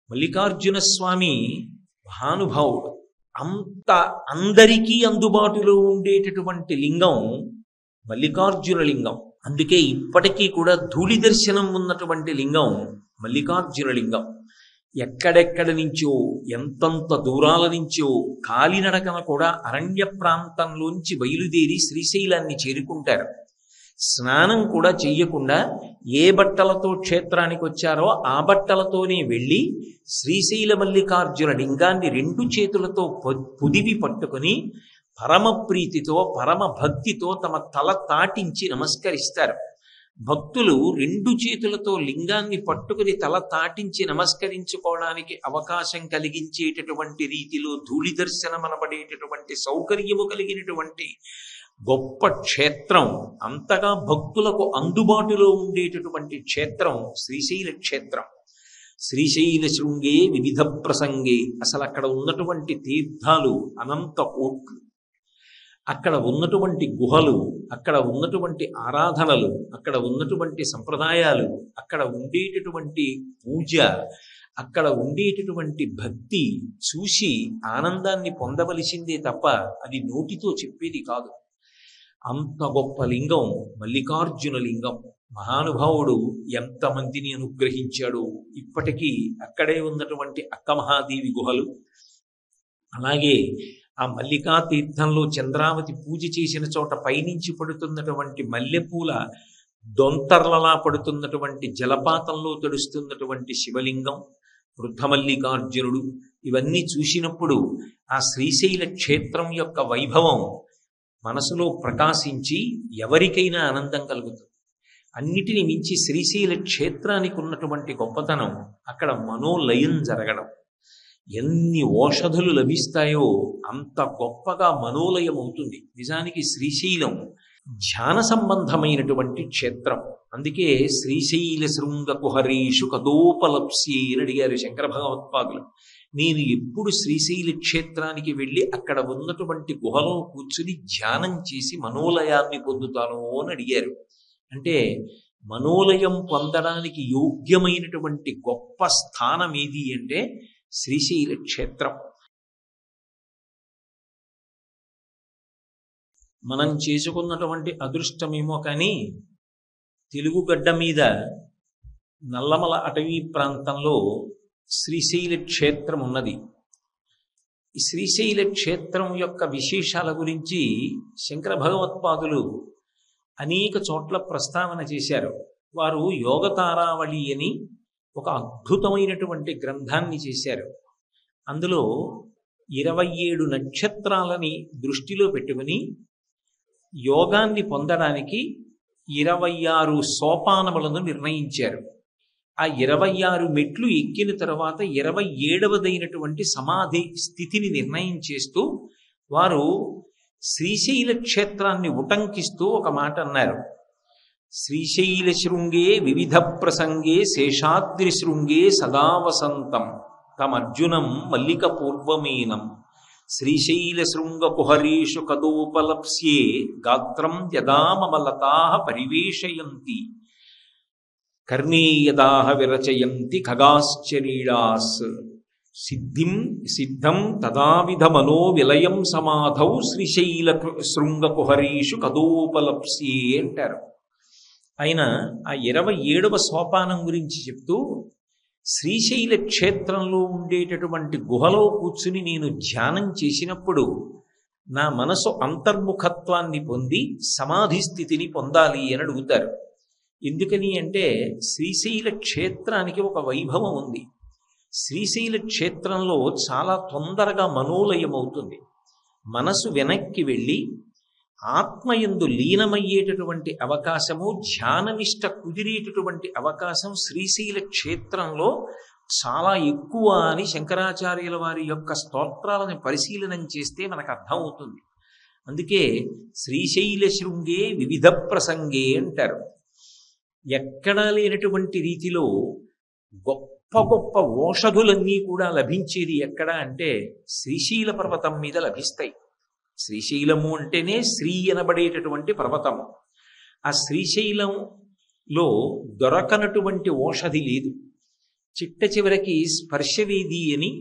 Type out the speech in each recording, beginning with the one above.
మల్లికార్జున స్వామి మహానుభావుడు. అంత అందరికీ అందుబాటులో ఉండేటటువంటి లింగం మల్లికార్జున లింగం. అందుకే ఇప్పటికీ కూడా ధూళి దర్శనం ఉన్నటువంటి లింగం మల్లికార్జున లింగం. ఎక్కడెక్కడ నుంచో ఎంతంత దూరాల నుంచో కాలినడకన కూడా అరణ్య ప్రాంతంలోంచి బయలుదేరి శ్రీశైలాన్ని చేరుకుంటారు. స్నానం కూడా చెయ్యకుండా ఏ బట్టలతో క్షేత్రానికి వచ్చారో ఆ బట్టలతోనే వెళ్ళి శ్రీశైల మల్లికార్జున లింగాన్ని రెండు చేతులతో పుదివి పట్టుకుని పరమ ప్రీతితో పరమ భక్తితో తమ తల తాటించి నమస్కరిస్తారు. భక్తులు రెండు చేతులతో లింగాన్ని పట్టుకుని తల తాటించి నమస్కరించుకోవడానికి అవకాశం కలిగించేటటువంటి రీతిలో ధూళి దర్శనం అనబడేటటువంటి సౌకర్యము కలిగినటువంటి గొప్ప క్షేత్రం, అంతగా భక్తులకు అందుబాటులో ఉండేటటువంటి క్షేత్రం శ్రీశైల క్షేత్రం. శ్రీశైల శృంగే వివిధ ప్రసంగే. అసలు అక్కడ ఉన్నటువంటి తీర్థాలు అనంత కోట్లు, అక్కడ ఉన్నటువంటి గుహలు, అక్కడ ఉన్నటువంటి ఆరాధనలు, అక్కడ ఉన్నటువంటి సంప్రదాయాలు, అక్కడ ఉండేటటువంటి పూజ, అక్కడ ఉండేటటువంటి భక్తి చూసి ఆనందాన్ని పొందవలసిందే తప్ప అది నోటితో చెప్పేది కాదు. అంత గొప్ప లింగం మల్లికార్జున లింగం. మహానుభావుడు ఎంతమందిని అనుగ్రహించాడు. ఇప్పటికీ అక్కడే ఉన్నటువంటి అక్కమహాదేవి గుహలు, అలాగే ఆ మల్లికా తీర్థంలో చంద్రావతి పూజ చేసిన చోట పైనుంచి పడుతున్నటువంటి మల్లెపూల దొంతర్లలా పడుతున్నటువంటి జలపాతంలో తడుస్తున్నటువంటి శివలింగం, వృద్ధమల్లికార్జునుడు, ఇవన్నీ చూసినప్పుడు ఆ శ్రీశైల క్షేత్రం యొక్క వైభవం మనసులో ప్రకాశించి ఎవరికైనా ఆనందం కలుగుతుంది. అన్నిటిని మించి శ్రీశైల క్షేత్రానికి ఉన్నటువంటి గొప్పతనం అక్కడ మనోలయం జరగడం. ఎన్ని ఓషధులు లభిస్తాయో అంత గొప్పగా మనోలయం అవుతుంది. నిజానికి శ్రీశైలం ధ్యాన సంబంధమైనటువంటి క్షేత్రం. అందుకే శ్రీశైల శృంగ కుహరీషు కదోపలప్స్యే అని అడిగారు శంకర భగవత్పాదులు. నేను ఎప్పుడు శ్రీశైల క్షేత్రానికి వెళ్ళి అక్కడ ఉన్నటువంటి గుహలో కూర్చుని ధ్యానం చేసి మనోలయాన్ని పొందుతాను అని అడిగారు. అంటే మనోలయం పొందడానికి యోగ్యమైనటువంటి గొప్ప స్థానం ఏది అంటే శ్రీశైల క్షేత్రం. మనం చేసుకున్నటువంటి అదృష్టమేమో కానీ తెలుగు గడ్డ మీద నల్లమల అటవీ ప్రాంతంలో శ్రీశైల క్షేత్రం ఉన్నది. ఈ శ్రీశైల క్షేత్రం యొక్క విశేషాల గురించి శంకర భగవత్పాదులు అనేక చోట్ల ప్రస్తావన చేశారు. వారు యోగతారావళి అని ఒక అద్భుతమైనటువంటి గ్రంథాన్ని చేశారు. అందులో 27 నక్షత్రాలని దృష్టిలో పెట్టుకుని యోగాన్ని పొందడానికి 26 సోపానములను నిర్ణయించారు. ఆ 26 మెట్లు ఎక్కిన తర్వాత 27వదైనటువంటి సమాధి స్థితిని నిర్ణయం చేస్తూ వారు శ్రీశైల క్షేత్రాన్ని ఉటంకిస్తూ ఒక మాట అన్నారు. శ్రీశైల శృంగే వివిధ ప్రసంగే శేషాద్రి శృంగే సదా వసంతం తమర్జునం మల్లిక పూర్వమేనం శ్రీశైల శృంగ కుహరీషు కదోపలప్స్యే గాత్రం యదామలతాః పరివేషయంతి కర్ణే యదాః విరచయంతి ఖగాశ్చరీడాస్ సిద్ధం తదావిధ మనో విలయం సమాధౌ శ్రీశైల శృంగ కుహరీషు కదోపలప్స్యే అంటారు. ఆయన ఆ 27వ సోపానం గురించి చెప్తూ శ్రీశైల క్షేత్రంలో ఉండేటటువంటి గుహలో కూర్చుని నేను ధ్యానం చేసినప్పుడు నా మనసు అంతర్ముఖత్వాన్ని పొంది సమాధి స్థితిని పొందాలి అని అడుగుతారు. ఎందుకని అంటే శ్రీశైల క్షేత్రానికి ఒక వైభవం ఉంది. శ్రీశైల క్షేత్రంలో చాలా తొందరగా మనోలయం అవుతుంది. మనసు వెనక్కి వెళ్ళి ఆత్మయందు లీనమయ్యేటటువంటి అవకాశము, ధ్యాననిష్ట కుదిరేటటువంటి అవకాశం శ్రీశైల క్షేత్రంలో చాలా ఎక్కువ అని శంకరాచార్యుల వారి యొక్క స్తోత్రాలను పరిశీలనం చేస్తే మనకు అర్థమవుతుంది. అందుకే శ్రీశైల శృంగే వివిధ ప్రసంగే అంటారు. ఎక్కడా లేనటువంటి రీతిలో గొప్ప గొప్ప ఓషధులన్నీ కూడా లభించేది ఎక్కడ అంటే శ్రీశైల పర్వతం మీద లభిస్తాయి. శ్రీశైలము అంటేనే శ్రీ అనబడేటటువంటి పర్వతము. ఆ శ్రీశైలంలో దొరకనటువంటి ఓషధి లేదు. చిట్ట చివరికి స్పర్శవేది అని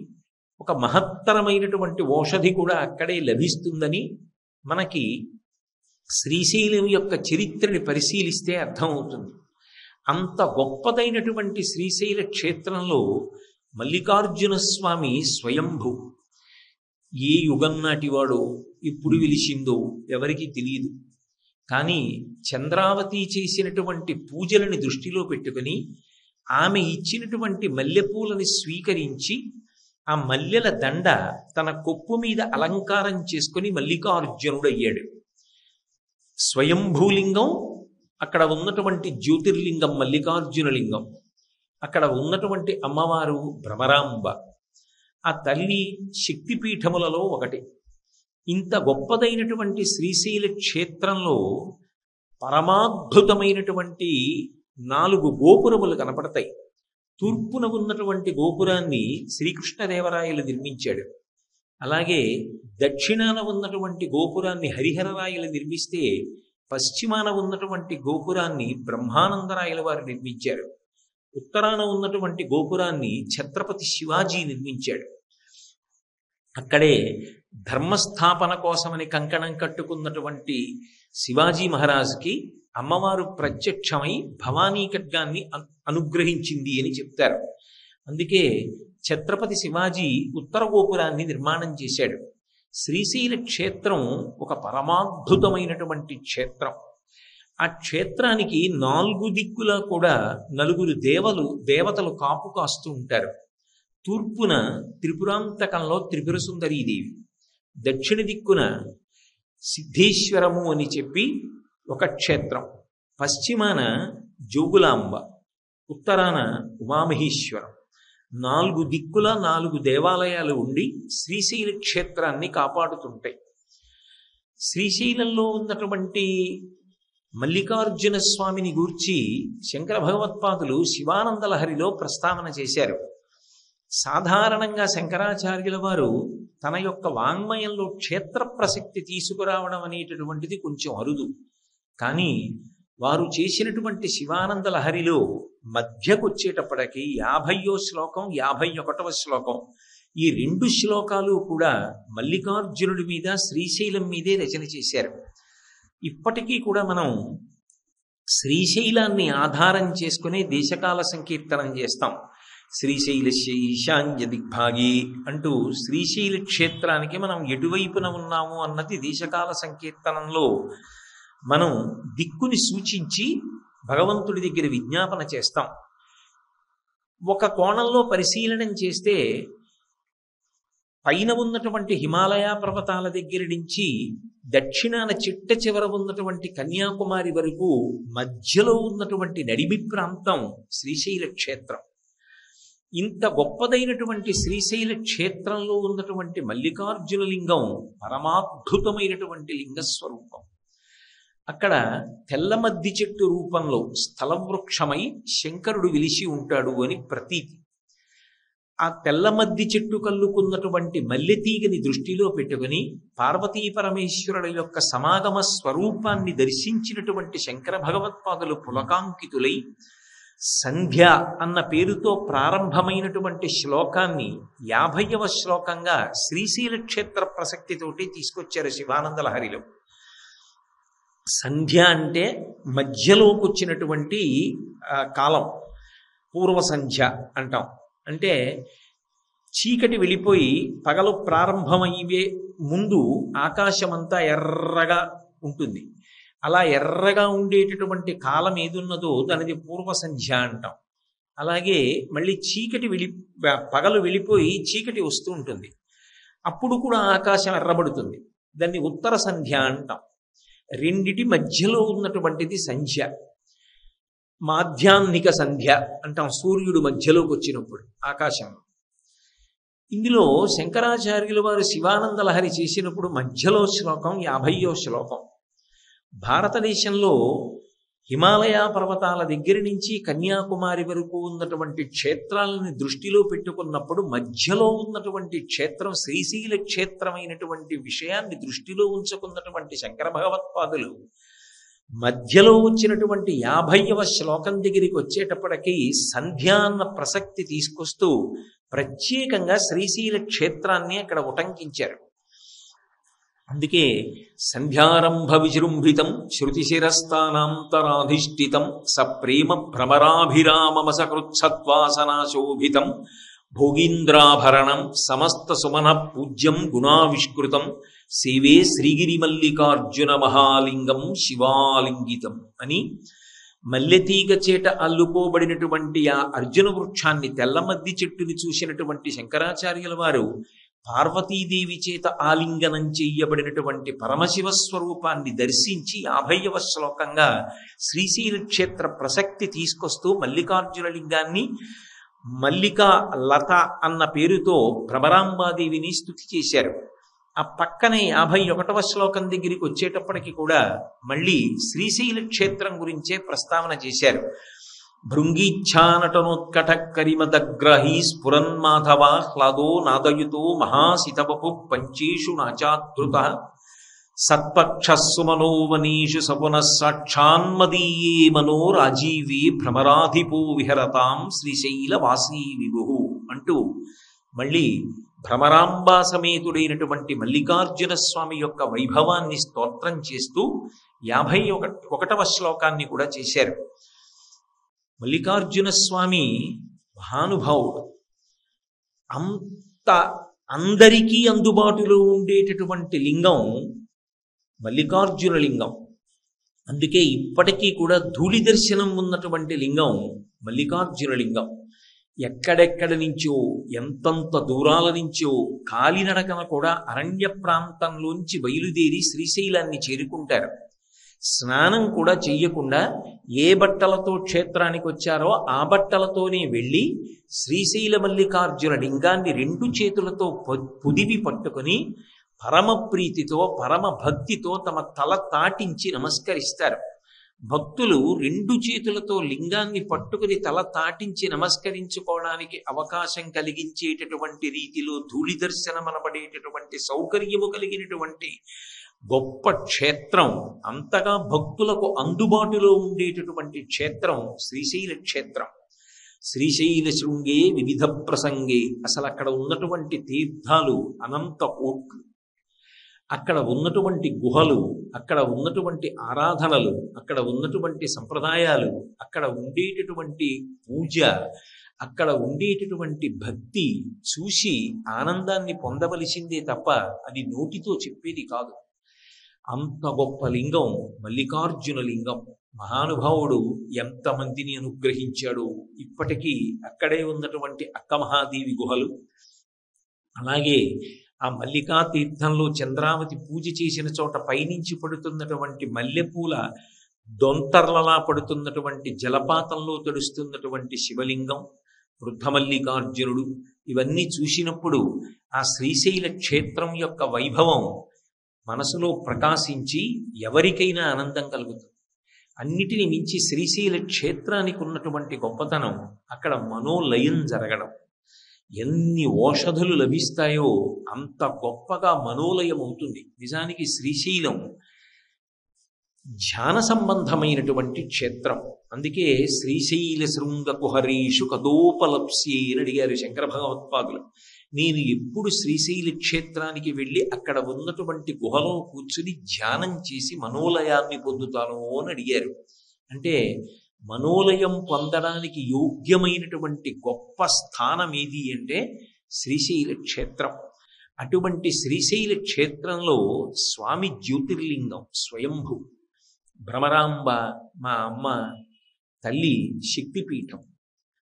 ఒక మహత్తరమైనటువంటి ఓషధి కూడా అక్కడే లభిస్తుందని మనకి శ్రీశైలం యొక్క చరిత్రని పరిశీలిస్తే అర్థమవుతుంది. అంత గొప్పదైనటువంటి శ్రీశైల క్షేత్రంలో మల్లికార్జున స్వామి స్వయంభూ. ఏ యుగం నాటివాడో ఎప్పుడు వెలిసిందో ఎవరికి తెలియదు. కానీ చంద్రావతి చేసినటువంటి పూజలని దృష్టిలో పెట్టుకుని ఆమె ఇచ్చినటువంటి మల్లెపూలని స్వీకరించి ఆ మల్లెల దండ తన కొప్పు మీద అలంకారం చేసుకుని మల్లికార్జునుడు అయ్యాడు. స్వయంభూలింగం, అక్కడ ఉన్నటువంటి జ్యోతిర్లింగం మల్లికార్జున లింగం, అక్కడ ఉన్నటువంటి అమ్మవారు భ్రమరాంబ, ఆ తల్లి శక్తిపీఠములలో ఒకటి. ఇంత గొప్పదైనటువంటి శ్రీశైల క్షేత్రంలో పరమాద్భుతమైనటువంటి 4 గోపురములు కనపడతాయి. తూర్పున ఉన్నటువంటి గోపురాన్ని శ్రీకృష్ణదేవరాయలు నిర్మించాడు. అలాగే దక్షిణాన ఉన్నటువంటి గోపురాన్ని హరిహరరాయలు నిర్మిస్తే పశ్చిమాన ఉన్నటువంటి గోపురాన్ని బ్రహ్మానందరాయల వారు నిర్మించారు. ఉత్తరాన ఉన్నటువంటి గోపురాన్ని ఛత్రపతి శివాజీ నిర్మించాడు. అక్కడే ధర్మస్థాపన కోసమని కంకణం కట్టుకున్నటువంటి శివాజీ మహారాజుకి అమ్మవారు ప్రత్యక్షమై భవానీ ఖడ్గాన్ని అనుగ్రహించింది అని చెప్తారు. అందుకే ఛత్రపతి శివాజీ ఉత్తర గోపురాన్ని నిర్మాణం చేశాడు. శ్రీశైల క్షేత్రం ఒక పరమాద్భుతమైనటువంటి క్షేత్రం. ఆ క్షేత్రానికి 4 దిక్కులా కూడా 4 దేవతలు కాపు కాస్తూ ఉంటారు. తూర్పున త్రిపురాంతకంలో త్రిపుర సుందరీదేవి, దక్షిణ దిక్కున సిద్ధేశ్వరము అని చెప్పి ఒక క్షేత్రం, పశ్చిమాన జోగులాంబ, ఉత్తరాన ఉమామహేశ్వరం. 4 దిక్కుల 4 దేవాలయాలు ఉండి శ్రీశైల క్షేత్రాన్ని కాపాడుతుంటాయి. శ్రీశైలంలో ఉన్నటువంటి మల్లికార్జున స్వామిని గూర్చి శంకర భగవత్పాదులు శివానంద లహరిలో ప్రస్తావన చేశారు. సాధారణంగా శంకరాచార్యుల వారు తన యొక్క వాంగ్మయంలో క్షేత్ర ప్రసక్తి తీసుకురావడం అనేటటువంటిది కొంచెం అరుదు. కానీ వారు చేసినటువంటి శివానంద లహరిలో మధ్యకొచ్చేటప్పటికి 50వ శ్లోకం 51వ శ్లోకం, ఈ 2 శ్లోకాలు కూడా మల్లికార్జునుడి మీద శ్రీశైలం మీదే రచన చేశారు. ఇప్పటికీ కూడా మనం శ్రీశైలాన్ని ఆధారం చేసుకునే దేశకాల సంకీర్తనం చేస్తాం. శ్రీశైలస్య ఈశాన్య దిగ్భాగి అంటూ శ్రీశైల క్షేత్రానికి మనం ఎటువైపున ఉన్నాము అన్నది దేశకాల సంకీర్తనంలో మనం దిక్కుని సూచించి భగవంతుడి దగ్గర విజ్ఞాపన చేస్తాం. ఒక కోణంలో పరిశీలనం చేస్తే పైన ఉన్నటువంటి హిమాలయ పర్వతాల దగ్గర నుంచి దక్షిణాన చిట్ట చివర ఉన్నటువంటి కన్యాకుమారి వరకు మధ్యలో ఉన్నటువంటి నడిమి ప్రాంతం శ్రీశైల క్షేత్రం. ఇంత గొప్పదైనటువంటి శ్రీశైల క్షేత్రంలో ఉన్నటువంటి మల్లికార్జున లింగం పరమాద్భుతమైనటువంటి లింగస్వరూపం. అక్కడ తెల్లమద్ది చెట్టు రూపంలో స్థలవృక్షమై శంకరుడు వెలిసి ఉంటాడు అని ప్రతీతి. ఆ తెల్లమద్ది చెట్టు కల్లుకున్నటువంటి మల్లెతీగని దృష్టిలో పెట్టుకుని పార్వతీ పరమేశ్వరుల యొక్క సమాగమ స్వరూపాన్ని దర్శించినటువంటి శంకర భగవత్పాదులు పులకాంకితులై సంధ్య అన్న పేరుతో ప్రారంభమైనటువంటి శ్లోకాన్ని 50వ శ్లోకంగా శ్రీశైల క్షేత్ర ప్రసక్తితోటి తీసుకొచ్చారు శివానంద లహరిలో. సంధ్య అంటే మధ్యలోకి వచ్చినటువంటి కాలం, పూర్వ సంధ్య అంటాం. అంటే చీకటి వెళ్ళిపోయి పగలు ప్రారంభమయ్యే ముందు ఆకాశమంతా ఎర్రగా ఉంటుంది. అలా ఎర్రగా ఉండేటటువంటి కాలం ఏదున్నదో దానిది పూర్వ సంధ్య అంటాం. అలాగే మళ్ళీ పగలు వెళ్ళిపోయి చీకటి వస్తూ ఉంటుంది, అప్పుడు కూడా ఆకాశం ఎర్రబడుతుంది. దాన్ని ఉత్తర సంధ్య అంటాం. రెండిటి మధ్యలో ఉన్నటువంటిది సంధ్య. మాధ్యాహ్నిక సంధ్య అంటాం, సూర్యుడు మధ్యలోకి వచ్చినప్పుడు ఆకాశం. ఇందులో శంకరాచార్యుల వారు శివానంద లహరి చేసినప్పుడు మధ్యలో శ్లోకం 50వ శ్లోకం. భారతదేశంలో హిమాలయ పర్వతాల దగ్గర నుంచి కన్యాకుమారి వరకు ఉన్నటువంటి క్షేత్రాలను దృష్టిలో పెట్టుకున్నప్పుడు మధ్యలో ఉన్నటువంటి క్షేత్రం శ్రీశైల క్షేత్రమైనటువంటి విషయాన్ని దృష్టిలో ఉంచుకున్నటువంటి శంకర భగవత్పాదులు మధ్యలో వచ్చినటువంటి 50వ శ్లోకం దగ్గరికి వచ్చేటప్పటికి సంధ్యా అన్న ప్రసక్తి తీసుకొస్తూ ప్రత్యేకంగా శ్రీశైల క్షేత్రాన్ని అక్కడ ఉటంకించారు. అందుకే సంధ్యారంభ విజృంభితం శృతిశిరస్థానాంతరాధిష్ఠితం సప్రేమ భ్రమరాభిరామమసకృత్సత్వాసనాశోభితం భోగీంద్రాభరణం సమస్త సుమన పూజ్యం గుణావిష్కృతం సేవే శ్రీగిరిమల్లికార్జున మహాలింగం శివాలింగితం అని మల్లెతీగ చేట అల్లుకోబడినటువంటి ఆ అర్జున వృక్షాన్ని, తెల్లమద్ది చెట్టుని చూసినటువంటి శంకరాచార్యుల వారు పార్వతీదేవి చేత ఆలింగనం చెయ్యబడినటువంటి పరమశివ స్వరూపాన్ని దర్శించి 50వ శ్లోకంగా శ్రీశైల క్షేత్ర ప్రసక్తి తీసుకొస్తూ మల్లికార్జున లింగాన్ని మల్లికా లత అన్న పేరుతో భ్రమరాంబాదేవిని స్తుతి చేశారు. ఆ పక్కనే 51వ శ్లోకం దగ్గరికి వచ్చేటప్పటికి కూడా మళ్ళీ శ్రీశైల క్షేత్రం గురించే ప్రస్తావన చేశారు. భృంగీచ్ఛానటనోత్కట కరిమదగ్రహీ స్ఫురన్మాధవ హ్లాదో నాదయుతో మహాసితవపు పంచేషు నాచాదృత సత్పక్షస్సుమనోవనీషు సపునః సాక్షాన్మదీయే మనో రాజీవే భ్రమరాధిపో విహరతాం శ్రీశైలవాసీ విభు అంటూ మళ్ళీ భ్రమరాంబా సమేతుడైనటువంటి మల్లికార్జున స్వామి యొక్క వైభవాన్ని స్తోత్రం చేస్తూ 51వ శ్లోకాన్ని కూడా చేశారు. మల్లికార్జున స్వామి మహానుభావుడు. అందరికీ అందుబాటులో ఉండేటటువంటి లింగం మల్లికార్జున లింగం. అందుకే ఇప్పటికీ కూడా ధూళి దర్శనం ఉన్నటువంటి లింగం మల్లికార్జున లింగం. ఎక్కడెక్కడ నుంచో, ఎంతంత దూరాల నుంచో కాలినడకన కూడా అరణ్య ప్రాంతంలోంచి బయలుదేరి శ్రీశైలాన్ని చేరుకుంటారు. స్నానం కూడా చెయ్యకుండా ఏ బట్టలతో క్షేత్రానికి వచ్చారో ఆ బట్టలతోనే వెళ్ళి శ్రీశైల మల్లికార్జున లింగాన్ని 2 చేతులతో పొదివి పట్టుకొని పరమ ప్రీతితో, పరమ భక్తితో తమ తల తాటించి నమస్కరిస్తారు. భక్తులు 2 చేతులతో లింగాన్ని పట్టుకుని తల తాటించి నమస్కరించుకోవడానికి అవకాశం కలిగించేటటువంటి రీతిలో ధూళి దర్శనం అనబడేటటువంటి సౌకర్యము కలిగినటువంటి గొప్ప క్షేత్రం, అంతగా భక్తులకు అందుబాటులో ఉండేటటువంటి క్షేత్రం శ్రీశైల క్షేత్రం. శ్రీశైల శృంగే వివిధ ప్రసంగే, అసలు అక్కడ ఉన్నటువంటి తీర్థాలు అనంత కోట్లు, అక్కడ ఉన్నటువంటి గుహలు, అక్కడ ఉన్నటువంటి ఆరాధనలు, అక్కడ ఉన్నటువంటి సంప్రదాయాలు, అక్కడ ఉండేటటువంటి పూజ, అక్కడ ఉండేటటువంటి భక్తి చూసి ఆనందాన్ని పొందవలసిందే తప్ప అది నోటితో చెప్పేది కాదు. అంత గొప్ప లింగం మల్లికార్జున లింగం. మహానుభావుడు ఎంతమందిని అనుగ్రహించాడు. ఇప్పటికీ అక్కడే ఉన్నటువంటి అక్కమహాదేవి గుహలు, అలాగే ఆ మల్లికా తీర్థంలో చంద్రావతి పూజ చేసిన చోట పైనుంచి పడుతున్నటువంటి మల్లెపూల దొంతర్లలా పడుతున్నటువంటి జలపాతంలో తడుస్తున్నటువంటి శివలింగం, వృద్ధమల్లికార్జునుడు, ఇవన్నీ చూసినప్పుడు ఆ శ్రీశైల క్షేత్రం యొక్క వైభవం మనసులో ప్రకాశించి ఎవరికైనా ఆనందం కలుగుతుంది. అన్నిటిని మించి శ్రీశైల క్షేత్రానికి ఉన్నటువంటి గొప్పతనం అక్కడ మనోలయం జరగడం. ఎన్ని ఔషధులు లభిస్తాయో అంత గొప్పగా మనోలయం అవుతుంది. నిజానికి శ్రీశైలం ధ్యాన సంబంధమైనటువంటి క్షేత్రం. అందుకే శ్రీశైల శృంగ కుహరీషు కదోపలప్స్యే అని అడిగారు శంకర భగవత్పాదులు. నేను ఎప్పుడు శ్రీశైల క్షేత్రానికి వెళ్ళి అక్కడ ఉన్నటువంటి గుహలో కూర్చుని ధ్యానం చేసి మనోలయాన్ని పొందుతాను అని అడిగారు. అంటే మనోలయం పొందడానికి యోగ్యమైనటువంటి గొప్ప స్థానం ఏది అంటే శ్రీశైల క్షేత్రం. అటువంటి శ్రీశైల క్షేత్రంలో స్వామి జ్యోతిర్లింగం స్వయంభు. భ్రమరాంబ మా అమ్మ తల్లి శక్తిపీఠం.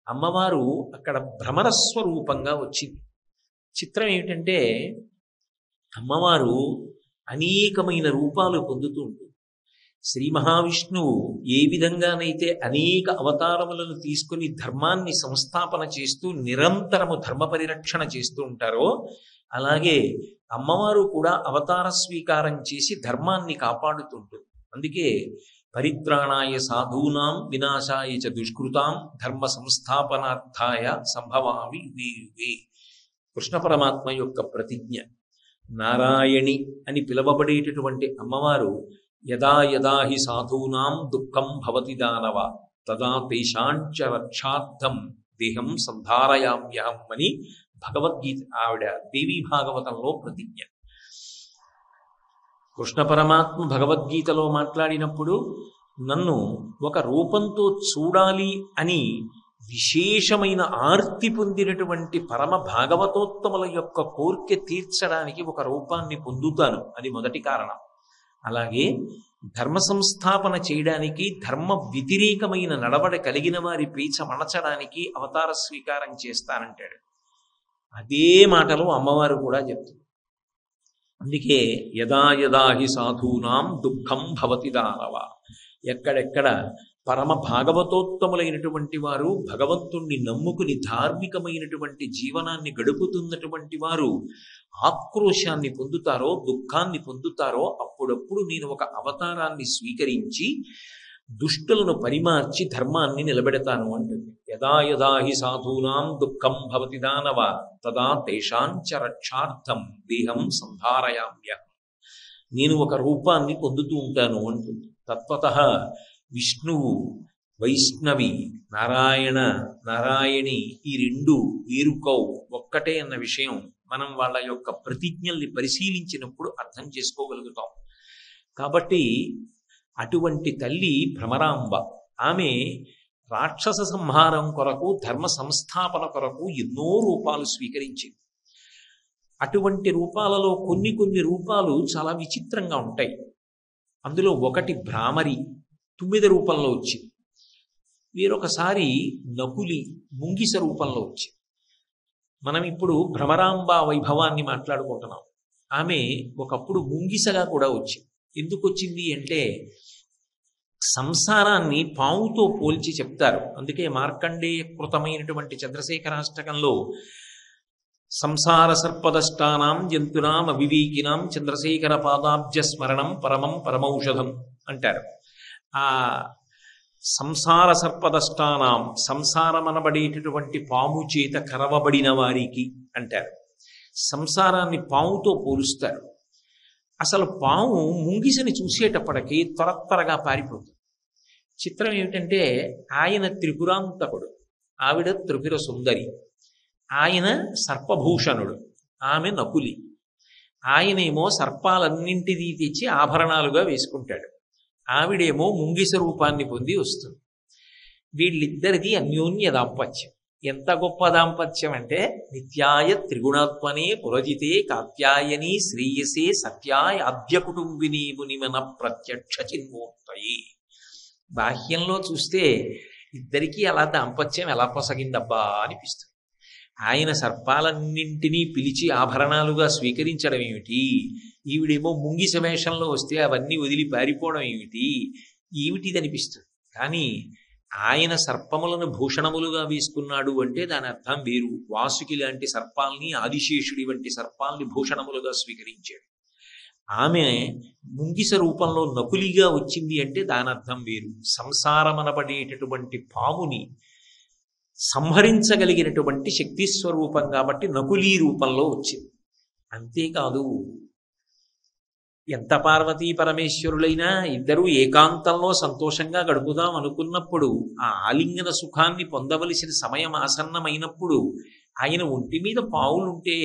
అమ్మవారు అక్కడ భ్రమర స్వరూపంగా వచ్చింది. చిత్రం ఏమిటంటే అమ్మవారు అనేకమైన రూపాలు పొందుతూ ఉంటుంది. శ్రీ మహావిష్ణువు ఏ విధంగానైతే అనేక అవతారములను తీసుకుని ధర్మాన్ని సంస్థాపన చేస్తూ నిరంతరము ధర్మ పరిరక్షణ చేస్తూ ఉంటారో, అలాగే అమ్మవారు కూడా అవతార స్వీకారం చేసి ధర్మాన్ని కాపాడుతుంటుంది. అందుకే పరిత్రాణాయ సాధూనాం వినాశాయ చ దుష్కృతాం ధర్మ సంస్థాపనార్థాయ సంభవామి యుగే యుగే. కృష్ణ పరమాత్మ యొక్క ప్రతిజ్ఞ. నారాయణి అని పిలవబడేటటువంటి అమ్మవారు యదా యదా హి సాధూనాం దుఃఖం భవతి దానవ తదా తేషాంచ రక్షార్థం దేహం సంధారయామ్యహం అని భగవద్గీత ఆవిడ దేవీ భాగవతంలో ప్రతిజ్ఞ. కృష్ణ పరమాత్మ భగవద్గీతలో మాట్లాడినప్పుడు నన్ను ఒక రూపంతో చూడాలి అని విశేషమైన ఆర్తి పొందినటువంటి పరమ భాగవతోత్తముల యొక్క కోరిక తీర్చడానికి ఒక రూపాన్ని పొందుతాను అని మొదటి కారణం. అలాగే ధర్మ సంస్థాపన చేయడానికి, ధర్మ వ్యతిరేకమైన నడవడి కలిగిన వారి పీచ మణచడానికి అవతార స్వీకారం చేస్తానంటాడు. అదే మాటలో అమ్మవారు కూడా చెప్తుంది. అందుకే యదా యదా హి సాధూనాం దుఃఖం భవతి దానవ, ఎక్కడెక్కడ పరమ భాగవతోత్తములైనటువంటి వారు భగవంతుణ్ణి నమ్ముకుని ధార్మికమైనటువంటి జీవనాన్ని గడుపుతున్నటువంటి వారు ఆక్రోశాన్ని పొందుతారో, దుఃఖాన్ని పొందుతారో, అప్పుడప్పుడు నేను ఒక అవతారాన్ని స్వీకరించి దుష్టులను పరిమార్చి ధర్మాన్ని నిలబెడతాను అంటుంది. యదా యదా హి సాధూనాం దుఃఖం భవతి దానవ తదా తేషాంచ రక్షార్థం దేహం సంధారయామ్యహం. నేను ఒక రూపాన్ని పొందుతూ ఉంటాను అంటుంది. తత్వతః విష్ణువు, వైష్ణవి, నారాయణ, నారాయణి ఈ రెండు వేరుకౌ ఒక్కటే అన్న విషయం మనం వాళ్ళ యొక్క ప్రతిజ్ఞల్ని పరిశీలించినప్పుడు అర్థం చేసుకోగలుగుతాం. కాబట్టి అటువంటి తల్లి భ్రమరాంబ. ఆమె రాక్షస సంహారం కొరకు, ధర్మ సంస్థాపన కొరకు ఎన్నో రూపాలు స్వీకరించింది. అటువంటి రూపాలలో కొన్ని కొన్ని రూపాలు చాలా విచిత్రంగా ఉంటాయి. అందులో ఒకటి భ్రామరి, 9 రూపంలో వచ్చింది. వేరొకసారి నకులి, ముంగిస రూపంలో వచ్చింది. మనం ఇప్పుడు భ్రమరాంబ వైభవాన్ని మాట్లాడుకుంటున్నాం. ఆమె ఒకప్పుడు ముంగిసగా కూడా వచ్చింది. ఎందుకు వచ్చింది అంటే సంసారాన్ని పావుతో పోల్చి చెప్తారు. అందుకే మార్కండేయ కృతమైనటువంటి చంద్రశేఖరాష్టకంలో సంసార సర్పదష్టానాం జంతునాం అవివేకినాం చంద్రశేఖర పాదాబ్జ స్మరణం పరమం పరమౌషధం అంటారు. ఆ సంసార సర్పదష్టానాం, సంసారమనబడేటటువంటి పాము చేత కరవబడిన వారికి అంటారు. సంసారాన్ని పాముతో పోలుస్తారు. అసలు పాము ముంగిసని చూసేటప్పటికీ త్వరగా పారిపోతుంది. చిత్రం ఏమిటంటే ఆయన త్రిపురాంతకుడు, ఆవిడ త్రిపుర సుందరి. ఆయన సర్పభూషణుడు, ఆమె నకులి. ఆయనేమో సర్పాలన్నింటినీ తెచ్చి ఆభరణాలుగా వేసుకుంటాడు, ఆవిడేమో ముంగిస రూపాన్ని పొంది వస్తుంది. వీళ్ళిద్దరిది అన్యోన్య దాంపత్యం. ఎంత గొప్ప దాంపత్యం అంటే నిత్యాయ త్రిగుణాత్మనే పురజితే కాత్యాయని శ్రేయసే సత్యాయ ఆద్య కుటుంబిని మునిమన ప్రత్యక్ష చిన్మూర్తయే. బాహ్యంలో చూస్తే ఇద్దరికీ అలా దాంపత్యం ఎలా పొసగిందబ్బా అనిపిస్తుంది. ఆయన సర్పాలన్నింటినీ పిలిచి ఆభరణాలుగా స్వీకరించడం ఏమిటి, ఈవిడేమో ముంగిస వేషంలో వస్తే అవన్నీ వదిలి పారిపోవడం ఏమిటిది అనిపిస్తుంది. కానీ ఆయన సర్పములను భూషణములుగా వేసుకున్నాడు అంటే దాని అర్థం వేరు. వాసుకి లాంటి సర్పాల్ని, ఆదిశేషుడి వంటి సర్పాల్ని భూషణములుగా స్వీకరించాడు. ఆమె ముంగిస రూపంలో నకులిగా వచ్చింది అంటే దాని అర్థం వేరు. సంసారమనబడేటటువంటి పాముని సంహరించగలిగినటువంటి శక్తి స్వరూపం కాబట్టి నకులీ రూపంలో వచ్చింది. అంతేకాదు, ఎంత పార్వతీ పరమేశ్వరులైనా ఇద్దరూ ఏకాంతంలో సంతోషంగా గడుపుదాం అనుకున్నప్పుడు, ఆ ఆలింగన సుఖాన్ని పొందవలసిన సమయం ఆసన్నమైనప్పుడు ఆయన ఒంటి మీద పావులుంటే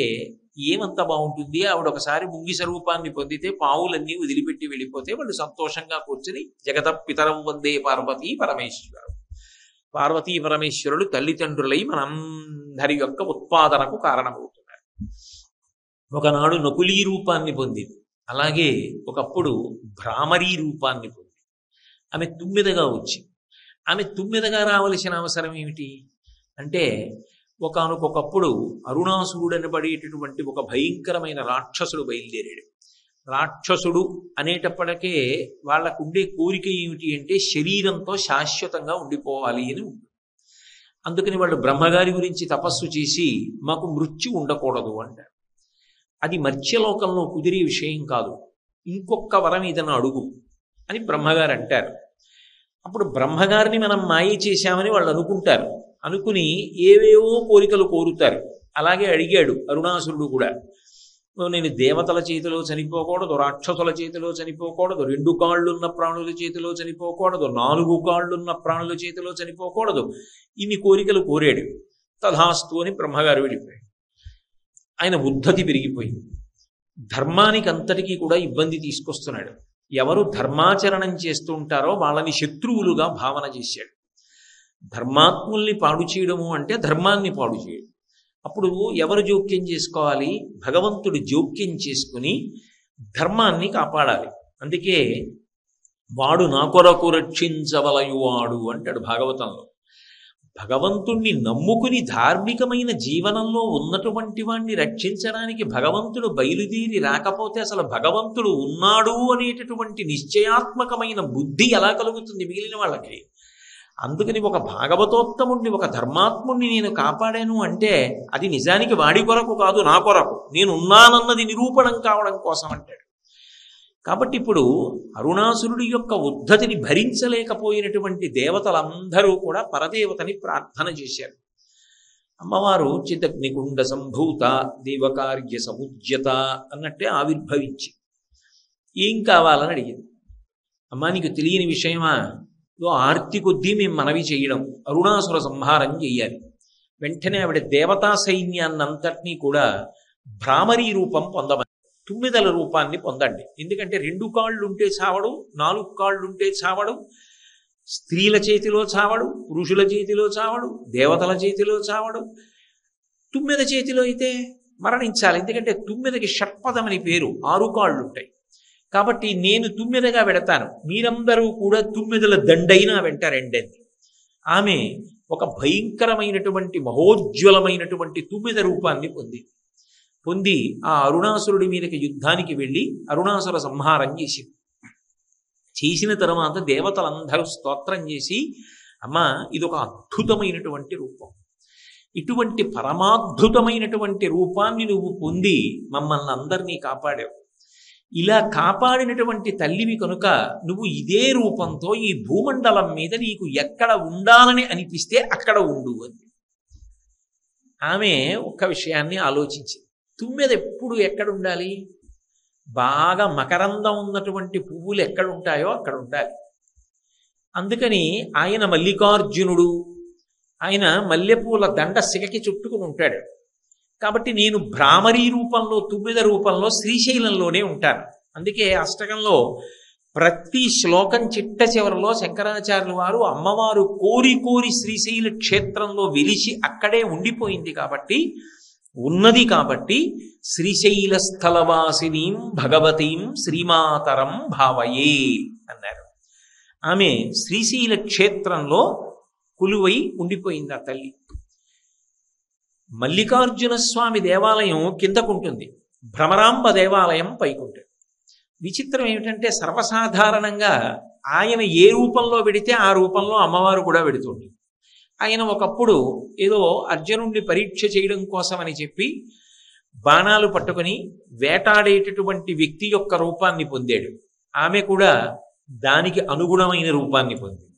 ఏమంత బాగుంటుంది. ఆవిడ ఒకసారి ముంగిస రూపాన్ని పొందితే పావులన్నీ వదిలిపెట్టి వెళ్ళిపోతే వాళ్ళు సంతోషంగా కూర్చుని జగత పితరం వందే పార్వతీ పరమేశ్వరం. పార్వతీ పరమేశ్వరుడు తల్లిదండ్రులై మనందరి యొక్క ఉత్పాదనకు కారణమవుతున్నారు. ఒకనాడు నకులీ రూపాన్ని పొందింది. అలాగే ఒకప్పుడు భ్రామరీ రూపాన్ని పొంది ఆమె తుమ్మెదగా వచ్చింది. ఆమె తుమ్మెదగా రావలసిన అవసరం ఏమిటి అంటే, ఒకానొకప్పుడు అరుణాసురుడు అనబడేటటువంటి ఒక భయంకరమైన రాక్షసుడు బయలుదేరాడు. రాక్షసుడు అనేటప్పటికే వాళ్ళకుండే కోరిక ఏమిటి అంటే శరీరంతో శాశ్వతంగా ఉండిపోవాలి అని ఉంటుంది. అందుకని వాళ్ళు బ్రహ్మగారి గురించి తపస్సు చేసి మాకు మృత్యు ఉండకూడదు అంటారు. అది మర్త్యలోకంలో కుదిరే విషయం కాదు, ఇంకొక వరం ఏదైనా అడుగు అని బ్రహ్మగారు అంటారు. అప్పుడు బ్రహ్మగారిని మనం మాయ చేశామని వాళ్ళు అనుకుంటారు. అనుకుని ఏవేవో కోరికలు కోరుతారు. అలాగే అడిగాడు అరుణాసురుడు కూడా. నేను దేవతల చేతిలో చనిపోకూడదు, రాక్షసుల చేతిలో చనిపోకూడదు, 2 కాళ్ళున్న ప్రాణుల చేతిలో చనిపోకూడదు, 4 కాళ్ళున్న ప్రాణుల చేతిలో చనిపోకూడదు. ఇన్ని కోరికలు కోరాడు. తథాస్తు అని బ్రహ్మగారు వెళ్ళిపోయాడు. ఆయన ఉద్ధతి పెరిగిపోయింది. ధర్మానికి అంతటికీ కూడా ఇబ్బంది తీసుకొస్తున్నాడు. ఎవరు ధర్మాచరణం చేస్తూ ఉంటారో వాళ్ళని శత్రువులుగా భావన చేశాడు. ధర్మాత్ముల్ని పాడు చేయడము అంటే ధర్మాన్ని పాడు చేయడం. అప్పుడు ఎవరు జోక్యం చేసుకోవాలి? భగవంతుడు జోక్యం చేసుకుని ధర్మాన్ని కాపాడాలి. అందుకే వాడు నా కొరకు రక్షించవలయువాడు అంటాడు భాగవతంలో. భగవంతుణ్ణి నమ్ముకుని ధార్మికమైన జీవనంలో ఉన్నటువంటి వాణ్ణి రక్షించడానికి భగవంతుడు బయలుదేరి రాకపోతే అసలు భగవంతుడు ఉన్నాడు అనేటటువంటి నిశ్చయాత్మకమైన బుద్ధి ఎలా కలుగుతుంది మిగిలిన వాళ్ళకి? అందుకని ఒక భాగవతోత్తముణ్ణి, ఒక ధర్మాత్ముణ్ణి నేను కాపాడాను అంటే అది నిజానికి వాడి కొరకు కాదు, నా కొరకు, నేను ఉన్నానన్నది నిరూపణం కావడం కోసం అంటాడు. కాబట్టి ఇప్పుడు అరుణాసురుడి యొక్క ఉద్ధతిని భరించలేకపోయినటువంటి దేవతలందరూ కూడా పరదేవతని ప్రార్థన చేశారు. అమ్మవారు చిదగ్నికుండ సంభూత దేవకార్య సముజ్యత అన్నట్టే ఆవిర్భవించి ఏం కావాలని అడిగింది. అమ్మా, నీకు తెలియని విషయమా? ఆర్తి కొద్దీ మేము మనవి చేయడం, అరుణాసుర సంహారం చెయ్యాలి. వెంటనే ఆవిడ దేవతా సైన్యాన్నంతటినీ కూడా భ్రామరీ రూపం పొందమని, 9 రూపాన్ని పొందండి. ఎందుకంటే 2 కాళ్ళు ఉంటే చావడు, 4 కాళ్ళు ఉంటే చావడు, స్త్రీల చేతిలో చావడు, పురుషుల చేతిలో చావడు, దేవతల చేతిలో చావడు. 9 చేతిలో అయితే మరణించాలి. ఎందుకంటే 9కి షట్పదమని పేరు, 6 కాళ్ళు ఉంటాయి. కాబట్టి నేను 9గా పెడతాను, మీరందరూ కూడా 9 దండైనా వెంట రెండండి. ఆమె ఒక భయంకరమైనటువంటి మహోజ్వలమైనటువంటి 9 రూపాన్ని పొంది ఆ అరుణాసురుడి మీదకి యుద్ధానికి వెళ్ళి అరుణాసుర సంహారం చేసింది. చేసిన తర్వాత దేవతలందరూ స్తోత్రం చేసి, అమ్మా, ఇదొక అద్భుతమైనటువంటి రూపం, ఇటువంటి పరమాద్భుతమైనటువంటి రూపాన్ని నువ్వు పొంది మమ్మల్ని అందరినీ కాపాడావు. ఇలా కాపాడినటువంటి తల్లివి కనుక నువ్వు ఇదే రూపంతో ఈ భూమండలం మీద నీకు ఎక్కడ ఉండాలని అనిపిస్తే అక్కడ ఉండు అని. ఆమె ఒక్క విషయాన్ని ఆలోచించింది. 9 ఎప్పుడు ఎక్కడ ఉండాలి? బాగా మకరందం ఉన్నటువంటి పువ్వులు ఎక్కడ ఉంటాయో అక్కడ ఉండాలి. అందుకని ఆయన మల్లికార్జునుడు, ఆయన మల్లెపూల దండ సిగకి చుట్టుకుని ఉంటాడు. కాబట్టి నేను భ్రామరీ రూపంలో 9 రూపంలో శ్రీశైలంలోనే ఉంటాను. అందుకే అష్టకంలో ప్రతి శ్లోకం చిట్ట చివరిలో శంకరాచార్యుల వారు అమ్మవారు కోరి కోరి శ్రీశైల క్షేత్రంలో వెలిసి అక్కడే ఉండిపోయింది కాబట్టి, ఉన్నది కాబట్టి శ్రీశైల స్థలవాసినీం భగవతీం శ్రీమాతరం భావయే అన్నారు. ఆమె శ్రీశైల క్షేత్రంలో కొలువై ఉండిపోయింది ఆ తల్లి. మల్లికార్జున స్వామి దేవాలయం కిందకుంటుంది, భ్రమరాంబ దేవాలయం పైకుంటుంది. విచిత్రం ఏమిటంటే సర్వసాధారణంగా ఆయన ఏ రూపంలో పెడితే ఆ రూపంలో అమ్మవారు కూడా పెడుతుంది. ఆయన ఒకప్పుడు ఏదో అర్జునుడిని పరీక్ష చేయడం కోసమని చెప్పి బాణాలు పట్టుకుని వేటాడేటటువంటి వ్యక్తి యొక్క రూపాన్ని పొందాడు. ఆమె కూడా దానికి అనుగుణమైన రూపాన్ని పొందింది.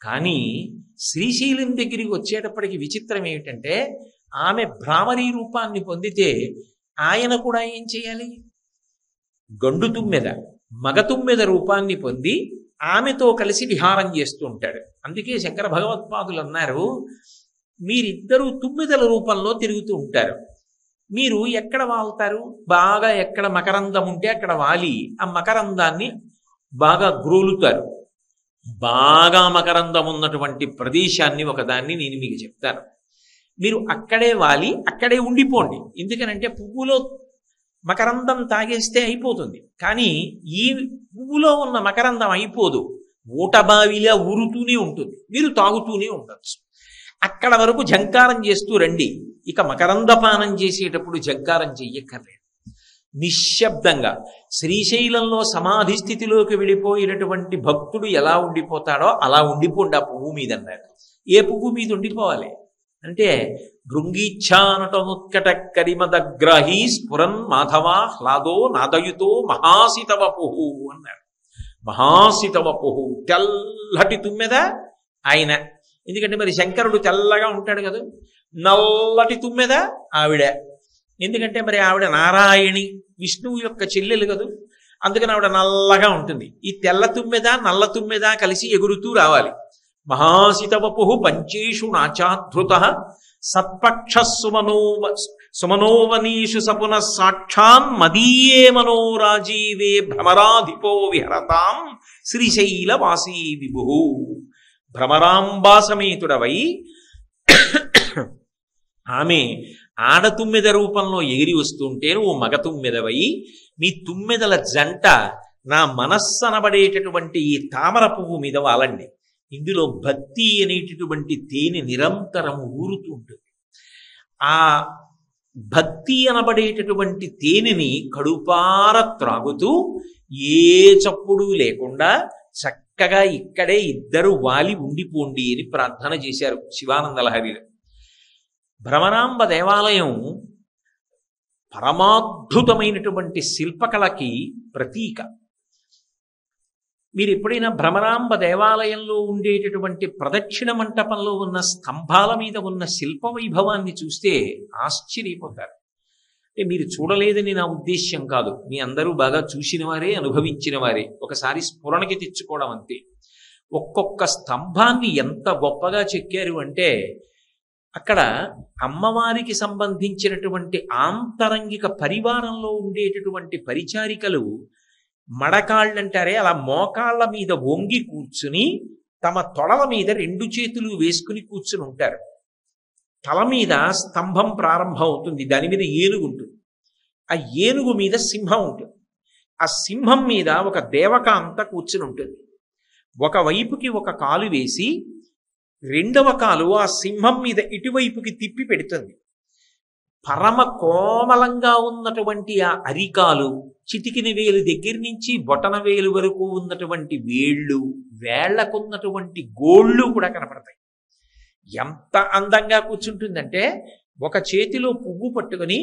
కానీ శ్రీశైలం దగ్గరికి వచ్చేటప్పటికి విచిత్రం ఏమిటంటే ఆమె భ్రామరీ రూపాన్ని పొందితే ఆయన కూడా ఏం చేయాలి? గండు 9 మగ 9 రూపాన్ని పొంది ఆమెతో కలిసి విహారం చేస్తూ ఉంటాడు. అందుకే శంకర భగవత్పాదులు అన్నారు, మీరిద్దరూ 9 రూపంలో తిరుగుతూ ఉంటారు, మీరు ఎక్కడ వాళ్తారు? బాగా ఎక్కడ మకరందం ఉంటే అక్కడ వాలి ఆ మకరందాన్ని బాగా గ్రోలుతారు. బాగా మకరందం ఉన్నటువంటి ప్రదేశాన్ని ఒకదాన్ని నేను మీకు చెప్తాను, మీరు అక్కడే వాలి అక్కడే ఉండిపోండి. ఎందుకనంటే పువ్వులో మకరందం తాగేస్తే అయిపోతుంది, కానీ ఈ పువ్వులో ఉన్న మకరందం అయిపోదు, ఊటబావిలా ఊరుతూనే ఉంటుంది, మీరు తాగుతూనే ఉండొచ్చు. అక్కడ వరకు జంకారం చేస్తూ రండి. ఇక మకరందపానం చేసేటప్పుడు జంకారం చెయ్యక్కర్లేదు. నిశ్శబ్దంగా శ్రీశైలంలో సమాధి స్థితిలోకి వెళ్ళిపోయినటువంటి భక్తుడు ఎలా ఉండిపోతాడో అలా ఉండిపోండి ఆ పువ్వు మీద అన్నారు. ఏ పువ్వు మీద ఉండిపోవాలి అంటే భృంగీచ్ఛానటముత్కట కరిమదగ్రాహీ స్ఫురన్ మాధవా హ్లాదో నాదయుతో మహాసితవపుహు అన్నారు. మహాసితవపుహు తెల్లటి 9 ఆయన. ఎందుకంటే మరి శంకరుడు తెల్లగా ఉంటాడు కదా, నల్లటి 9 ఆవిడ. ఎందుకంటే మరి ఆవిడ నారాయణి, విష్ణువు యొక్క చెల్లెలు కదూ, అందుకని ఆవిడ నల్లగా ఉంటుంది. ఈ తెల్ల తుమ్మెద నల్ల తుమ్మెద కలిసి ఎగురుతూ రావాలి. మహాసితవపు పంచేషు నాచాధృత సత్పక్ష సుమనోవనీషు సపున సాక్షాన్ మదీయే మనోరాజీవే భ్రమరాధిపో విహరతాం శ్రీశైలవాసీ విభు. భ్రమరాంబాసమేతుడవై ఆమె ఆడతుమ్మెద రూపంలో ఎగిరి వస్తుంటే నువ్వు మగ తుమ్మెదవై నీ తుమ్మెదల జంట నా మనస్సనబడేటటువంటి ఈ తామర పువ్వు మీద వాలండి. ఇందులో భక్తి అనేటటువంటి తేనె నిరంతరము ఊరుతూ ఉంటుంది. ఆ భక్తి అనబడేటటువంటి తేనెని కడుపార త్రాగుతూ ఏ చప్పుడు లేకుండా చక్కగా ఇక్కడే ఇద్దరు వాలి ఉండిపోండి అని ప్రార్థన చేశారు శివానంద లహరిలో. భ్రమరాంబ దేవాలయం పరమాద్భుతమైనటువంటి శిల్పకళకి ప్రతీక. మీరు ఎప్పుడైనా భ్రమరాంబ దేవాలయంలో ఉండేటటువంటి ప్రదక్షిణ మంటపంలో ఉన్న స్తంభాల మీద ఉన్న శిల్ప వైభవాన్ని చూస్తే ఆశ్చర్యపోతారు. అంటే మీరు చూడలేదని నా ఉద్దేశ్యం కాదు, మీ అందరూ బాగా చూసిన వారే, అనుభవించిన వారే, ఒకసారి స్ఫురణకి తెచ్చుకోవడం అంతే. ఒక్కొక్క స్తంభాన్ని ఎంత గొప్పగా చెక్కారు అంటే అక్కడ అమ్మవారికి సంబంధించినటువంటి ఆంతరంగిక పరివారంలో ఉండేటటువంటి పరిచారికలు మడకాళ్ళంటారే అలా మోకాళ్ళ మీద వంగి కూర్చుని తమ తొడల మీద రెండు చేతులు వేసుకుని కూర్చుని ఉంటారు. తల మీద స్తంభం ప్రారంభం అవుతుంది, దాని మీద ఏనుగు ఉంటుంది, ఆ ఏనుగు మీద సింహం ఉంటుంది, ఆ సింహం మీద ఒక దేవకాంత కూర్చుని ఉంటుంది. ఒకవైపుకి ఒక కాలు వేసి రెండవ కాలు ఆ సింహం మీద ఇటువైపుకి తిప్పి పెడుతుంది. పరమ కోమలంగా ఉన్నటువంటి ఆ అరికాలు, చిటికిన వేలు దగ్గర నుంచి బొటన వేలు వరకు ఉన్నటువంటి వేళ్ళు, వేళ్లకున్నటువంటి గోళ్ళు కూడా కనపడతాయి. ఎంత అందంగా కూర్చుంటుందంటే ఒక చేతిలో పువ్వు పట్టుకొని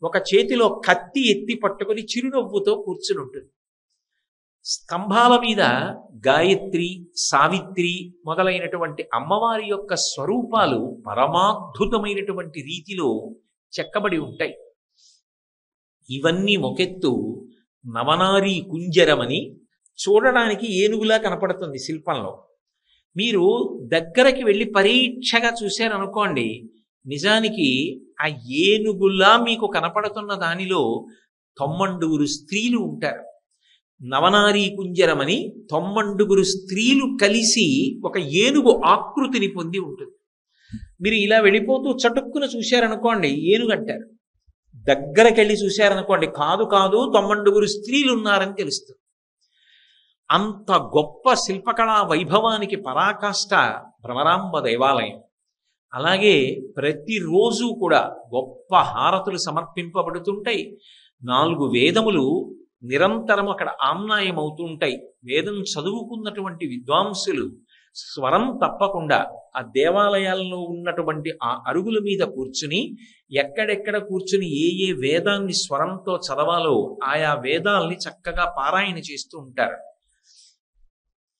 ఒక చేతిలో కత్తి ఎత్తి పట్టుకొని చిరునవ్వుతో కూర్చుని ఉంటుంది. స్తంభాల మీద గాయత్రి, సావిత్రి మొదలైనటువంటి అమ్మవారి యొక్క స్వరూపాలు పరమాద్భుతమైనటువంటి రీతిలో చెక్కబడి ఉంటాయి. ఇవన్నీ మొకెత్తు నవనారీ కుంజరమని చూడడానికి ఏనుగులా కనపడుతుంది శిల్పంలో. మీరు దగ్గరకి వెళ్ళి పరీక్షగా చూశారనుకోండి, నిజానికి ఆ ఏనుగులా మీకు కనపడుతున్న దానిలో 90 స్త్రీలు ఉంటారు. నవనారీ కుంజరమని 90 స్త్రీలు కలిసి ఒక ఏనుగు ఆకృతిని పొంది ఉంటుంది. మీరు ఇలా వెళ్ళిపోతూ చటుక్కున చూశారనుకోండి ఏనుగు అంటారు, దగ్గరకి వెళ్ళి చూశారనుకోండి కాదు 90 స్త్రీలు ఉన్నారని తెలుస్తుంది. అంత గొప్ప శిల్పకళా వైభవానికి పరాకాష్ట భ్రమరాంబ దేవాలయం. అలాగే ప్రతిరోజు కూడా గొప్ప హారతులు సమర్పింపబడుతుంటాయి. 4 వేదములు నిరంతరం అక్కడ ఆమ్నాయం అవుతూ ఉంటాయి. వేదం చదువుకున్నటువంటి విద్వాంసులు స్వరం తప్పకుండా ఆ దేవాలయాల్లో ఉన్నటువంటి ఆ అరుగుల మీద కూర్చుని ఎక్కడెక్కడ కూర్చుని ఏ వేదాన్ని స్వరంతో చదవాలో ఆయా వేదాల్ని చక్కగా పారాయణ చేస్తూ ఉంటారు.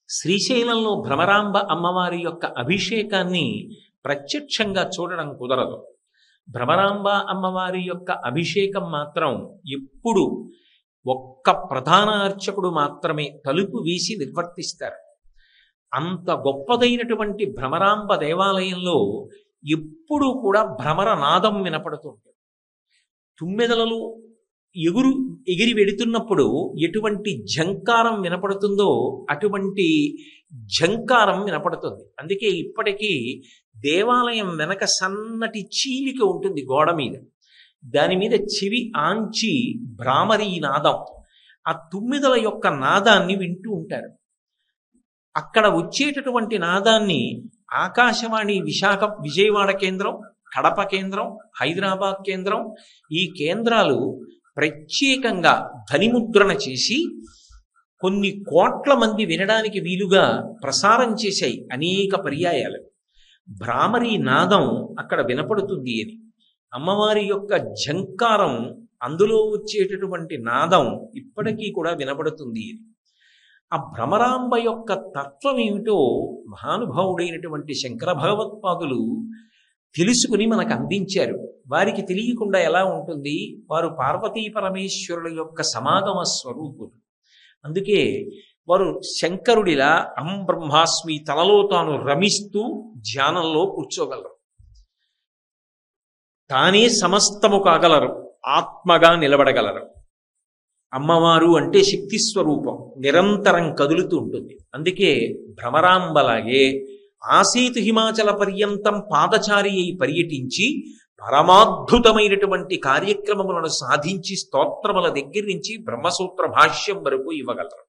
శ్రీశైలంలో భ్రమరాంబ అమ్మవారి యొక్క అభిషేకాన్ని ప్రత్యక్షంగా చూడడం కుదరదు. భ్రమరాంబ అమ్మవారి యొక్క అభిషేకం మాత్రం ఎప్పుడు ఒక్క ప్రధాన అర్చకుడు మాత్రమే తలుపు వీసి నిర్వర్తిస్తారు. అంత గొప్పదైనటువంటి భ్రమరాంబ దేవాలయంలో ఎప్పుడూ కూడా భ్రమర నాదం వినపడుతుంటుంది. తుమ్మెదలలో ఎగిరి వెడుతున్నప్పుడు ఎటువంటి ఝంకారం వినపడుతుందో అటువంటి ఝంకారం వినపడుతుంది. అందుకే ఇప్పటికీ దేవాలయం వెనక సన్నటి చీలిక ఉంటుంది గోడ మీద, దాని మీద చెవి ఆంచి భ్రామరీ నాదం, ఆ తుమ్మెదల యొక్క నాదాన్ని వింటూ ఉంటారు. అక్కడ వచ్చేటటువంటి నాదాన్ని ఆకాశవాణి విజయవాడ కేంద్రం, కడప కేంద్రం, హైదరాబాద్ కేంద్రం, ఈ కేంద్రాలు ప్రత్యేకంగా ధ్వనిముద్రణ చేసి కొన్ని కోట్ల మంది వినడానికి వీలుగా ప్రసారం చేశాయి అనేక పర్యాయాలు. భ్రామరీ నాదం అక్కడ వినపడుతుంది అని, అమ్మవారి యొక్క ఝంకారం, అందులో వచ్చేటటువంటి నాదం ఇప్పటికీ కూడా వినపడుతుంది అని. ఆ భ్రమరాంబ యొక్క తత్వం ఏమిటో మహానుభావుడైనటువంటి శంకర భగవత్పాదులు తెలుసుకుని మనకు అందించారు. వారికి తెలియకుండా ఎలా ఉంటుంది? వారు పార్వతీ పరమేశ్వరుల యొక్క సమాగమ స్వరూపులు. అందుకే వారు శంకరుడిలా అహం బ్రహ్మాస్మి తనలో తాను రమిస్తూ ధ్యానంలో కూర్చోగలరు. తానే సమస్తము కాగలరు, ఆత్మగా నిలబడగలరు. అమ్మవారు అంటే శక్తి స్వరూపం, నిరంతరం కదులుతూ ఉంటుంది. అందుకే భ్రమరాంబలాగే ఆసీతు హిమాచల పర్యంతం పాదచారి అయి పర్యటించి పరమాద్భుతమైనటువంటి కార్యక్రమములను సాధించి స్తోత్రముల దగ్గర నుంచి బ్రహ్మసూత్ర భాష్యం వరకు ఇవ్వగలరు.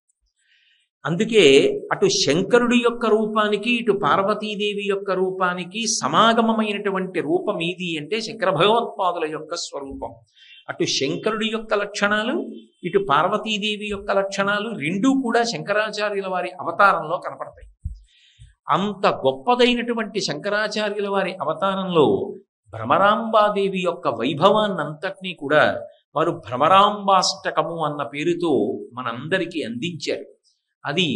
అందుకే అటు శంకరుడి యొక్క రూపానికి ఇటు పార్వతీదేవి యొక్క రూపానికి సమాగమమైనటువంటి రూపం ఏది అంటే శంకర భగవత్పాదుల యొక్క స్వరూపం. అటు శంకరుడి యొక్క లక్షణాలు, ఇటు పార్వతీదేవి యొక్క లక్షణాలు రెండూ కూడా శంకరాచార్యుల వారి అవతారంలో కనపడతాయి. అంత గొప్పదైనటువంటి శంకరాచార్యుల వారి అవతారంలో భ్రమరాంబాదేవి యొక్క వైభవాన్నంతటినీ కూడా వారు భ్రమరాంబాష్టకము అన్న పేరుతో మనందరికీ అందించారు. అది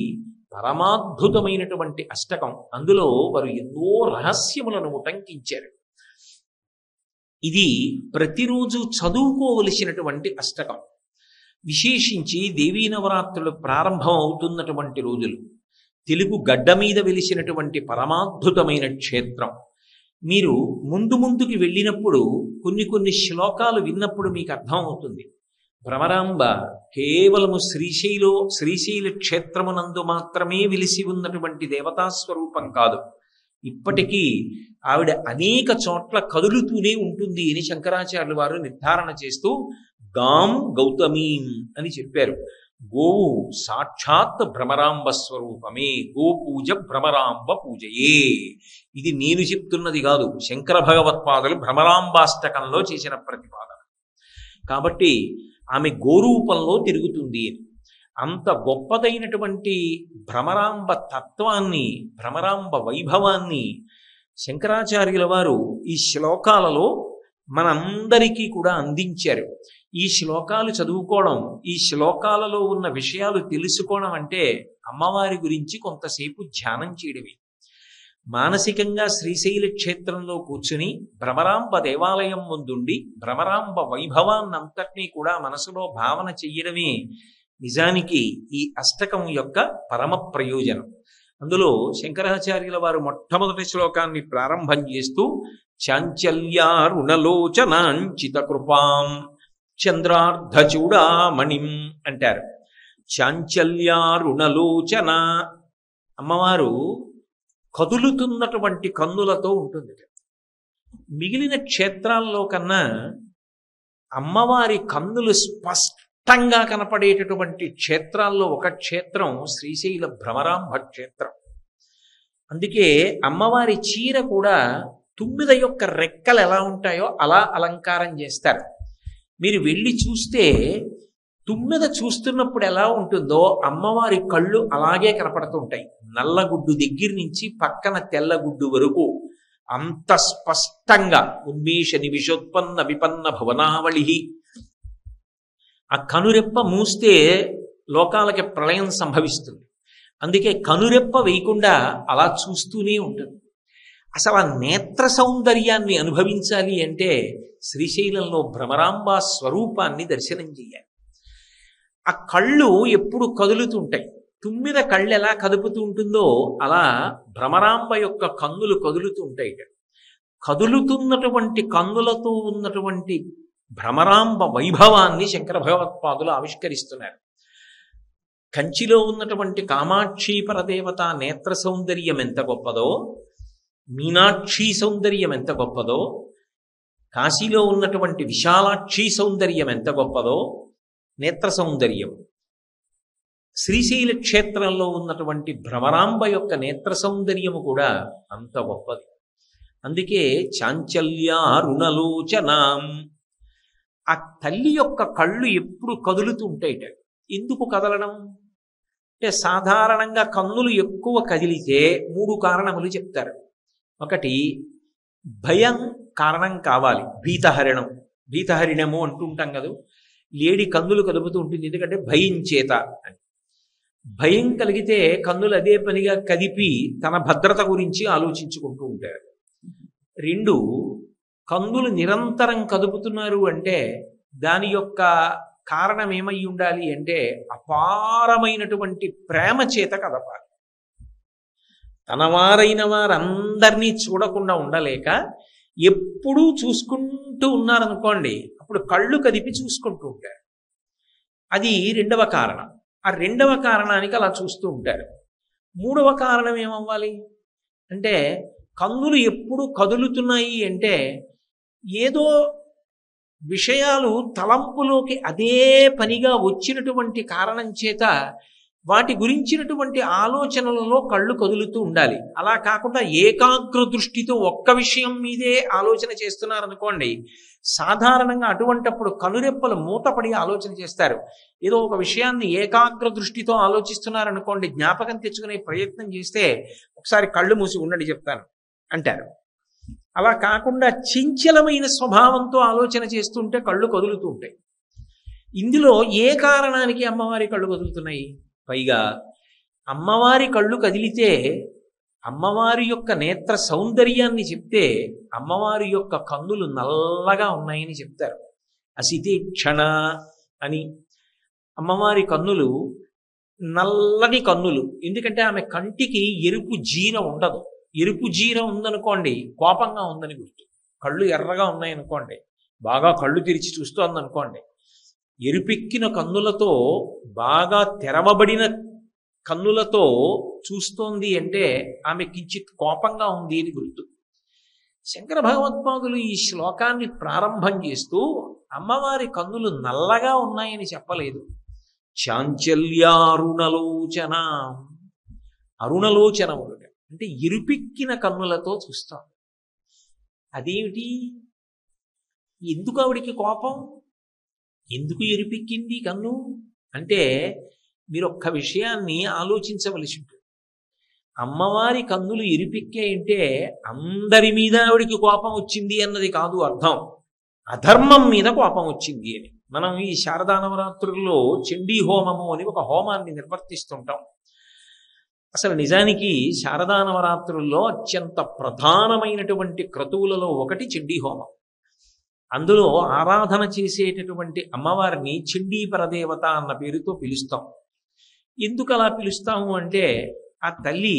పరమాద్భుతమైనటువంటి అష్టకం. అందులో వారు ఎన్నో రహస్యములను ఉటంకించారు. ఇది ప్రతిరోజు చదువుకోవలసినటువంటి అష్టకం. విశేషించి దేవీ నవరాత్రులు ప్రారంభం అవుతున్నటువంటి రోజులు, తెలుగు గడ్డ మీద వెలిసినటువంటి పరమాద్భుతమైన క్షేత్రం. మీరు ముందుకి వెళ్ళినప్పుడు కొన్ని శ్లోకాలు విన్నప్పుడు మీకు అర్థం అవుతుంది. భ్రమరాంబ కేవలము శ్రీశైల క్షేత్రమునందు మాత్రమే వెలిసి ఉన్నటువంటి దేవతాస్వరూపం కాదు. ఇప్పటికీ ఆవిడ అనేక చోట్ల కదులుతూనే ఉంటుంది అని శంకరాచార్యులు వారు నిర్ధారణ చేస్తూ గాం గౌతమీం అని చెప్పారు. గోవు సాక్షాత్ భ్రమరాంబ స్వరూపమే, గోపూజ భ్రమరాంబ పూజయే. ఇది నేను చెప్తున్నది కాదు, శంకర భగవత్పాదులు భ్రమరాంబాష్టకంలో చేసిన ప్రతిపాదన. కాబట్టి ఆమె గోరూపంలో తిరుగుతుంది అని. అంత గొప్పదైనటువంటి భ్రమరాంబ తత్వాన్ని, భ్రమరాంబ వైభవాన్ని శంకరాచార్యుల వారు ఈ శ్లోకాలలో మనందరికీ కూడా అందించారు. ఈ శ్లోకాలు చదువుకోవడం, ఈ శ్లోకాలలో ఉన్న విషయాలు తెలుసుకోవడం అంటే అమ్మవారి గురించి కొంతసేపు ధ్యానం చేయడమే. మానసికంగా శ్రీశైల క్షేత్రంలో కూర్చుని భ్రమరాంబ దేవాలయం ముందుండి భ్రమరాంబ వైభవాన్నంతటినీ కూడా మనసులో భావన చెయ్యడమే నిజానికి ఈ అష్టకం యొక్క పరమ ప్రయోజనం. అందులో శంకరాచార్యుల వారు మొట్టమొదటి శ్లోకాన్ని ప్రారంభం చేస్తూ చాంచల్యారుణలోచనాంచిత కృపాం చంద్రార్ధచూడామణిం అంటారు. చాంచల్యారుణలోచన, అమ్మవారు కదులుతున్నటువంటి కన్నులతో ఉంటుంది. మిగిలిన క్షేత్రాల్లో కన్నా అమ్మవారి కన్నులు స్పష్టంగా కనపడేటటువంటి క్షేత్రాల్లో ఒక క్షేత్రం శ్రీశైల భ్రమరాంబ క్షేత్రం. అందుకే అమ్మవారి చీర కూడా తుమ్మిద యొక్క రెక్కలు ఎలా ఉంటాయో అలా అలంకారం చేస్తారు. మీరు వెళ్ళి చూస్తే తుమ్మిద చూస్తున్నప్పుడు ఎలా ఉంటుందో అమ్మవారి కళ్ళు అలాగే కనపడుతుంటాయి. నల్లగుడ్డు దగ్గర నుంచి పక్కన తెల్లగుడ్డు వరకు అంత స్పష్టంగా ఉన్మేష నిమిషోత్పన్న విపన్న భువనావళి. ఆ కనురెప్ప మూస్తే లోకాలకి ప్రళయం సంభవిస్తుంది. అందుకే కనురెప్ప వేయకుండా అలా చూస్తూనే ఉంటుంది. అసలు ఆ నేత్ర సౌందర్యాన్ని అనుభవించాలి అంటే శ్రీశైలంలో భ్రమరాంబ స్వరూపాన్ని దర్శనం చేయాలి. ఆ కళ్ళు ఎప్పుడు కదులుతుంటాయి. తుమ్మిద కళ్ళు ఎలా కదుపుతూ ఉంటుందో అలా భ్రమరాంబ యొక్క కన్నులు కదులుతూ ఉంటాయి. కదులుతున్నటువంటి కన్నులతో ఉన్నటువంటి భ్రమరాంబ వైభవాన్ని శంకర భగవత్పాదులు ఆవిష్కరిస్తున్నారు. కంచిలో ఉన్నటువంటి కామాక్షి పరదేవత నేత్ర సౌందర్యం ఎంత గొప్పదో, మీనాక్షి సౌందర్యం ఎంత గొప్పదో, కాశీలో ఉన్నటువంటి విశాలాక్షి సౌందర్యం ఎంత గొప్పదో, నేత్ర సౌందర్యం, శ్రీశైల క్షేత్రంలో ఉన్నటువంటి భ్రమరాంబ యొక్క నేత్ర సౌందర్యము కూడా అంత గొప్పది. అందుకే చాంచల్యారుణలోచనాం, ఆ తల్లి యొక్క కళ్ళు ఎప్పుడు కదులుతూ ఉంటాయిట. ఎందుకు కదలడం అంటే సాధారణంగా కన్నులు ఎక్కువ కదిలితే 3 కారణములు చెప్తారు. ఒకటి భయం కారణం కావాలి, భీతహరిణము అంటుంటాం కదా, లేడి కన్నులు కదుపుతూ ఉంటుంది ఎందుకంటే భయం చేత అని. భయం కలిగితే కన్నులు అదే పనిగా కదిపి తన భద్రత గురించి ఆలోచించుకుంటూ ఉంటారు. రెండు, కందులు నిరంతరం కదుపుతున్నారు అంటే దాని యొక్క కారణం ఏమై ఉండాలి అంటే అపారమైనటువంటి ప్రేమ చేత కదపాలి. తన వారైన వారందరినీ చూడకుండా ఉండలేక ఎప్పుడూ చూసుకుంటూ ఉన్నారనుకోండి, అప్పుడు కళ్ళు కదిపి చూసుకుంటూ ఉంటారు. అది రెండవ కారణం. ఆ రెండవ కారణానికి అలా చూస్తూ ఉంటారు. మూడవ కారణం ఏమవ్వాలి అంటే కందులు ఎప్పుడు కదులుతున్నాయి అంటే ఏదో విషయాలు తలంపులోకి అదే పనిగా వచ్చినటువంటి కారణం చేత వాటి గురించినటువంటి ఆలోచనలలో కళ్ళు కదులుతూ ఉండాలి. అలా కాకుండా ఏకాగ్ర దృష్టితో ఒక్క విషయం మీదే ఆలోచన చేస్తున్నారనుకోండి, సాధారణంగా అటువంటప్పుడు కనురెప్పలు మూతపడి ఆలోచన చేస్తారు. ఏదో ఒక విషయాన్ని ఏకాగ్ర దృష్టితో ఆలోచిస్తున్నారనుకోండి, జ్ఞాపకం తెచ్చుకునే ప్రయత్నం చేస్తే ఒకసారి కళ్ళు మూసి ఉండండి చెప్తాను అంటారు. అలా కాకుండా చంచలమైన స్వభావంతో ఆలోచన చేస్తుంటే కళ్ళు కదులుతూ ఉంటాయి. ఇందులో ఏ కారణానికి అమ్మవారి కళ్ళు కదులుతున్నాయి? పైగా అమ్మవారి కళ్ళు కదిలితే అమ్మవారి యొక్క నేత్ర సౌందర్యాన్ని చెప్తే అమ్మవారి యొక్క కన్నులు నల్లగా ఉన్నాయని చెప్తారు. అసితీక్షణ అని అమ్మవారి కన్నులు నల్లని కన్నులు. ఎందుకంటే ఆమె కంటికి ఎరుపు జీర ఉండదు. ఎరుపు జీర ఉందనుకోండి కోపంగా ఉందని గుర్తు. కళ్ళు ఎర్రగా ఉన్నాయనుకోండి, బాగా కళ్ళు తెరిచి చూస్తోందనుకోండి, ఎరుపెక్కిన కన్నులతో బాగా తెరవబడిన కన్నులతో చూస్తోంది అంటే ఆమె కించిత్ కోపంగా ఉంది అని గుర్తు. శంకర భగవత్పాదులు ఈ శ్లోకాన్ని ప్రారంభం చేస్తూ అమ్మవారి కన్నులు నల్లగా ఉన్నాయని చెప్పలేదు. చాంచల్యారుణలోచన, అరుణలోచనములు అంటే ఎరుపెక్కిన కన్నులతో చూస్తాం. అదేమిటి? ఎందుకు ఆవిడికి కోపం? ఎందుకు ఎరుపెక్కింది కన్ను అంటే మీరు ఒక్క విషయాన్ని ఆలోచించవలసి ఉంటుంది. అమ్మవారి కన్నులు ఎరుపెక్కాయంటే అందరి మీద ఆవిడికి కోపం వచ్చింది అన్నది కాదు అర్థం, అధర్మం మీద కోపం వచ్చింది అని. మనం ఈ శారదా నవరాత్రుల్లో చండీ హోమము అని ఒక హోమాన్ని నిర్వర్తిస్తుంటాం. అసలు నిజానికి శారదా నవరాత్రుల్లో అత్యంత ప్రధానమైనటువంటి క్రతువులలో ఒకటి చండీ హోమం. అందులో ఆరాధన చేసేటటువంటి అమ్మవారిని చండీ పరదేవత అన్న పేరుతో పిలుస్తాం. ఎందుకు అలా పిలుస్తాము అంటే ఆ తల్లి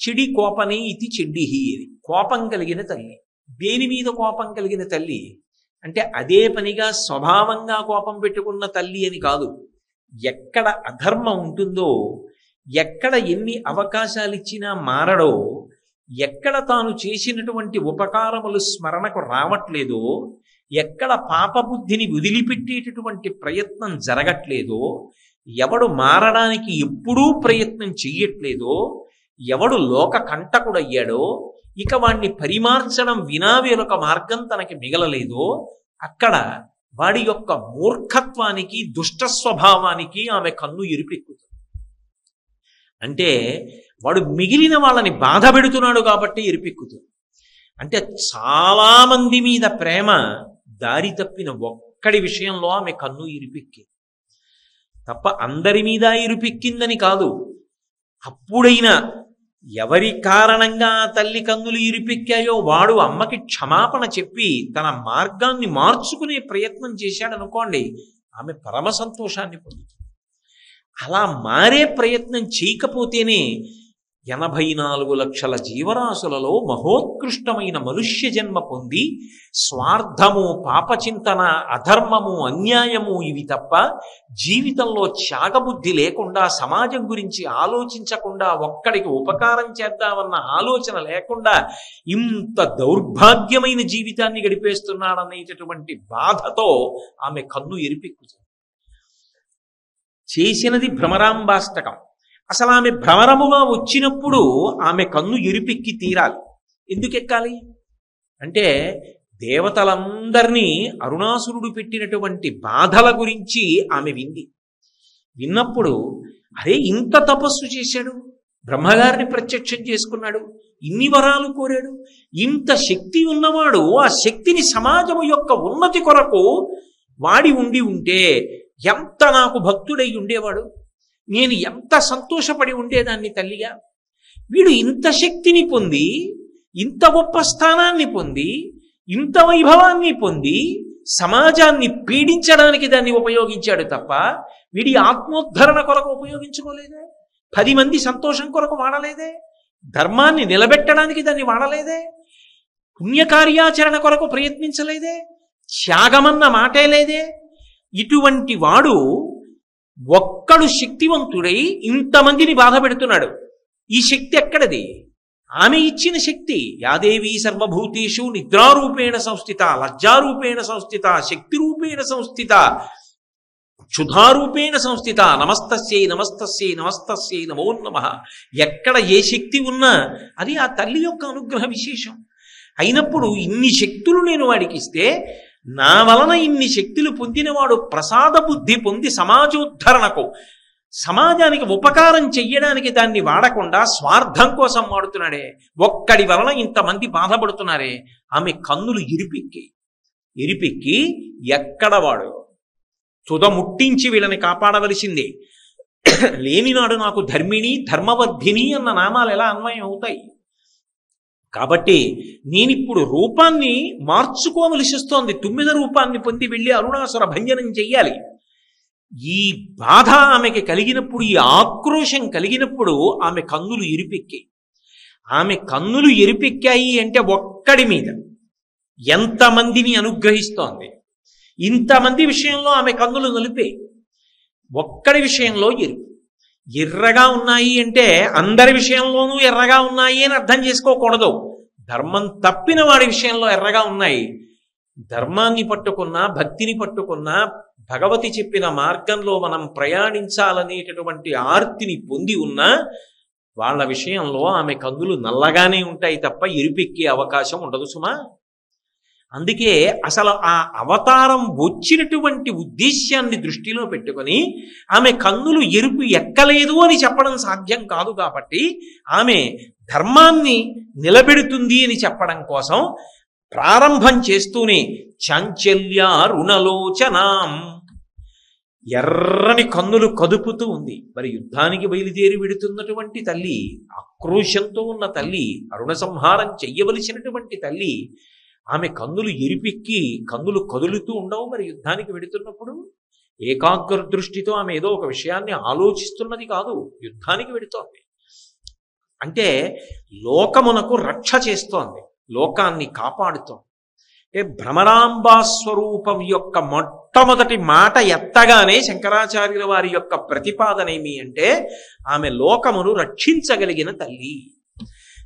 చెడి కోపనే ఇది చండీహి, కోపం కలిగిన తల్లి. దేని మీద కోపం కలిగిన తల్లి అంటే అదే పనిగా స్వభావంగా కోపం పెట్టుకున్న తల్లి అని కాదు. ఎక్కడ అధర్మం ఉంటుందో, ఎక్కడ ఎన్ని అవకాశాలు ఇచ్చినా మారడో, ఎక్కడ తాను చేసినటువంటి ఉపకారములు స్మరణకు రావట్లేదో, ఎక్కడ పాపబుద్ధిని వదిలిపెట్టేటటువంటి ప్రయత్నం జరగట్లేదో, ఎవడు మారడానికి ఎప్పుడూ ప్రయత్నం చెయ్యట్లేదో, ఎవడు లోక కంటకుడయ్యాడో, ఇక వాణ్ణి పరిమార్చడం వినా వేరొక మార్గం తనకి మిగలలేదో, అక్కడ వాడి యొక్క మూర్ఖత్వానికి దుష్ట స్వభావానికి ఆమె కన్ను ఎరుపెక్కుతుంది. అంటే వాడు మిగిలిన వాళ్ళని బాధ పెడుతున్నాడు కాబట్టి ఎరుపెక్కుతుంది. అంటే చాలా మంది మీద ప్రేమ దారి తప్పిన ఒక్కడి విషయంలో ఆమె కన్ను ఎరుపెక్కింది తప్ప అందరి మీద ఎరుపెక్కిందని కాదు. అప్పుడైనా ఎవరి కారణంగా తల్లి కన్నులు ఇరిపెక్కాయో వాడు అమ్మకి క్షమాపణ చెప్పి తన మార్గాన్ని మార్చుకునే ప్రయత్నం చేశాడనుకోండి, ఆమె పరమ సంతోషాన్ని పొందుతుంది. అలా మారే ప్రయత్నం చేయకపోతేనే 84 లక్షల జీవరాశులలో మహోత్కృష్టమైన మనుష్య జన్మ పొంది స్వార్థము, పాపచింతన, అధర్మము, అన్యాయము ఇవి తప్ప జీవితంలో త్యాగబుద్ధి లేకుండా, సమాజం గురించి ఆలోచించకుండా, ఒక్కడికి ఉపకారం చేద్దామన్న ఆలోచన లేకుండా ఇంత దౌర్భాగ్యమైన జీవితాన్ని గడిపేస్తున్నాడనేటటువంటి బాధతో ఆమె కన్ను ఎరిపెక్కుతుంది. చేసినది భ్రమరాంబాష్టకం. అసలు ఆమె భ్రమరముగా వచ్చినప్పుడు ఆమె కన్ను ఎరిపెక్కి తీరాలి. ఎందుకు ఎక్కాలి అంటే దేవతలందరినీ అరుణాసురుడు పెట్టినటువంటి బాధల గురించి ఆమె విన్నప్పుడు అరే ఇంత తపస్సు చేశాడు, బ్రహ్మగారిని ప్రత్యక్షం చేసుకున్నాడు, ఇన్ని వరాలు కోరాడు, ఇంత శక్తి ఉన్నవాడు ఆ శక్తిని సమాజము యొక్క ఉన్నతి కొరకు వాడి ఉంటే ఎంత నాకు భక్తుడై ఉండేవాడు, నేను ఎంత సంతోషపడి ఉండేదాన్ని తల్లిగా. వీడు ఇంత శక్తిని పొంది ఇంత గొప్ప స్థానాన్ని పొంది ఇంత వైభవాన్ని పొంది సమాజాన్ని పీడించడానికి దాన్ని ఉపయోగించాడు తప్ప వీడి ఆత్మోద్ధరణ కొరకు ఉపయోగించుకోలేదే, 10 మంది సంతోషం కొరకు వాడలేదే, ధర్మాన్ని నిలబెట్టడానికి దాన్ని వాడలేదే, పుణ్యకార్యాచరణ కొరకు ప్రయత్నించలేదే, త్యాగమన్న మాటే లేదే. ఇటువంటి వాడు ఒక్కడు శక్తివంతుడై ఇంతమందిని బాధ పెడుతున్నాడు. ఈ శక్తి ఎక్కడది? ఆమె ఇచ్చిన శక్తి. యాదేవీ సర్వభూతేషు నిద్రారూపేణ సంస్థిత, లజ్జారూపేణ సంస్థిత, శక్తి రూపేణ సంస్థిత, క్షుధారూపేణ సంస్థిత, నమస్తస్యై నమస్తస్యై నమస్తస్యై నమో నమః. ఎక్కడ ఏ శక్తి ఉన్నా అది ఆ తల్లి యొక్క అనుగ్రహ విశేషం. అయినప్పుడు ఇన్ని శక్తులు నేను వాడికి ఇస్తే, నా వలన ఇన్ని శక్తులు పొందినవాడు ప్రసాద బుద్ధి పొంది సమాజోద్ధరణకు, సమాజానికి ఉపకారం చెయ్యడానికి దాన్ని వాడకుండా స్వార్థం కోసం వాడుతున్నాడే, ఒక్కడి వలన ఇంతమంది బాధపడుతున్నారే. ఆమె కన్నులు ఎరిపెక్కి ఎక్కడ వాడు తుదముట్టించి వీళ్ళని కాపాడవలసిందే. లేనినాడు నాకు ధర్మిణి ధర్మవర్ధిని అన్న నామాలు ఎలా అన్వయం అవుతాయి? కాబట్టి నేనిప్పుడు రూపాన్ని మార్చుకోవలసి వస్తోంది. 9 రూపాన్ని పొంది వెళ్ళి అరుణాసుర భంజనం చెయ్యాలి. ఈ బాధ ఆమెకి కలిగినప్పుడు, ఈ ఆక్రోశం కలిగినప్పుడు ఆమె కన్నులు ఎరిపెక్కాయి. ఆమె కన్నులు ఎరిపెక్కాయి అంటే ఒక్కడి మీద ఎంతమందిని అనుగ్రహిస్తోంది. ఇంతమంది విషయంలో ఆమె కన్నులు నలిపాయి, ఒక్కడి విషయంలో ఎర్రగా ఉన్నాయి అంటే అందరి విషయంలోనూ ఎర్రగా ఉన్నాయి అని అర్థం చేసుకోకూడదు. ధర్మం తప్పిన వాడి విషయంలో ఎర్రగా ఉన్నాయి. ధర్మాన్ని పట్టుకున్నా, భక్తిని పట్టుకున్నా, భగవతి చెప్పిన మార్గంలో మనం ప్రయాణించాలనేటటువంటి ఆర్తిని పొంది ఉన్న వాళ్ళ విషయంలో ఆమె కన్నులు నల్లగానే ఉంటాయి తప్ప ఎరుపెక్కే అవకాశం ఉండదు సుమా. అందుకే అసలు ఆ అవతారం వచ్చినటువంటి ఉద్దేశ్యాన్ని దృష్టిలో పెట్టుకొని ఆమె కన్నులు ఎరుపు ఎక్కలేదు అని చెప్పడం సాధ్యం కాదు. కాబట్టి ఆమె ధర్మాన్ని నిలబెడుతుంది అని చెప్పడం కోసం ప్రారంభం చేస్తూనే చాంచల్య రుణలోచనాం, ఎర్రని కన్నులు కదుపుతూ ఉంది. మరి యుద్ధానికి బయలుదేరి వెడుతున్నటువంటి తల్లి, ఆక్రోశంతో ఉన్న తల్లి, అరుణ సంహారం చెయ్యవలసినటువంటి తల్లి, ఆమె కన్నులు ఎరిపెక్కి కన్నులు కదులుతూ ఉండవు. మరి యుద్ధానికి వెడుతున్నప్పుడు ఏకాగ్ర దృష్టితో ఆమె ఏదో ఒక విషయాన్ని ఆలోచిస్తున్నది కాదు, యుద్ధానికి వెడుతోంది. అంటే లోకమునకు రక్ష చేస్తోంది, లోకాన్ని కాపాడుతోంది. అంటే భ్రమరాంబా స్వరూపం యొక్క మొట్టమొదటి మాట ఎత్తగానే శంకరాచార్యుల వారి యొక్క ప్రతిపాదన ఏమి అంటే, ఆమె లోకమును రక్షించగలిగిన తల్లి.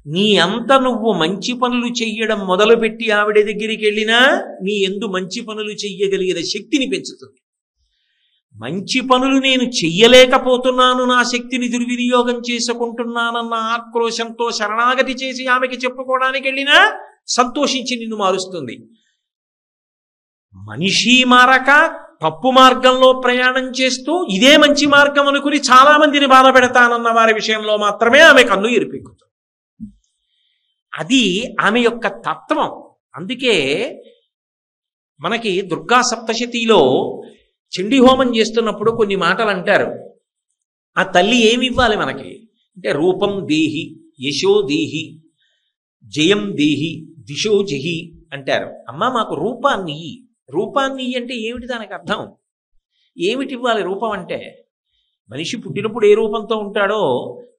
నీ అంత నువ్వు మంచి పనులు చెయ్యడం మొదలుపెట్టి ఆవిడ దగ్గరికి వెళ్ళినా నీ ఎందు మంచి పనులు చెయ్యగలిగిన శక్తిని పెంచుతుంది. మంచి పనులు నేను చెయ్యలేకపోతున్నాను, నా శక్తిని దుర్వినియోగం చేసుకుంటున్నానన్న ఆక్రోశంతో శరణాగతి చేసి ఆమెకి చెప్పుకోవడానికి వెళ్ళినా సంతోషించి నిన్ను మారుస్తుంది. మనిషి మారక తప్పు మార్గంలో ప్రయాణం చేస్తూ ఇదే మంచి మార్గం అనుకుని చాలా మందిని బాధ పెడతానన్న వారి విషయంలో మాత్రమే ఆమె కన్ను ఎరిపెక్కుతుంది. అది ఆమె యొక్క తత్వం. అందుకే మనకి దుర్గా సప్తశతిలో చండీ హోమం చేస్తున్నప్పుడు కొన్ని మాటలు అంటారు. ఆ తల్లి ఏమి ఇవ్వాలి మనకి అంటే, రూపం దేహి, యశో దేహి, జయం దేహి, దిశో జహి అంటారు. అమ్మ మాకు రూపాన్ని రూపాన్ని అంటే ఏమిటి? దానికి అర్థం ఏమిటి ఇవ్వాలి? రూపం అంటే మనిషి పుట్టినప్పుడు ఏ రూపంతో ఉంటాడో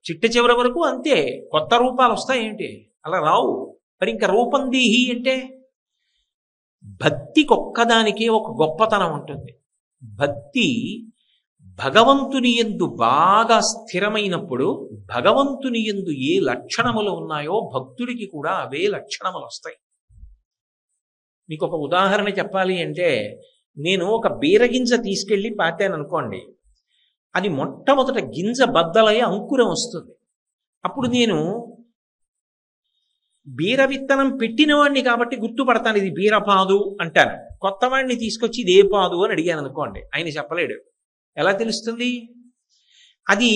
చిట్ట చివరి వరకు అంతే. కొత్త రూపాలు వస్తాయేంటి? అలా రావు. మరి ఇంకా రూపం దేహి అంటే భక్తికి ఒక్కదానికే ఒక గొప్పతనం ఉంటుంది. భక్తి భగవంతుని యందు బాగా స్థిరమైనప్పుడు భగవంతుని యందు ఏ లక్షణములు ఉన్నాయో భక్తుడికి కూడా అవే లక్షణములు వస్తాయి. మీకు ఒక ఉదాహరణ చెప్పాలి అంటే, నేను ఒక బీరగింజ తీసుకెళ్ళి పాతాను అనుకోండి, అది మొట్టమొదట గింజ బద్దలై అంకురం వస్తుంది. అప్పుడు నేను బీర విత్తనం పెట్టినవాడిని కాబట్టి గుర్తుపడతాను, ఇది బీరపాదు అంటాను. కొత్తవాడిని తీసుకొచ్చి ఇదే పాదు అని అడిగాను అనుకోండి, ఆయన చెప్పలేడు. ఎలా తెలుస్తుంది? అది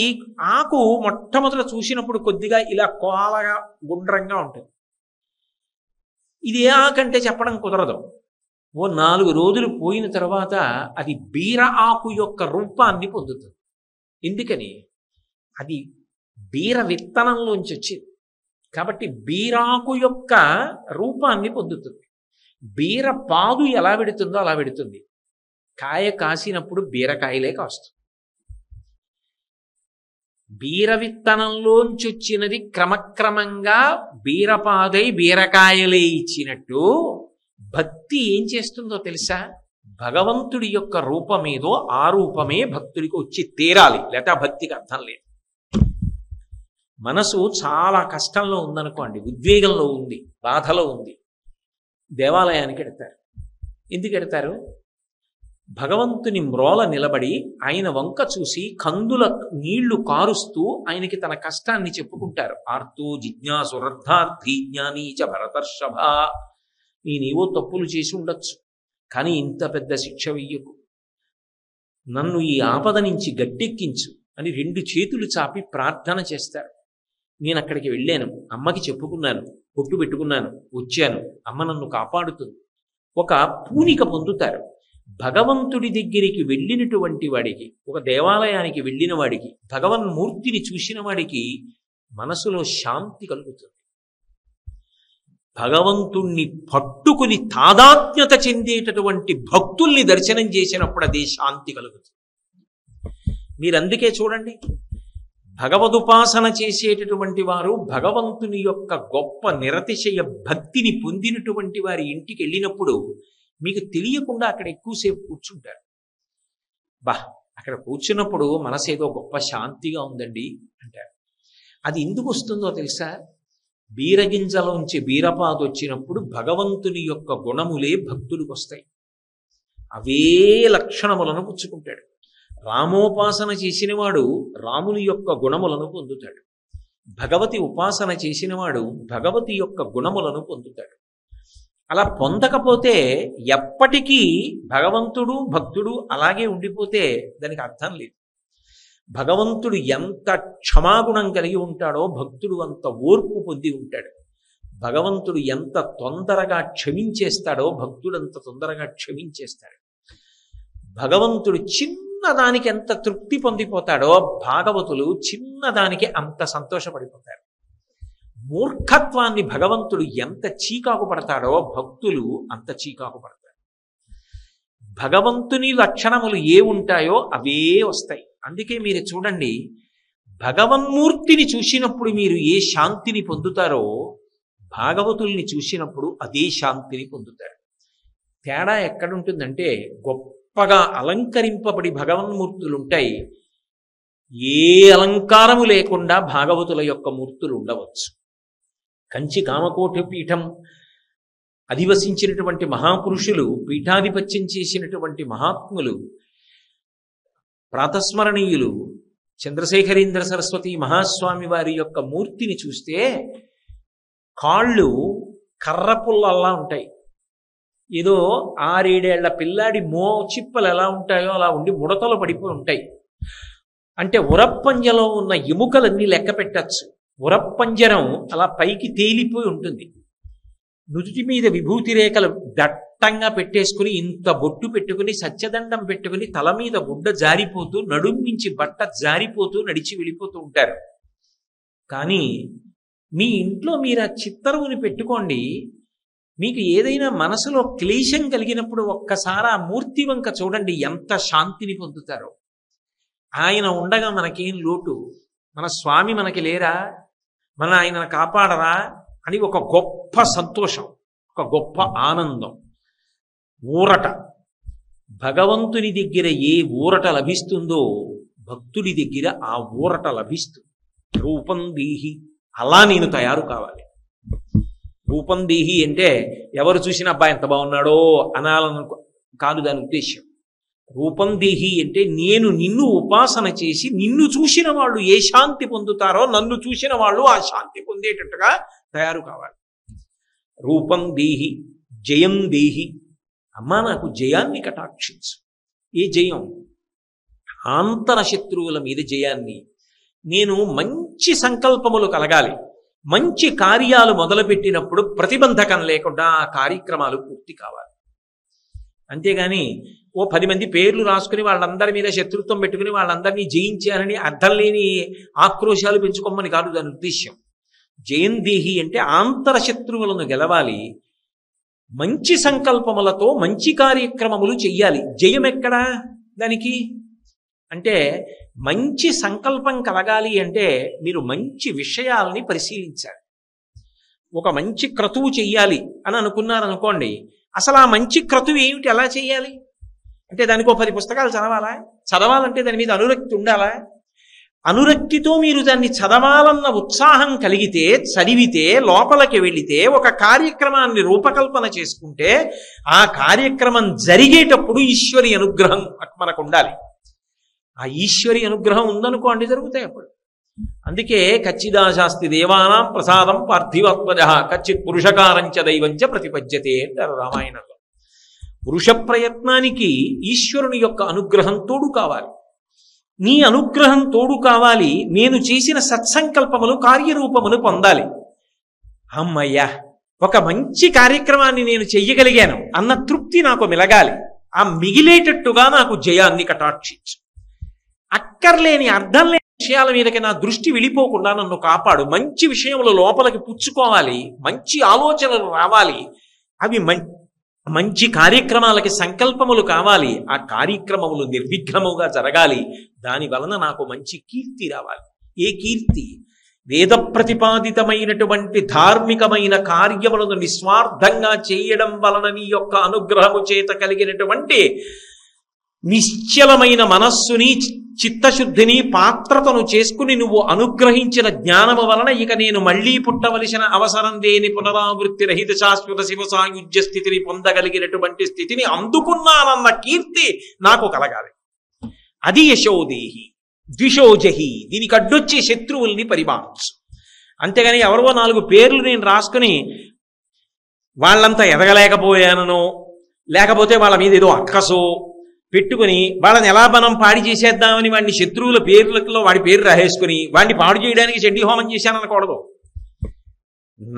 ఆకు మొట్టమొదట చూసినప్పుడు కొద్దిగా ఇలా కోలగా గుండ్రంగా ఉంటుంది. ఇది ఏ ఆకంటే చెప్పడం కుదరదు. ఓ 4 రోజులు పోయిన తర్వాత అది బీర ఆకు యొక్క రూపాన్ని పొందుతుంది. ఎందుకని? అది బీర విత్తనంలోంచి వచ్చింది. కాబట్టి బీరాకు యొక్క రూపాన్ని పొందుతుంది. బీరపాదు ఎలా వెడుతుందో అలా వెడుతుంది. కాయ కాసినప్పుడు బీరకాయలే కాస్తుంది. బీర విత్తనంలోంచి వచ్చినది క్రమక్రమంగా బీరపాదై బీరకాయలే ఇచ్చినట్టు భక్తి ఏం చేస్తుందో తెలుసా? భగవంతుడి యొక్క రూపమేదో ఆ రూపమే భక్తుడికి వచ్చి తీరాలి, లేకపోతే ఆ భక్తికి అర్థం లేదు. మనసు చాలా కష్టంలో ఉందనుకోండి, ఉద్వేగంలో ఉంది, బాధలో ఉంది, దేవాలయానికి ఎడతారు. ఎందుకు ఎడతారు? భగవంతుని మ్రోల నిలబడి ఆయన వంక చూసి కందుల నీళ్లు కారుస్తూ ఆయనకి తన కష్టాన్ని చెప్పుకుంటారు. ఆర్తో జిజ్ఞాసురర్థార్థి జ్ఞానీ చ భరతర్షభ, నేనేవో తప్పులు చేసి ఉండొచ్చు, కానీ ఇంత పెద్ద శిక్ష వెయ్యకు, నన్ను ఈ ఆపద నుంచి గట్టెక్కించు అని 2 చేతులు చాపి ప్రార్థన చేస్తారు. నేను అక్కడికి వెళ్ళాను, అమ్మకి చెప్పుకున్నాను, పొట్టు పెట్టుకున్నాను, వచ్చాను, అమ్మ నన్ను కాపాడుతుంది. ఒక పూనిక పొందుతారు. భగవంతుడి దగ్గరికి వెళ్ళినటువంటి వాడికి, ఒక దేవాలయానికి వెళ్ళిన వాడికి, భగవన్మూర్తిని చూసిన వాడికి మనసులో శాంతి కలుగుతుంది. భగవంతుణ్ణి పట్టుకుని తాదాత్మ్యత చెందేటటువంటి భక్తుల్ని దర్శనం చేసినప్పుడు అదే శాంతి కలుగుతుంది. మీరందుకే చూడండి, భగవదుపాసన చేసేటటువంటి వారు భగవంతుని యొక్క గొప్ప నిరతిశయ భక్తిని పొందినటువంటి వారి ఇంటికి వెళ్ళినప్పుడు మీకు తెలియకుండా అక్కడ ఎక్కువసేపు కూర్చుంటారు. అక్కడ కూర్చున్నప్పుడు మనసు ఏదో గొప్ప శాంతిగా ఉందండి అంటారు. అది ఎందుకు వస్తుందో తెలుసా? బీరగింజలోంచి బీరపాదు వచ్చినప్పుడు భగవంతుని యొక్క గుణములే భక్తుడికి వస్తాయి. అవే లక్షణములను పుచ్చుకుంటాడు. రామోపాసన చేసినవాడు రాముని యొక్క గుణములను పొందుతాడు. భగవతి ఉపాసన చేసినవాడు భగవతి యొక్క గుణములను పొందుతాడు. అలా పొందకపోతే ఎప్పటికీ భగవంతుడు భక్తుడు అలాగే ఉండిపోతే దానికి అర్థం లేదు. భగవంతుడు ఎంత క్షమాగుణం కలిగి ఉంటాడో భక్తుడు అంత ఓర్పు పొంది ఉంటాడు. భగవంతుడు ఎంత తొందరగా క్షమించేస్తాడో భక్తుడు అంత తొందరగా క్షమించేస్తాడు. భగవంతుడు చిన్నదానికి ఎంత తృప్తి పొందిపోతాడో భాగవతులు చిన్నదానికి అంత సంతోషపడిపోతారు. మూర్ఖత్వాన్ని భగవంతుడు ఎంత చీకాకు పడతాడో భక్తులు అంత చీకాకు పడతారు. భగవంతుని లక్షణములు ఏ ఉంటాయో అవే వస్తాయి. అందుకే మీరు చూడండి, భగవన్మూర్తిని చూసినప్పుడు మీరు ఏ శాంతిని పొందుతారో భాగవతుల్ని చూసినప్పుడు అదే శాంతిని పొందుతారు. తేడా ఎక్కడుంటుందంటే, గొప్పగా అలంకరింపబడి భగవన్మూర్తులు ఉంటాయి, ఏ అలంకారము లేకుండా భాగవతుల యొక్క మూర్తులు ఉండవచ్చు. కంచి కామకోటి పీఠం అధివసించినటువంటి మహాపురుషులు, పీఠాధిపత్యం చేసినటువంటి మహాత్ములు, ప్రాతస్మరణీయులు చంద్రశేఖరేంద్ర సరస్వతి మహాస్వామి వారి యొక్క మూర్తిని చూస్తే కాళ్ళు కర్రపుల్లల్లా ఉంటాయి. ఏదో 6-7 ఏళ్ల పిల్లాడి చిప్పలు ఎలా ఉంటాయో అలా ఉండి ముడతలు పడిపోయి ఉంటాయి. అంటే ఉరప్పంజలో ఉన్న ఎముకలన్నీ లెక్క పెట్టచ్చు. ఉరప్పంజరం అలా పైకి తేలిపోయి ఉంటుంది. నుదుటి మీద విభూతి రేఖలు దట్టంగా పెట్టేసుకుని, ఇంత బొట్టు పెట్టుకుని, సత్యదండం పెట్టుకుని, తల మీద గుడ్డ జారిపోతూ, నడుమించి బట్ట జారిపోతూ నడిచి వెళ్ళిపోతూ ఉంటారు. కానీ మీ ఇంట్లో మీరు ఆ చిత్తరువుని పెట్టుకోండి, మీకు ఏదైనా మనసులో క్లేశం కలిగినప్పుడు ఒక్కసారి ఆ మూర్తి వంక చూడండి, ఎంత శాంతిని పొందుతారో. ఆయన ఉండగా మనకేం లోటు? మన స్వామి మనకి లేరా? మన ఆయన కాపాడరా అని ఒక గొప్ప సంతోషం, ఒక గొప్ప ఆనందం, ఊరట. భగవంతుని దగ్గర ఏ ఊరట లభిస్తుందో భక్తుడి దగ్గర ఆ ఊరట లభిస్తుంది. రూపం దేహి, అలా నేను తయారు కావాలి. రూపం దేహి అంటే ఎవరు చూసినా అబ్బాయి ఎంత బాగున్నాడో అనాలను కాదు దాని ఉద్దేశ్యం. రూపం దేహి అంటే నేను నిన్ను ఉపాసన చేసి నిన్ను చూసిన వాళ్ళు ఏ శాంతి పొందుతారో నన్ను చూసిన వాళ్ళు ఆ శాంతి పొందేటట్టుగా తయారు కావాలి. రూపం దేహి, జయం దేహి. అమ్మా నాకు జయాన్ని కటాక్షించు. ఏ జయం? ఆంతర శత్రువుల మీద జయాన్ని. నేను మంచి సంకల్పములు కలగాలి, మంచి కార్యాలు మొదలుపెట్టినప్పుడు ప్రతిబంధకం లేకుండా ఆ కార్యక్రమాలు పూర్తి కావాలి. అంతేగాని ఓ 10 మంది పేర్లు రాసుకుని వాళ్ళందరి మీద శత్రుత్వం పెట్టుకుని వాళ్ళందరినీ జయించాలని అర్థం లేని ఆక్రోశాలు పెంచుకోమని కాదు దాని ఉద్దేశ్యం. జయందేహి అంటే ఆంతరశత్రువులను గెలవాలి, మంచి సంకల్పములతో మంచి కార్యక్రమములు చెయ్యాలి. జయం ఎక్కడా దానికి అంటే మంచి సంకల్పం కలగాలి అంటే మీరు మంచి విషయాల్ని పరిశీలించాలి. ఒక మంచి క్రతువు చెయ్యాలి అని అనుకున్నారనుకోండి, అసలు ఆ మంచి క్రతువు ఏమిటి, ఎలా చేయాలి అంటే దానికి 10 పుస్తకాలు చదవాలా? చదవాలంటే దాని మీద అనురక్తి ఉండాలా? అనురక్తితో మీరు దాన్ని చదవాలన్న ఉత్సాహం కలిగితే, చదివితే, లోపలికి వెళితే, ఒక కార్యక్రమాన్ని రూపకల్పన చేసుకుంటే ఆ కార్యక్రమం జరిగేటప్పుడు ఈశ్వరి అనుగ్రహం మనకు ఉండాలి. ఆ ఈశ్వరి అనుగ్రహం ఉందనుకోండి జరుగుతాయి అప్పుడు. అందుకే కచ్చిదాశాస్తి దేవానాం ప్రసాదం పార్థివాత్మజ కచ్చిత్ పురుషకారంచ దైవంచ ప్రతిపద్యతే అంటారు రామాయణంలో. పురుష ప్రయత్నానికి ఈశ్వరుని యొక్క అనుగ్రహం తోడు కావాలి. నీ అనుగ్రహం తోడు కావాలి. నేను చేసిన సత్సంకల్పములు కార్యరూపములు పొందాలి. అమ్మయ్యా, ఒక మంచి కార్యక్రమాన్ని నేను చెయ్యగలిగాను అన్న తృప్తి నాకు మిలగాలి. ఆ మిగిలేటట్టుగా నాకు జయాన్ని కటాక్షించు. అక్కర్లేని అర్థం లేని విషయాల మీదకి నా దృష్టి వెళ్ళిపోకుండా నన్ను కాపాడు. మంచి విషయములు లోపలికి పుచ్చుకోవాలి, మంచి ఆలోచనలు రావాలి, అవి మంచి కార్యక్రమాలకి సంకల్పములు కావాలి. ఆ కార్యక్రమములు నిర్విఘ్నముగా జరగాలి. దాని వలన నాకు మంచి కీర్తి రావాలి. ఏ కీర్తి? వేద ప్రతిపాదితమైనటువంటి ధార్మికమైన కార్యములను నిస్వార్థంగా చేయడం వలన నీ యొక్క అనుగ్రహము చేత కలిగినటువంటి నిశ్చలమైన మనస్సుని, చిత్తశుద్ధిని, పాత్రతను చేసుకుని నువ్వు అనుగ్రహించిన జ్ఞానము వలన ఇక నేను మళ్లీ పుట్టవలసిన అవసరం లేని పునరావృత్తి రహిత శాశ్వత శివ సాయుజ్య స్థితిని పొందగలిగినటువంటి స్థితిని అందుకున్నానన్న కీర్తి నాకు కలగాలి. అది యశోదేహి. ద్విషోజహి, దీనికి అడ్డొచ్చి శత్రువుల్ని పరిమాణించు. అంతేగాని ఎవరో 4 పేర్లు నేను రాసుకుని వాళ్ళంతా ఎదగలేకపోయానో, లేకపోతే వాళ్ళ మీద ఏదో అక్కసో పెట్టుకుని వాళ్ళని ఎలా మనం పాడి చేసేద్దామని వాడిని శత్రువుల పేర్లలో వాడి పేరు రాసేసుకుని వాడిని పాడు చేయడానికి చండీ హోమం చేశాననకూడదు.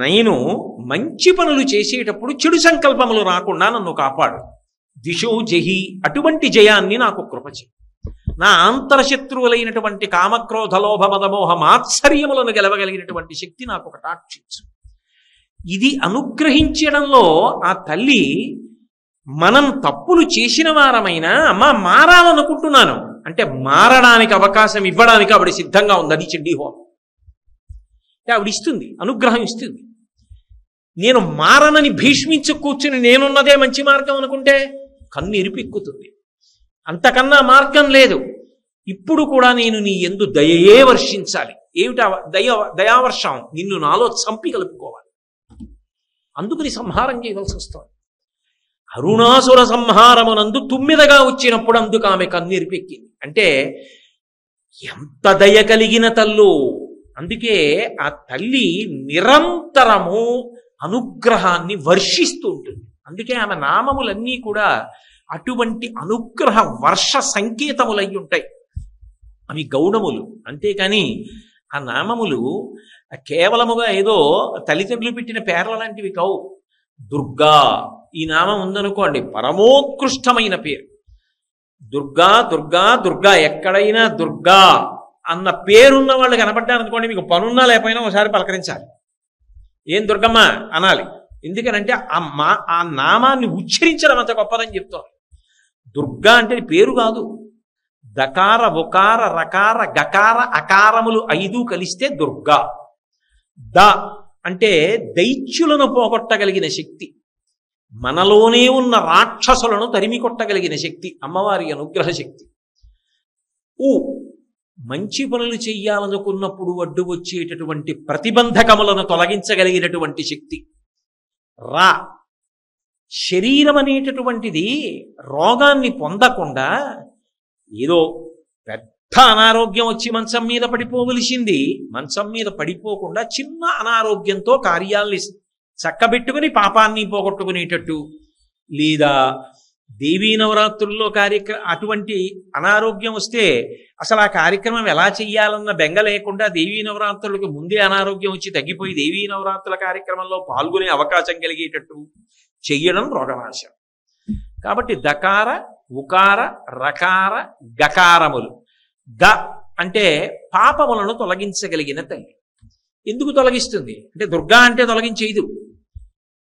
నేను మంచి పనులు చేసేటప్పుడు చెడు సంకల్పములు రాకుండా నన్ను కాపాడు. దిశో జహి, అటువంటి జయాన్ని నాకు కృపచే. నా ఆంతరశత్రువులైనటువంటి కామక్రోధ లోభ మదమోహ మాత్సర్యములను గెలవగలిగినటువంటి శక్తి నాకు కటాక్షించు. ఇది అనుగ్రహించడంలో ఆ తల్లి మనం తప్పులు చేసిన వారమైనా అమ్మ మారాలనుకుంటున్నాను అంటే మారడానికి అవకాశం ఇవ్వడానికి ఆవిడ సిద్ధంగా ఉంది. అది చండీ హోమం అంటే ఆవిడ ఇస్తుంది, అనుగ్రహం ఇస్తుంది. నేను మారనని భీష్మించు కూర్చుని నేనున్నదే మంచి మార్గం అనుకుంటే కన్ను ఎరిపెక్కుతుంది. అంతకన్నా మార్గం లేదు. ఇప్పుడు కూడా నేను నీ యందు దయయే వర్షించాలి. ఏమిటా దయావర్షం? నిన్ను నాలో చంపి కలుపుకోవాలి. అందుకని సంహారం చేయవలసి వస్తుంది. అరుణాసుర సంహారమునందు 9గా వచ్చినప్పుడు అందుకు ఆమె కన్నీరిపెక్కింది. అంటే ఎంత దయ కలిగిన తల్లు. అందుకే ఆ తల్లి నిరంతరము అనుగ్రహాన్ని వర్షిస్తూ ఉంటుంది. అందుకే ఆమె నామములన్నీ కూడా అటువంటి అనుగ్రహ వర్ష సంకేతములై ఉంటాయి. అవి గౌడములు. అంతేకాని ఆ నామములు కేవలముగా ఏదో తల్లిదండ్రులు పెట్టిన పేర్ల లాంటివి కావు. దుర్గా ఈ నామం ఉందనుకోండి, పరమోత్కృష్టమైన పేరు. దుర్గా దుర్గా దుర్గా, ఎక్కడైనా దుర్గా అన్న పేరున్న వాళ్ళు కనపడ్డారనుకోండి, మీకు పనున్నా లేకపోయినా ఒకసారి పలకరించాలి. ఏం దుర్గమ్మ అనాలి. ఎందుకనంటే ఆ నామాన్ని ఉచ్చరించడం అంత గొప్పదని చెప్తారు. దుర్గా అంటే పేరు కాదు. దకార ఉకార రకార గకార అకారములు 5 కలిస్తే దుర్గా. ద అంటే దైత్యులను పోగొట్టగలిగిన శక్తి, మనలోనే ఉన్న రాక్షసులను తరిమి కొట్టగలిగిన శక్తి అమ్మవారి అనుగ్రహ శక్తి. మంచి పనులు చెయ్యాలనుకున్నప్పుడు అడ్డు వచ్చేటటువంటి ప్రతిబంధకములను తొలగించగలిగినటువంటి శక్తి. రా, శరీరం అనేటటువంటిది రోగాన్ని పొందకుండా ఏదో పెద్ద అనారోగ్యం వచ్చి మంచం మీద పడిపోవలసింది మంచం మీద పడిపోకుండా చిన్న అనారోగ్యంతో కార్యాల్ని చక్కబెట్టుకుని పాపాన్ని పోగొట్టుకునేటట్టు, లేదా దేవీ నవరాత్రుల్లో అటువంటి అనారోగ్యం వస్తే అసలు ఆ కార్యక్రమం ఎలా చెయ్యాలన్న బెంగ లేకుండా దేవీ నవరాత్రులకు ముందే అనారోగ్యం వచ్చి తగ్గిపోయి దేవీ నవరాత్రుల కార్యక్రమంలో పాల్గొనే అవకాశం కలిగేటట్టు చెయ్యడం రోగనాశం. కాబట్టి దకార ఉకార రకార గకారములు. గ అంటే పాపములను తొలగించగలిగిన తల్లి. ఎందుకు తొలగిస్తుంది అంటే దుర్గా అంటే తొలగించేయదు.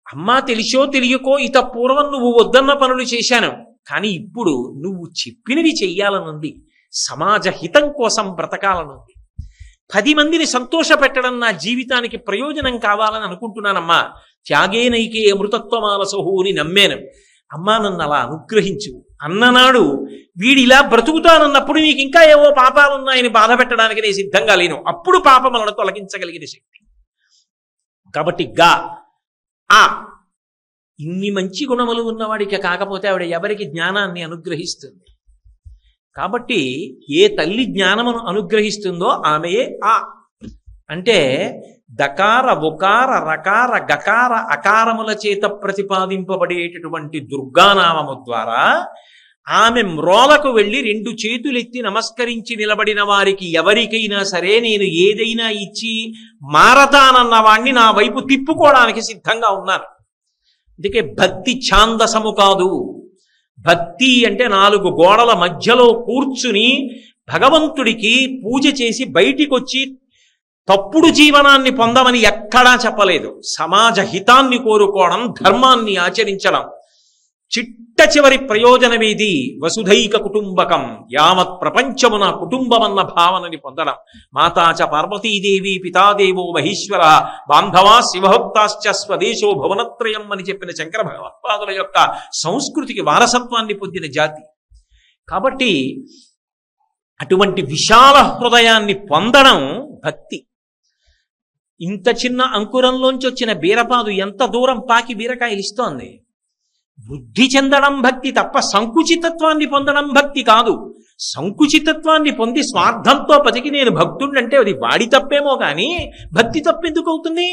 అమ్మా తెలిసో తెలియకో ఇత పూర్వం నువ్వు వద్దన్న పనులు చేశాను, కానీ ఇప్పుడు నువ్వు చెప్పినవి చెయ్యాలనుంది, సమాజ హితం కోసం బ్రతకాలనుంది, 10 మందిని సంతోష పెట్టడం నా జీవితానికి ప్రయోజనం కావాలని అనుకుంటున్నానమ్మా. త్యాగేనైకే అమృతత్వమాలసహు అని నమ్మాను. అమ్మా నన్ను అలా అనుగ్రహించు అన్ననాడు వీడిలా బ్రతుకుతానన్నప్పుడు నీకు ఇంకా ఏవో పాపాలున్నాయని బాధ పెట్టడానికి నేను సిద్ధంగా లేను. అప్పుడు పాపములను తొలగించగలిగిన శక్తి. కాబట్టి గా ఆ ఇన్ని మంచి గుణములు ఉన్నవాడికి కాకపోతే ఆవిడ ఎవరికి జ్ఞానాన్ని అనుగ్రహిస్తుంది. కాబట్టి ఏ తల్లి జ్ఞానమును అనుగ్రహిస్తుందో ఆమెయే ఆ. అంటే దకార ఉకార రకార గకార అకారముల చేత ప్రతిపాదింపబడేటటువంటి దుర్గానామము ద్వారా ఆమె మ్రోలకు వెళ్ళి 2 చేతులెత్తి నమస్కరించి నిలబడిన వారికి ఎవరికైనా సరే నేను ఏదైనా ఇచ్చి మారతానన్న వాణ్ణి నా వైపు తిప్పుకోవడానికి సిద్ధంగా ఉన్నాను. అందుకే భక్తి ఛాందసము కాదు. భక్తి అంటే 4 గోడల మధ్యలో కూర్చుని భగవంతుడికి పూజ చేసి బయటికి వచ్చి తప్పుడు జీవనాన్ని పొందమని ఎక్కడా చెప్పలేదు. సమాజ హితాన్ని కోరుకోవడం, ధర్మాన్ని ఆచరించడం. చిట్ట చివరి ప్రయోజనమేది వసుధైక కుటుంబకం, యావత్ ప్రపంచమున కుటుంబమన్న భావనని పొందడం. మాతాచ పార్వతీదేవి పితాదేవో మహేశ్వర బాంధవా శివభక్తాశ్చ స్వదేశో భువనత్రయం అని చెప్పిన శంకర భగవత్పాదుల యొక్క సంస్కృతికి వారసత్వాన్ని పొందిన జాతి. కాబట్టి అటువంటి విశాల హృదయాన్ని పొందడం భక్తి. ఇంత చిన్న అంకురంలోంచి వచ్చిన బీరపాదు ఎంత దూరం పాకి బీరకాయలు ఇస్తోంది. బుద్ధి చెందడం భక్తి తప్ప సంకుచితత్వాన్ని పొందడం భక్తి కాదు. సంకుచితత్వాన్ని పొంది స్వార్థంతో బతికి నేను భక్తుడంటే అది వాడి తప్పేమో కానీ భక్తి తప్పెందుకు అవుతుంది?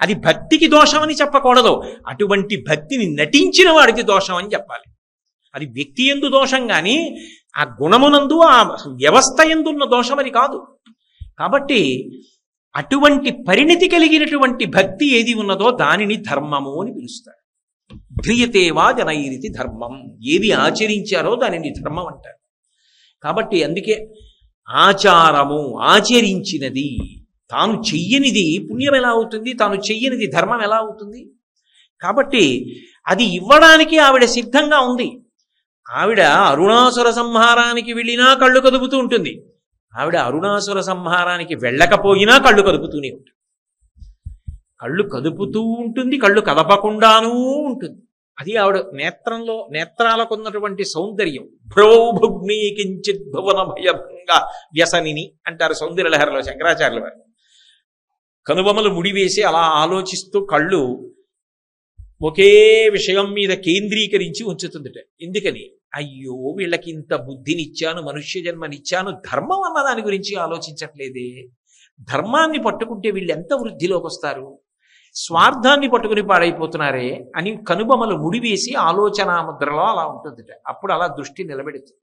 అది భక్తికి దోషమని చెప్పకూడదు. అటువంటి భక్తిని నటించిన వాడికి దోషం అని చెప్పాలి. అది వ్యక్తి యందు దోషం కానీ ఆ గుణమునందు ఆ వ్యవస్థ యందున్న దోషం అని కాదు. కాబట్టి అటువంటి పరిణితి కలిగినటువంటి భక్తి ఏది ఉన్నదో దానిని ధర్మము అని పిలుస్తారు. ధ్రియతేవా జనైరితి ధర్మం. ఏది ఆచరించారో దానిని ధర్మం అంటారు. కాబట్టి అందుకే ఆచారము, ఆచరించినది. తాను చెయ్యనిది పుణ్యం ఎలా అవుతుంది? తాను చెయ్యనిది ధర్మం ఎలా అవుతుంది? కాబట్టి అది ఇవ్వడానికి ఆవిడ సిద్ధంగా ఉంది. ఆవిడ అరుణాసుర సంహారానికి వెళ్ళినా కళ్ళు కదుపుతూ ఉంటుంది. ఆవిడ అరుణాసుర సంహారానికి వెళ్ళకపోయినా కళ్ళు కదుపుతూనే ఉంటుంది. కళ్ళు కదుపుతూ ఉంటుంది, కళ్ళు కదపకుండానూ ఉంటుంది. అది ఆవిడ నేత్రాలకు ఉన్నటువంటి సౌందర్యం. భ్రౌభుగ్ని కించిత్ భువన భయభంగ వ్యసనిని అంటారు సౌందర్యలహరిలో శంకరాచార్యుల వారు. కనుబొమలు ముడివేసి అలా ఆలోచిస్తూ కళ్ళు ఒకే విషయం మీద కేంద్రీకరించి ఉంచుతుందట. ఎందుకని? అయ్యో వీళ్ళకి ఇంత బుద్ధినిచ్చాను, మనుష్య జన్మనిచ్చాను, ధర్మం అన్న దాని గురించి ఆలోచించట్లేదే. ధర్మాన్ని పట్టుకుంటే వీళ్ళు ఎంత వృద్ధిలోకి వస్తారు, స్వార్థాన్ని పట్టుకుని పాడైపోతున్నారే అని కనుబొమలు ముడివేసి ఆలోచనా ముద్రలో అలా ఉంటుందిట. అప్పుడు అలా దృష్టి నిలబెడుతుంది.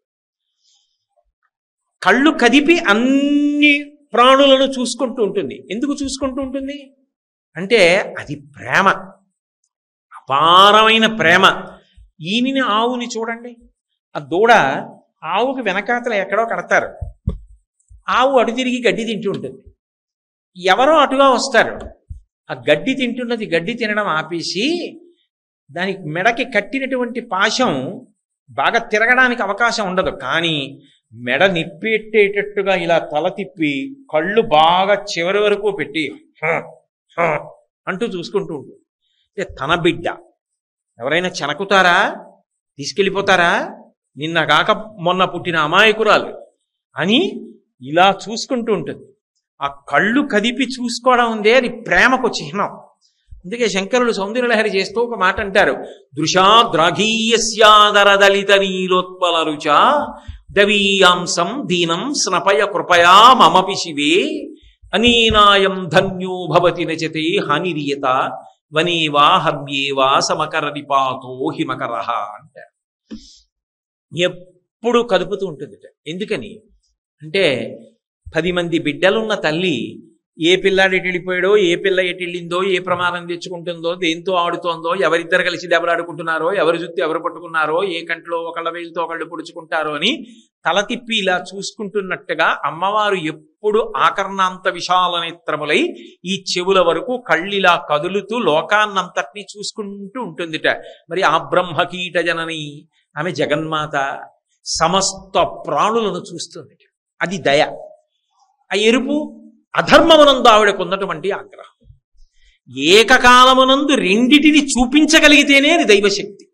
కళ్ళు కదిపి అన్ని ప్రాణులను చూసుకుంటూ ఉంటుంది. ఎందుకు చూసుకుంటూ ఉంటుంది అంటే అది ప్రేమ, అపారమైన ప్రేమ. ఈమెని ఆవుని చూడండి. ఆ దూడ ఆవుకి వెనకాతల ఎక్కడో కడతారు. ఆవు అటు తిరిగి గడ్డి తింటూ ఉంటుంది. ఎవరో అటుగా వస్తారు. ఆ గడ్డి తింటున్నది గడ్డి తినడం ఆపేసి దానికి మెడకి కట్టినటువంటి పాశం బాగా తిరగడానికి అవకాశం ఉండదు. కానీ మెడ నిప్పెట్టేటట్టుగా ఇలా తల తిప్పి కళ్ళు బాగా చివరి వరకు పెట్టి అంటూ చూసుకుంటూ ఉంటుంది. అంటే తన బిడ్డ ఎవరైనా చెనకుతారా, తీసుకెళ్ళిపోతారా, నిన్న కాక మొన్న పుట్టిన అమాయకురాలు అని ఇలా చూసుకుంటూ ఉంటుంది. ఆ కళ్ళు కదిపి చూసుకోవడం ఉందే అది ప్రేమకు చిహ్నం. అందుకే శంకరులు సౌందర్యలహరి చేస్తూ ఒక మాట అంటారు. దృశాద్రాఘీయస్యాదరదలిత నీలోత్పల రుచ దవీయాంసం దీనం స్నపయ కృపయా మమపి శివే అనీనాయం ధన్యో భవతి నచతే హానిరియత వనేవా హర్మ్యేవా సమకర నిపాతో హిమకర అంటారు. ఎప్పుడు కదుపుతూ ఉంటుంది. ఎందుకని అంటే 10 మంది బిడ్డలున్న తల్లి ఏ పిల్లాడు ఎటు వెళ్ళిపోయాడో, ఏ పిల్ల ఎటు వెళ్ళిందో, ఏ ప్రమాదం తెచ్చుకుంటుందో, దేంతో ఆడుతోందో, ఎవరిద్దరు కలిసి దెబ్బలాడుకుంటున్నారో, ఎవరి జుత్తు ఎవరు పట్టుకున్నారో, ఏ కంట్లో ఒకళ్ళ వేలుతో ఒకళ్ళు పొడుచుకుంటారో అని తల తిప్పి ఇలా చూసుకుంటున్నట్టుగా అమ్మవారు ఎప్పుడు ఆకర్ణాంత విశాల నేత్రములై ఈ చెవుల వరకు కళ్ళిలా కదులుతూ లోకాన్నంతటినీ చూసుకుంటూ ఉంటుందిట. మరి ఆ బ్రహ్మకీట జనని ఆమె జగన్మాత సమస్త ప్రాణులను చూస్తుంది. అది దయ. ఆ ఎరుపు అధర్మమునందు ఆవిడకు ఉన్నటువంటి ఆగ్రహం. ఏకకాలమునందు రెండిటిని చూపించగలిగితేనే అది దైవశక్తి.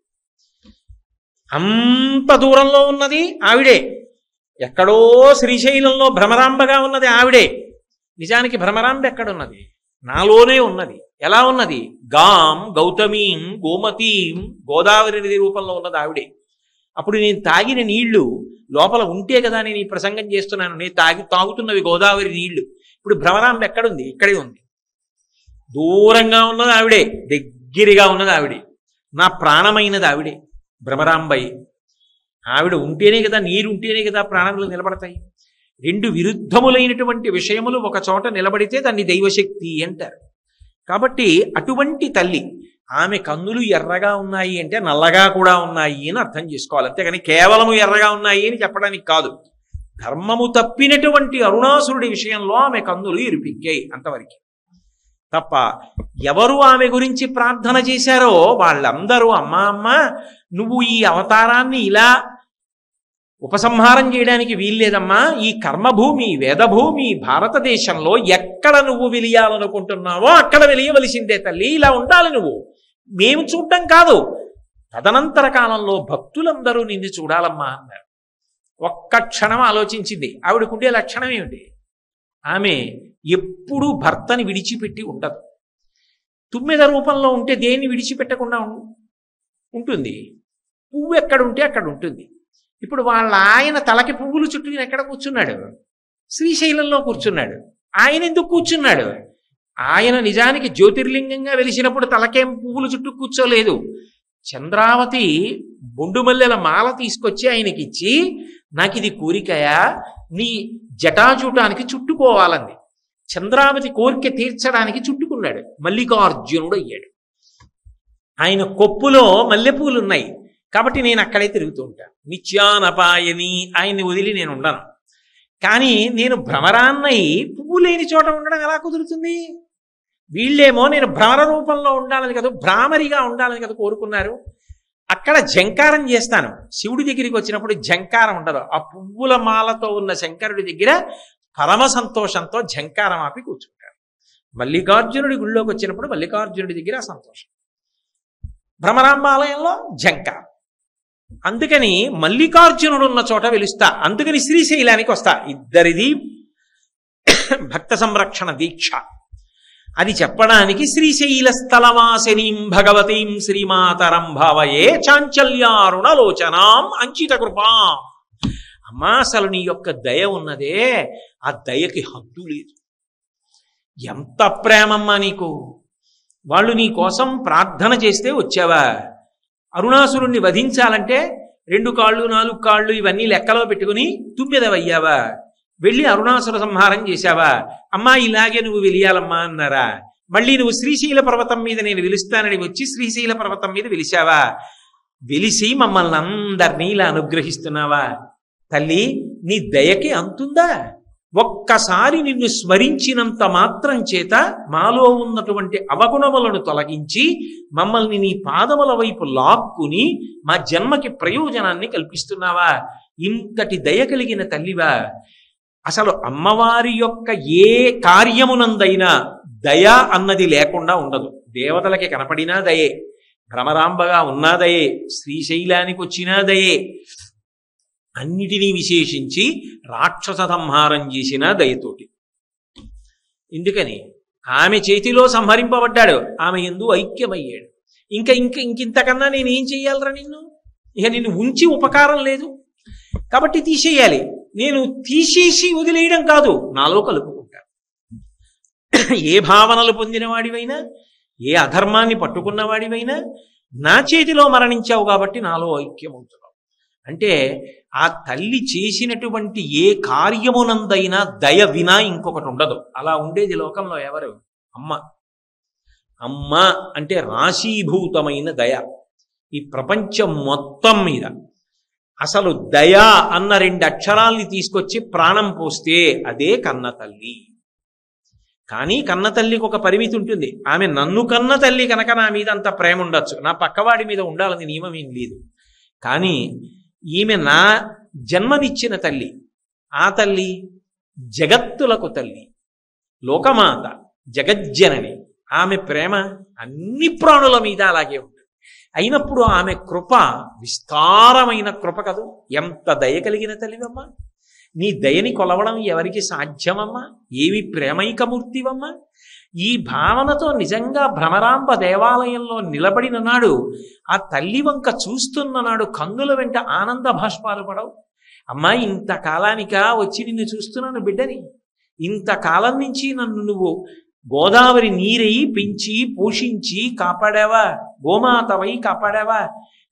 అంత దూరంలో ఉన్నది ఆవిడే, ఎక్కడో శ్రీశైలంలో భ్రమరాంబగా ఉన్నది ఆవిడే. నిజానికి భ్రమరాంబ ఎక్కడున్నది? నాలోనే ఉన్నది. ఎలా ఉన్నది? గాం గౌతమీం గోమతీం గోదావరి నది రూపంలో ఉన్నది ఆవిడే. అప్పుడు నేను తాగిన నీళ్లు లోపల ఉంటే కదా నేను ఈ ప్రసంగం చేస్తున్నాను. నేను తాగుతున్నవి గోదావరి నీళ్లు. ఇప్పుడు భ్రమరాంబ ఎక్కడుంది? ఇక్కడే ఉంది. దూరంగా ఉన్నది ఆవిడే, దగ్గరగా ఉన్నది ఆవిడే. నా ప్రాణమైనది ఆవిడే భ్రమరాంబై. ఆవిడ ఉంటేనే కదా, నీరు ఉంటేనే కదా ప్రాణములు నిలబడతాయి. రెండు విరుద్ధములైనటువంటి విషయములు ఒక చోట నిలబడితే దాన్ని దైవశక్తి అంటారు. కాబట్టి అటువంటి తల్లి, ఆమె కన్నులు ఎర్రగా ఉన్నాయి అంటే నల్లగా కూడా ఉన్నాయి అని అర్థం చేసుకోవాలి. అంతేగాని కేవలము ఎర్రగా ఉన్నాయి అని చెప్పడానికి కాదు. ధర్మము తప్పినటువంటి అరుణాసురుడి విషయంలో ఆమె కన్నులు ఎరిపించాయి అంతవరకు తప్ప. ఎవరు ఆమె గురించి ప్రార్థన చేశారో వాళ్ళందరూ అమ్మా అమ్మ నువ్వు ఈ అవతారాన్ని ఇలా ఉపసంహారం చేయడానికి వీల్లేదమ్మా. ఈ కర్మభూమి వేదభూమి భారతదేశంలో ఎక్కడ నువ్వు వెలియాలనుకుంటున్నావో అక్కడ వెలియవలసిందే తల్లి. ఇలా ఉండాలి నువ్వు, మేము చూడటం కాదు. తదనంతర కాలంలో భక్తులందరూ నిన్ను చూడాలమ్మా అన్నారు. ఒక్క క్షణం ఆలోచించింది. ఆవిడకుండే లక్షణం ఏమిటి? ఆమె ఎప్పుడూ భర్తని విడిచిపెట్టి ఉండదు. తుమ్మెద రూపంలో ఉంటే దేన్ని విడిచిపెట్టకుండా ఉంటుంది. పువ్వు ఎక్కడ ఉంటే అక్కడ ఉంటుంది. ఇప్పుడు వాళ్ళ ఆయన తలకి పువ్వులు చుట్టుకుని ఎక్కడ కూర్చున్నాడు? శ్రీశైలంలో కూర్చున్నాడు. ఆయన ఎందుకు కూర్చున్నాడు? ఆయన నిజానికి జ్యోతిర్లింగంగా వెలిసినప్పుడు తలకేం పువ్వులు చుట్టూ కూర్చోలేదు. చంద్రావతి బొండుమల్లెల మాల తీసుకొచ్చి ఆయనకి ఇచ్చి, నాకు ఇది కోరికయా, నీ జటాజూటానికి చుట్టుకోవాలంది. చంద్రావతి కోరిక తీర్చడానికి చుట్టుకున్నాడు. మల్లికార్జునుడు అయ్యాడు. ఆయన కొప్పులో మల్లెపూలు ఉన్నాయి కాబట్టి నేను అక్కడే తిరుగుతూ ఉంటాను. నిత్యానపాయని ఆయన్ని వదిలి నేను ఉండను. కానీ నేను భ్రమరాన్నయి పువ్వు లేని చోట ఉండడం ఎలా కుదురుతుంది? వీళ్ళేమో నేను భ్రమర రూపంలో ఉండాలని కదా, భ్రామరిగా ఉండాలని కదా కోరుకున్నారు. అక్కడ జంకారం చేస్తాను. శివుడి దగ్గరికి వచ్చినప్పుడు జంకారం ఉండదు. ఆ పువ్వుల మాలతో ఉన్న శంకరుడి దగ్గర పరమ సంతోషంతో జంకారం ఆపి కూర్చుంటారు. మల్లికార్జునుడి గుళ్ళోకి వచ్చినప్పుడు మల్లికార్జునుడి దగ్గర సంతోషం, భ్రమరాంబాలయంలో జంకారం. అందుకని మల్లికార్జునుడు ఉన్న చోట వెలుస్తా. అందుకని శ్రీశైలానికి వస్తా. ఇద్దరిది భక్త సంరక్షణ దీక్ష. అది చెప్పడానికి శ్రీశైల స్థలవాసినీం భగవతీం శ్రీమాతరం భావయే చాంచల్యారుణలోచనాం అంచిత కృపాం. అమ్మా, అసలు నీ యొక్క దయ ఉన్నదే, ఆ దయకి హద్దు లేదు. ఎంత ప్రేమమ్మా నీకు. వాళ్ళు నీ కోసం ప్రార్థన చేస్తే వచ్చావా? అరుణాసురుణ్ణి వధించాలంటే 2 కాళ్ళు 4 కాళ్ళు ఇవన్నీ లెక్కలో పెట్టుకుని తుమ్మెదవయ్యావా? వెళ్ళి అరుణాసుర సంహారం చేశావా? అమ్మా ఇలాగే నువ్వు వెలియాలమ్మా అన్నారా? మళ్ళీ నువ్వు శ్రీశైల పర్వతం మీద నేను వెలుస్తానని వచ్చి శ్రీశైల పర్వతం మీద వెలిశావా? వెలిసి మమ్మల్ని అందరినీ ఇలా అనుగ్రహిస్తున్నావా? తల్లి, నీ దయకి అంతుందా? ఒక్కసారి నిన్ను స్మరించినంత మాత్రం చేత మాలో ఉన్నటువంటి అవగుణములను తొలగించి మమ్మల్ని నీ పాదముల వైపు లాక్కుని మా జన్మకి ప్రయోజనాన్ని కల్పిస్తున్నావా? ఇంతటి దయ కలిగిన తల్లివా? అసలు అమ్మవారి యొక్క ఏ కార్యమునందైనా దయ అన్నది లేకుండా ఉండదు. దేవతలకి కనపడినా దయే, భ్రమరాంబగా ఉన్నా దయే, శ్రీశైలానికి వచ్చినా దయే. అన్నిటినీ విశేషించి రాక్షస సంహారం చేసిన దయతోటి. ఎందుకని? ఆమె చేతిలో సంహరింపబడ్డాడు, ఆమె యందు ఐక్యమయ్యాడు. ఇంకింతకన్నా నేనేం చెయ్యాలరా? నిన్ను ఉంచి ఉపకారం లేదు కాబట్టి తీసేయాలి. నేను తీసేసి వదిలేయడం కాదు, నాలో కలుపుకుంటా. ఏ భావనలు పొందిన వాడివైనా, ఏ అధర్మాన్ని పట్టుకున్న వాడివైనా నా చేతిలో మరణించావు కాబట్టి నాలో ఐక్యమవుతున్నావు. అంటే ఆ తల్లి చేసినటువంటి ఏ కార్యమునందైనా దయ వినా ఇంకొకటి ఉండదు. అలా ఉండేది లోకంలో ఎవరు? అమ్మ. అమ్మ అంటే రాశీభూతమైన దయ ఈ ప్రపంచం మొత్తం మీద. అసలు దయ అన్న 2 అక్షరాల్ని తీసుకొచ్చి ప్రాణం పోస్తే అదే కన్న తల్లి. కానీ కన్న తల్లికి ఒక పరిమితి ఉంటుంది. ఆమె నన్ను కన్న తల్లి కనుక నా మీద అంత ప్రేమ ఉండొచ్చు, నా పక్కవాడి మీద ఉండాలని నియమం ఏం లేదు. కానీ ఈమె నా జన్మనిచ్చిన తల్లి, ఆ తల్లి జగత్తులకు తల్లి, లోకమాత, జగజ్జనని. ఆమె ప్రేమ అన్ని ప్రాణుల మీద అలాగే ఉంటుంది. అయినప్పుడు ఆమె కృప విస్తారమైన కృప కదూ. ఎంత దయ కలిగిన తల్లివమ్మా! నీ దయని కొలవడం ఎవరికి సాధ్యమమ్మా? ఏవి ప్రేమైకమూర్తివమ్మా! ఈ భావనతో నిజంగా భ్రమరాంబ దేవాలయంలో నిలబడిన నాడు, ఆ తల్లి వంక చూస్తున్న నాడు కన్నుల వెంట ఆనంద భాష్పాలు పడవు. అమ్మా, ఇంతకాలానికా వచ్చి నిన్ను చూస్తున్నాను బిడ్డని, ఇంతకాలం నుంచి నన్ను నువ్వు గోదావరి నీరై పెంచి పోషించి కాపాడావా, గోమాతవై కాపాడావా,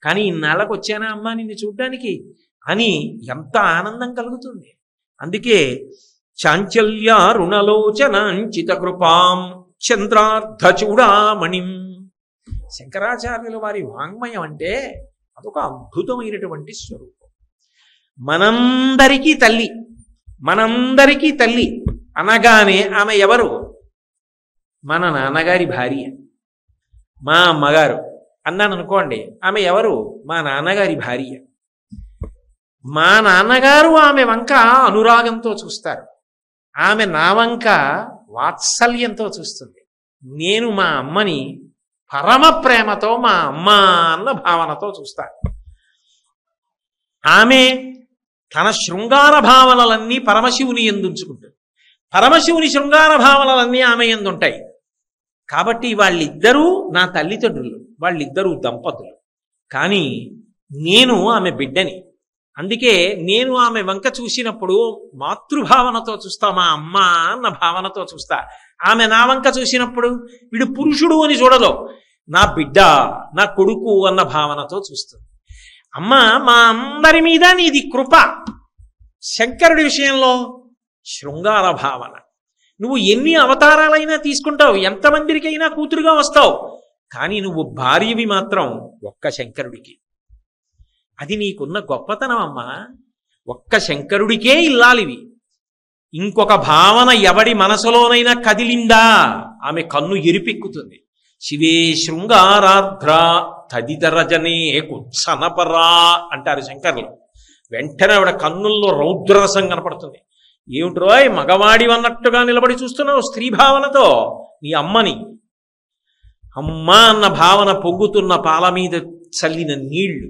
కానీ ఇన్నాళ్ళకు వచ్చానా అమ్మా నిన్ను చూడ్డానికి అని ఎంత ఆనందం కలుగుతుంది. అందుకే చాంచల్య రుణలోచనాంచిత కృపాం చంద్రార్ధ చూడామణిం. శంకరాచార్యుల వారి వాంగ్మయం అంటే అదొక అద్భుతమైనటువంటి స్వరూపం. మనందరికీ తల్లి, మనందరికీ తల్లి అనగానే ఆమె ఎవరు? మన నాన్నగారి భార్య, మా అమ్మగారు అన్నాను అనుకోండి, ఆమె ఎవరు? మా నాన్నగారి భార్య. మా నాన్నగారు ఆమె వంక అనురాగంతో చూస్తారు, ఆమె నా వంక వాత్సల్యంతో చూస్తుంది. నేను మా అమ్మని పరమ ప్రేమతో మా అమ్మ అన్న భావనతో చూస్తాను. ఆమె తన శృంగార భావనలన్నీ పరమశివుని ఎందుంచుకుంటుంది, పరమశివుని శృంగార భావనలన్నీ ఆమె ఎందుంటాయి. కాబట్టి వాళ్ళిద్దరూ నా తల్లిదండ్రులు, వాళ్ళిద్దరూ దంపతులు. కానీ నేను ఆమె బిడ్డని. అందుకే నేను ఆమె వంక చూసినప్పుడు మాతృభావనతో చూస్తా, మా అమ్మ అన్న భావనతో చూస్తా. ఆమె నా వంక చూసినప్పుడు వీడు పురుషుడు అని చూడదు, నా బిడ్డ, నా కొడుకు అన్న భావనతో చూస్తుంది. అమ్మ, మా అందరి మీద నీది కృప. శంకరుడి విషయంలో శృంగార భావన. నువ్వు ఎన్ని అవతారాలైనా తీసుకుంటావు, ఎంతమందికైనా కూతురుగా వస్తావు, కానీ నువ్వు భార్యవి మాత్రం ఒక్క శంకరుడికి. అది నీకున్న గొప్పతనం అమ్మా. ఒక్క శంకరుడికే ఇల్లాలివి. ఇంకొక భావన ఎవడి మనసులోనైనా కదిలిందా ఆమె కన్ను ఎరిపెక్కుతుంది. శివే శృంగారార్ధ్ర తదితరజనే కుత్సనపరా అంటారు శంకరులు. వెంటనే ఆవిడ కన్నుల్లో రౌద్రరసం కనపడుతుంది. ఏమిట్రోయ్ మగవాడి అన్నట్టుగా నిలబడి చూస్తున్నావు స్త్రీ భావనతో నీ అమ్మని. అమ్మ అన్న భావన పొంగుతున్న పాల మీద చల్లిన నీళ్లు.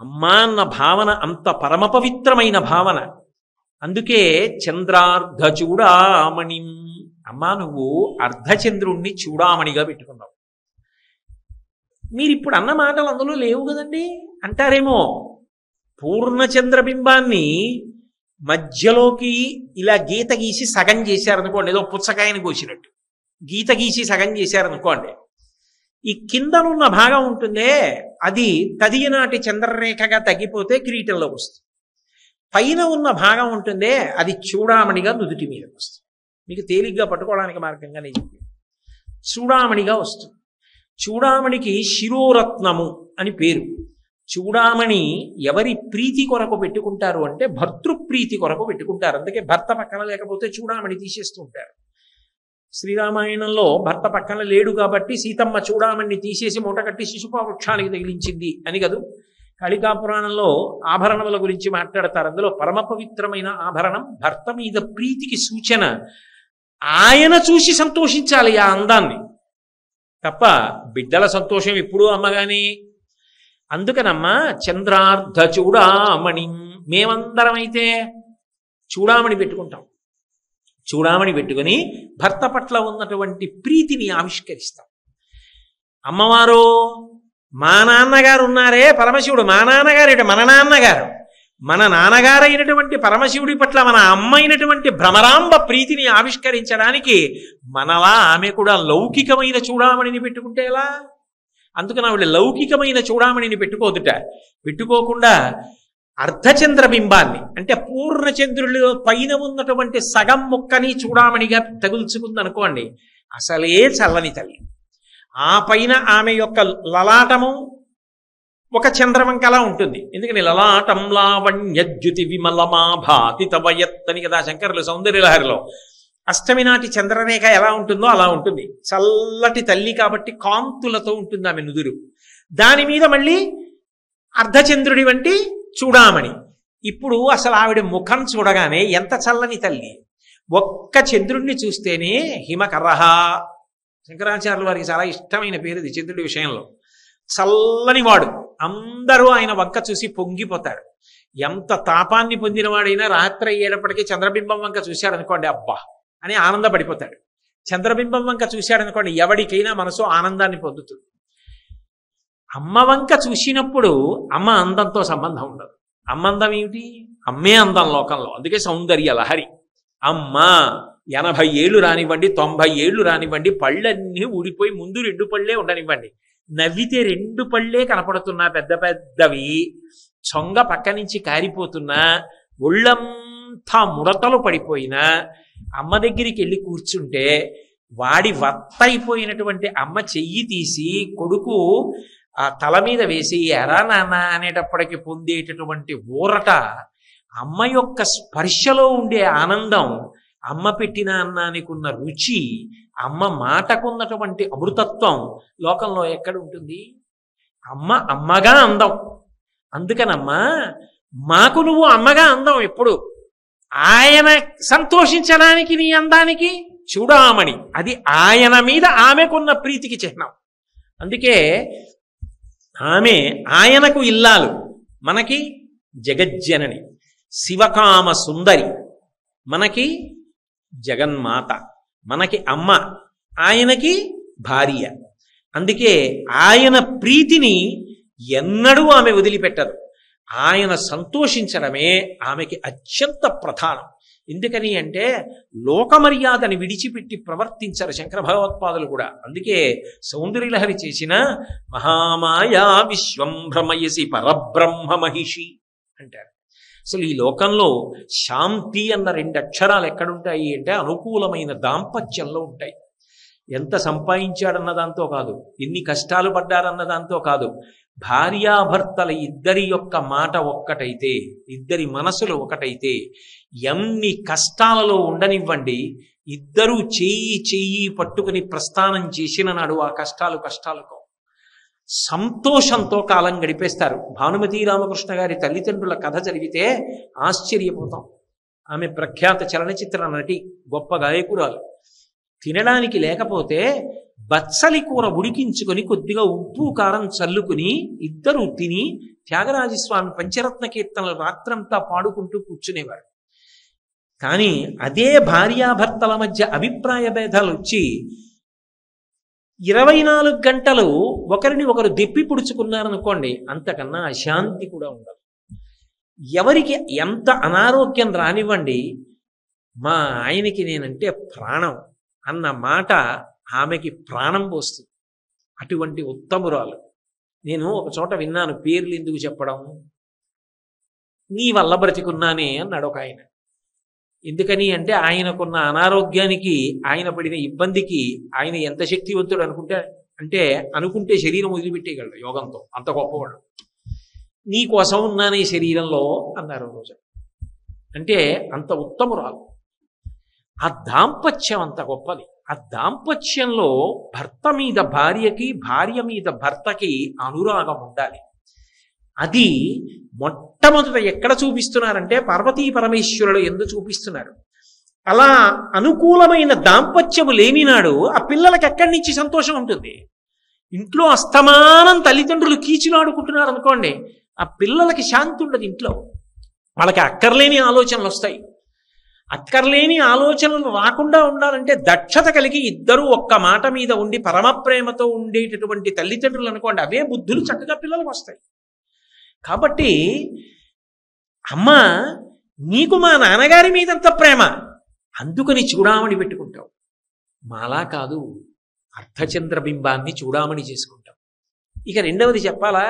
అమ్మ అన్న భావన అంత పరమ పవిత్రమైన భావన. అందుకే చంద్రార్ధ చూడామణి. అమ్మా, నువ్వు అర్ధచంద్రుణ్ణి చూడామణిగా పెట్టుకున్నావు. మీరిప్పుడు అన్న మాటలు అందులో లేవు కదండి అంటారేమో. పూర్ణచంద్రబింబాన్ని మధ్యలోకి ఇలా గీత గీసి సగం చేశారనుకోండి, ఏదో పుచ్చకాయని కోసినట్టు గీత గీసి సగం చేశారనుకోండి, ఈ కిందనున్న భాగం ఉంటుందే అది తదియనాటి చంద్రరేఖగా తగ్గిపోతే కిరీటంలోకి వస్తుంది. పైన ఉన్న భాగం ఉంటుందే అది చూడామణిగా నుదుటి మీదకి వస్తుంది. మీకు తేలిగ్గా పట్టుకోవడానికి మార్గంగా నేను చూడామణిగా వస్తుంది. చూడామణికి శిరోరత్నము అని పేరు. చూడామణి ఎవరి ప్రీతి కొరకు పెట్టుకుంటారు అంటే భర్తృప్రీతి కొరకు పెట్టుకుంటారు. అందుకే భర్త పక్కన లేకపోతే చూడామణి తీసేస్తూ ఉంటారు. శ్రీరామాయణంలో భర్త పక్కన లేడు కాబట్టి సీతమ్మ చూడామణిని తీసేసి మూటకట్టి శిశుపా వృక్షానికి తగిలించింది అని కదూ. కాళికాపురాణంలో ఆభరణముల గురించి మాట్లాడతారు. అందులో పరమ పవిత్రమైన ఆభరణం భర్త మీద ప్రీతికి సూచన. ఆయన చూసి సంతోషించాలి ఆ అందాన్ని, తప్ప బిడ్డల సంతోషం ఎప్పుడూ అమ్మగాని. అందుకనమ్మా చంద్రార్ధ చూడామణి. మేమందరం అయితే చూడామణి పెట్టుకుంటాం. చూడామణి పెట్టుకుని భర్త పట్ల ఉన్నటువంటి ప్రీతిని ఆవిష్కరిస్తాం. అమ్మవారు మా నాన్నగారు ఉన్నారే పరమశివుడు, మా నాన్నగారు మన నాన్నగారు, మన నాన్నగారు అయినటువంటి పరమశివుడి పట్ల మన అమ్మ అయినటువంటి భ్రమరాంబ ప్రీతిని ఆవిష్కరించడానికి మనలా ఆమె కూడా లౌకికమైన చూడామణిని పెట్టుకుంటే ఎలా? అందుకని ఆవిడ లౌకికమైన చూడామణిని పెట్టుకోదుట. పెట్టుకోకుండా అర్ధచంద్రబింబాన్ని అంటే పూర్ణచంద్రుడిలో పైన ఉన్నటువంటి సగం ముక్కని చూడామణిగా తగుల్చుకుందనుకోండి, అసలే చల్లని తల్లి. ఆ పైన ఆమె యొక్క లలాటము ఒక చంద్రవంకలా ఉంటుంది. ఎందుకని లలాటం లావణ్యద్యుతి విమలమా భాతి తవయత్తని కదా శంకరులు సౌందర్యలహరిలో. అష్టమి నాటి చంద్రరేఖ ఎలా ఉంటుందో అలా ఉంటుంది. చల్లటి తల్లి కాబట్టి కాంతులతో ఉంటుంది ఆమె నుదురు. దాని మీద మళ్ళీ అర్ధచంద్రుడి వంటి చూడామణి. ఇప్పుడు అసలు ఆవిడ ముఖం చూడగానే ఎంత చల్లని తల్లి. ఒక్క చంద్రుడిని చూస్తేనే హిమకరహ, శంకరాచార్యుల వారికి చాలా ఇష్టమైన పేరు ఇది చంద్రుడి విషయంలో. చల్లని వాడు, అందరూ ఆయన వంక చూసి పొంగిపోతారు. ఎంత తాపాన్ని పొందినవాడైనా రాత్రి అయ్యేటప్పటికీ చంద్రబింబం వంక చూశాడనుకోండి అబ్బా అని ఆనందపడిపోతాడు. చంద్రబింబం వంక చూశాడనుకోండి ఎవడికైనా మనసు ఆనందాన్ని పొందుతుంది. అమ్మ వంక చూసినప్పుడు అమ్మ అందంతో సంబంధం ఉండదు. అమ్మ అందం ఏమిటి? అమ్మే అందం లోకంలో. అందుకే సౌందర్య లహరి. అమ్మ 80 ఏళ్ళు రానివ్వండి, 90 ఏళ్ళు రానివ్వండి, పళ్ళన్నీ ఊడిపోయి ముందు 2 పళ్ళే ఉండనివ్వండి, నవ్వితే 2 పళ్ళే కనపడుతున్నా పెద్ద పెద్దవి, చొంగ పక్క నుంచి కారిపోతున్నా, ఒళ్ళంతా ముడతలు పడిపోయినా అమ్మ దగ్గరికి వెళ్ళి కూర్చుంటే వాడి వత్తైపోయినటువంటి అమ్మ చెయ్యి తీసి కొడుకు ఆ తల మీద వేసి ఎరా నాన్న అనేటప్పటికి పొందేటటువంటి ఊరట, అమ్మ యొక్క స్పర్శలో ఉండే ఆనందం, అమ్మ పెట్టిన అన్నానికి ఉన్న రుచి, అమ్మ మాటకున్నటువంటి అమృతత్వం లోకంలో ఎక్కడ ఉంటుంది? అమ్మ అమ్మగా అందం. అందుకనమ్మా మాకు నువ్వు అమ్మగా అందం. ఎప్పుడు ఆయన సంతోషించడానికి నీ అందానికి చూడామణి. అది ఆయన మీద ఆమెకున్న ప్రీతికి చిహ్నం. అందుకే ఆమె ఆయనకు ఇల్లాలు, మనకి జగజ్జనని, శివకామ సుందరి, మనకి జగన్మాత, మనకి అమ్మ, ఆయనకి భార్య. అందుకే ఆయన ప్రీతిని ఎన్నడూ ఆమె వదిలిపెట్టదు. ఆయన సంతోషించడమే ఆమెకి అత్యంత ప్రధానం. ఎందుకని అంటే లోకమర్యాదని విడిచిపెట్టి ప్రవర్తించరు శంకర భగవత్పాదులు కూడా. అందుకే సౌందర్యలహరి చేసిన మహామాయా విశ్వం భ్రమయసి పరబ్రహ్మ మహిషి అంటారు. అసలు ఈ లోకంలో శాంతి అన్న 2 అక్షరాలు ఎక్కడుంటాయి అంటే అనుకూలమైన దాంపత్యంలో ఉంటాయి. ఎంత సంపాదించాడన్న దాంతో కాదు, ఎన్ని కష్టాలు పడ్డారన్న దాంతో కాదు, భార్యాభర్తల ఇద్దరి యొక్క మాట ఒక్కటైతే, ఇద్దరి మనసులు ఒకటైతే, ఎన్ని కష్టాలలో ఉండనివ్వండి, ఇద్దరూ చెయ్యి పట్టుకుని ప్రస్థానం చేసిన నాడు ఆ కష్టాలకు సంతోషంతో కాలం గడిపేస్తారు. భానుమతి రామకృష్ణ గారి తల్లిదండ్రుల కథ చదివితే ఆశ్చర్యపోతాం. ఆమె ప్రఖ్యాత చలనచిత్ర నటి, గొప్ప గాయకురాలు. తినడానికి లేకపోతే బచ్చలి కూర ఉడికించుకొని కొద్దిగా ఉప్పు కారం చల్లుకుని ఇద్దరు తిని త్యాగరాజస్వామి పంచరత్న కీర్తనలు రాత్రంతా పాడుకుంటూ కూర్చునేవారు. కానీ అదే భార్యాభర్తల మధ్య అభిప్రాయ భేదాలు వచ్చి 24 గంటలు ఒకరిని ఒకరు దెప్పి పుడుచుకున్నారనుకోండి, అంతకన్నా అశాంతి కూడా ఉండదు. ఎవరికి ఎంత అనారోగ్యం రానివ్వండి, మా ఆయనకి నేనంటే ప్రాణం అన్న మాట ఆమెకి ప్రాణం పోస్తుంది. అటువంటి ఉత్తమురాలు. నేను ఒక చోట విన్నాను, పేర్లు ఎందుకు చెప్పడం, నీ వల్ల బ్రతికున్నానే అన్నాడు ఒక ఆయన. ఎందుకని అంటే ఆయనకున్న అనారోగ్యానికి, ఆయన పడిన ఇబ్బందికి ఆయన ఎంత శక్తివంతుడు అనుకుంటే శరీరం వదిలిపెట్టేయగలడు యోగంతో, అంత గొప్పవాడు. నీ కోసం ఉన్నాను ఈ శరీరంలో అన్నారు రోజు. అంటే అంత ఉత్తమురాలు. ఆ దాంపత్యం అంత గొప్పది. ఆ దాంపత్యంలో భర్త మీద భార్యకి, భార్య మీద భర్తకి అనురాగం ఉండాలి. అది మొట్టమొదట ఎక్కడ చూపిస్తున్నారంటే పార్వతీ పరమేశ్వరులు ఎందుకు చూపిస్తున్నారు. అలా అనుకూలమైన దాంపత్యము లేనినాడు ఆ పిల్లలకి ఎక్కడి నుంచి సంతోషం ఉంటుంది? ఇంట్లో అస్తమానం తల్లిదండ్రులు కీచులాడుకుంటున్నారు అనుకోండి, ఆ పిల్లలకి శాంతి ఉండదు ఇంట్లో. వాళ్ళకి అక్కర్లేని ఆలోచనలు వస్తాయి. అక్కర్లేని ఆలోచనలు రాకుండా ఉండాలంటే దక్షత కలిగి ఇద్దరూ ఒక్క మాట మీద ఉండి పరమ ప్రేమతో ఉండేటటువంటి తల్లిదండ్రులు అనుకోండి, అవే బుద్ధులు చక్కగా పిల్లలకు వస్తాయి. కాబట్టి అమ్మా నీకు మా నాన్నగారి మీదంత ప్రేమ, అందుకని చూడామణి పెట్టుకుంటావు. మాలా కాదు, అర్ధచంద్రబింబాన్ని చూడామణి చేసుకుంటాం. ఇక రెండవది చెప్పాలా,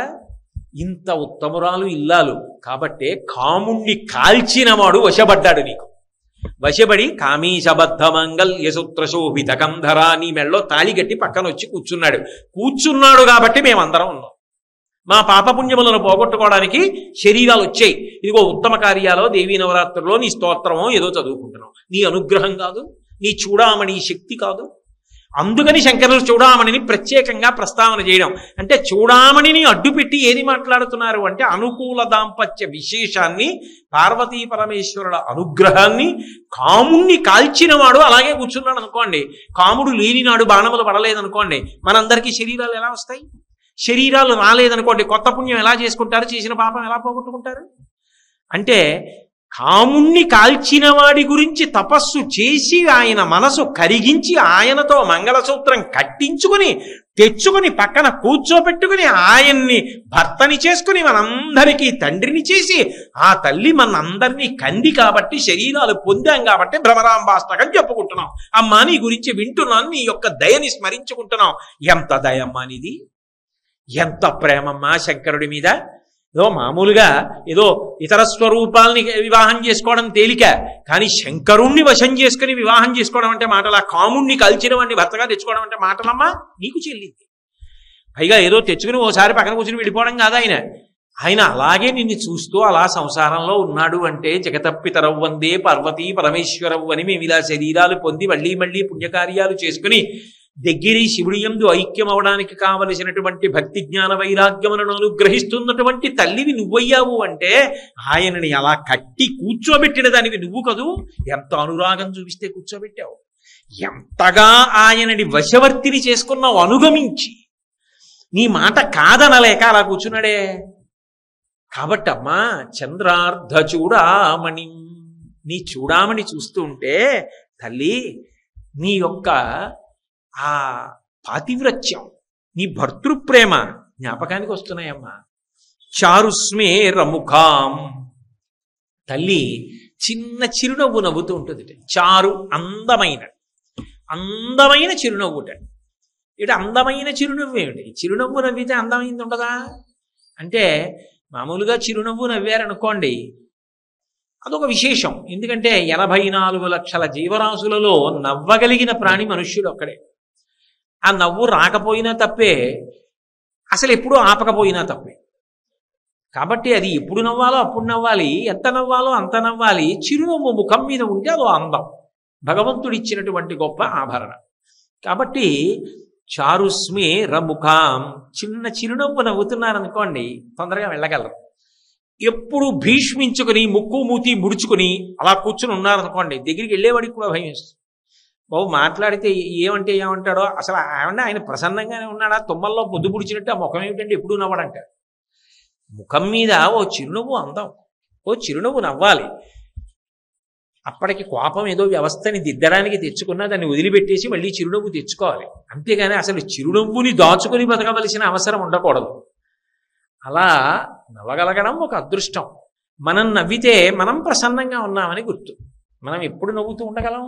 ఇంత ఉత్తమురాలు ఇల్లాలు కాబట్టే కాముణ్ణి కాల్చినవాడు వశపడ్డాడు నీకు. వశపడి కామీశబద్ధ మంగళ్య సూత్రశోభిత కంధరా, నీ మెళ్ళలో తాళి కట్టి పక్కన వచ్చి కూర్చున్నాడు కాబట్టి మేమందరం ఉన్నాం. మా పాపపుణ్యములను పోగొట్టుకోవడానికి శరీరాలు వచ్చాయి. ఇదిగో ఉత్తమ కార్యాలో దేవీ నవరాత్రుల్లో నీ స్తోత్రమో ఏదో చదువుకుంటున్నావు. నీ అనుగ్రహం కాదు, నీ చూడామణి శక్తి కాదు. అందుకని శంకరులు చూడామణిని ప్రత్యేకంగా ప్రస్తావన చేయడం. అంటే చూడామణిని అడ్డుపెట్టి ఏది మాట్లాడుతున్నారు అంటే అనుకూల దాంపత్య విశేషాన్ని, పార్వతీ పరమేశ్వరుల అనుగ్రహాన్ని. కాముణ్ణి కాల్చినవాడు అలాగే కూర్చున్నాడు అనుకోండి, కాముడు లేనినాడు బాణములు పడలేదనుకోండి, మనందరికీ శరీరాలు ఎలా వస్తాయి? శరీరాలు రాలేదనుకోండి, కొత్త పుణ్యం ఎలా చేసుకుంటారు? చేసిన పాపం ఎలా పోగొట్టుకుంటారు? అంటే కాముణ్ణి కాల్చిన వాడి గురించి తపస్సు చేసి ఆయన మనసు కరిగించి ఆయనతో మంగళసూత్రం కట్టించుకుని తెచ్చుకుని పక్కన కూర్చోపెట్టుకుని ఆయన్ని భర్తని చేసుకుని మనందరికీ తండ్రిని చేసి ఆ తల్లి మనందరినీ కంది కాబట్టి శరీరాలు పొందాం కాబట్టి భ్రమరాంబాష్టకం చెప్పుకుంటున్నాం. అమ్మా నీ గురించి వింటున్నాను, నీ యొక్క దయని స్మరించుకుంటున్నాం. ఎంత దయమ్మా నీది, ఎంత ప్రేమమ్మా శంకరుడి మీద. ఏదో మామూలుగా ఏదో ఇతర స్వరూపాలని వివాహం చేసుకోవడం తేలిక, కానీ శంకరుణ్ణి వశం చేసుకుని వివాహం చేసుకోవడం అంటే మాటలా, కాముణ్ణి కలిచిన వాడిని భర్తగా తెచ్చుకోవడం అంటే మాటలమ్మా నీకు చెల్లింది. పైగా ఏదో తెచ్చుకుని ఓసారి పక్కన కూర్చుని వెళ్ళిపోవడం కాదు ఆయన. ఆయన అలాగే నిన్ను చూస్తూ అలా సంసారంలో ఉన్నాడు అంటే జగతప్పితరవు వందే పార్వతీ పరమేశ్వరవు అని మేము ఇలా శరీరాలు పొంది మళ్ళీ మళ్ళీ పుణ్యకార్యాలు చేసుకుని దగ్గరి శివుడి యందు ఐక్యం అవడానికి కావలసినటువంటి భక్తి జ్ఞాన వైరాగ్యములను అనుగ్రహిస్తున్నటువంటి తల్లివి నువ్వయ్యావు అంటే ఆయనని అలా కట్టి కూర్చోబెట్టిన దానివి నువ్వు కదూ. ఎంత అనురాగం చూపిస్తే కూర్చోబెట్టావు, ఎంతగా ఆయనని వశవర్తిని చేసుకున్నావు అనుగమించి. నీ మాట కాదనలేక అలా కూర్చున్నాడే. కాబట్టి అమ్మా చంద్రార్ధ చూడామణి, నీ చూడామణి చూస్తూ ఉంటే తల్లి నీ యొక్క ఆ పాతివ్రత్యం, నీ భర్తృప్రేమ జ్ఞాపకానికి వస్తున్నాయమ్మా. చారుస్మేరముఖాం, తల్లి చిన్న చిరునవ్వు నవ్వుతూ ఉంటుంది. చారు అందమైన అందమైన చిరునవ్వుట. ఇటు అందమైన చిరునవ్వు ఏమిటి? చిరునవ్వు నవ్వితే అందమైంది ఉండదా? అంటే మామూలుగా చిరునవ్వు నవ్వారనుకోండి అదొక విశేషం. ఎందుకంటే 84 లక్షల జీవరాశులలో నవ్వగలిగిన ప్రాణి మనుష్యుడు ఒక్కడే. ఆ నవ్వు రాకపోయినా తప్పే, అసలు ఎప్పుడు ఆపకపోయినా తప్పే. కాబట్టి అది ఎప్పుడు నవ్వాలో అప్పుడు నవ్వాలి, ఎంత నవ్వాలో అంత నవ్వాలి. చిరునవ్వు ముఖం మీద ఉంటే అదో అందం, భగవంతుడిచ్చినటువంటి గొప్ప ఆభరణ. కాబట్టి చారుస్మేరముఖాం, చిన్న చిరునవ్వు నవ్వుతున్నారనుకోండి తొందరగా వెళ్ళగలరు. ఎప్పుడు భీష్మించుకుని ముక్కు మూతి ముడుచుకుని అలా కూర్చుని ఉన్నారనుకోండి దగ్గరికి వెళ్ళేవాడికి కూడా భయం వేస్తుంది. బాబు మాట్లాడితే ఏమంటాడో, అసలు ఆయన ప్రసన్నంగానే ఉన్నాడా, తుమ్మల్లో పొద్దు పుడిచినట్టు ఆ ముఖం ఏమిటంటే ఎప్పుడు నవ్వడంటాడు. ముఖం మీద ఓ చిరునవ్వు అందం, ఓ చిరునవ్వు నవ్వాలి. అప్పటికి కోపం ఏదో వ్యవస్థని దిద్దడానికి తెచ్చుకున్నా దాన్ని వదిలిపెట్టేసి మళ్ళీ చిరునవ్వు తెచ్చుకోవాలి. అంతేగాని అసలు చిరునవ్వుని దాచుకుని బతకవలసిన అవసరం ఉండకూడదు. అలా నవ్వగలగడం ఒక అదృష్టం. మనం నవ్వితే మనం ప్రసన్నంగా ఉన్నామని గుర్తు. మనం ఎప్పుడు నవ్వుతూ ఉండగలం?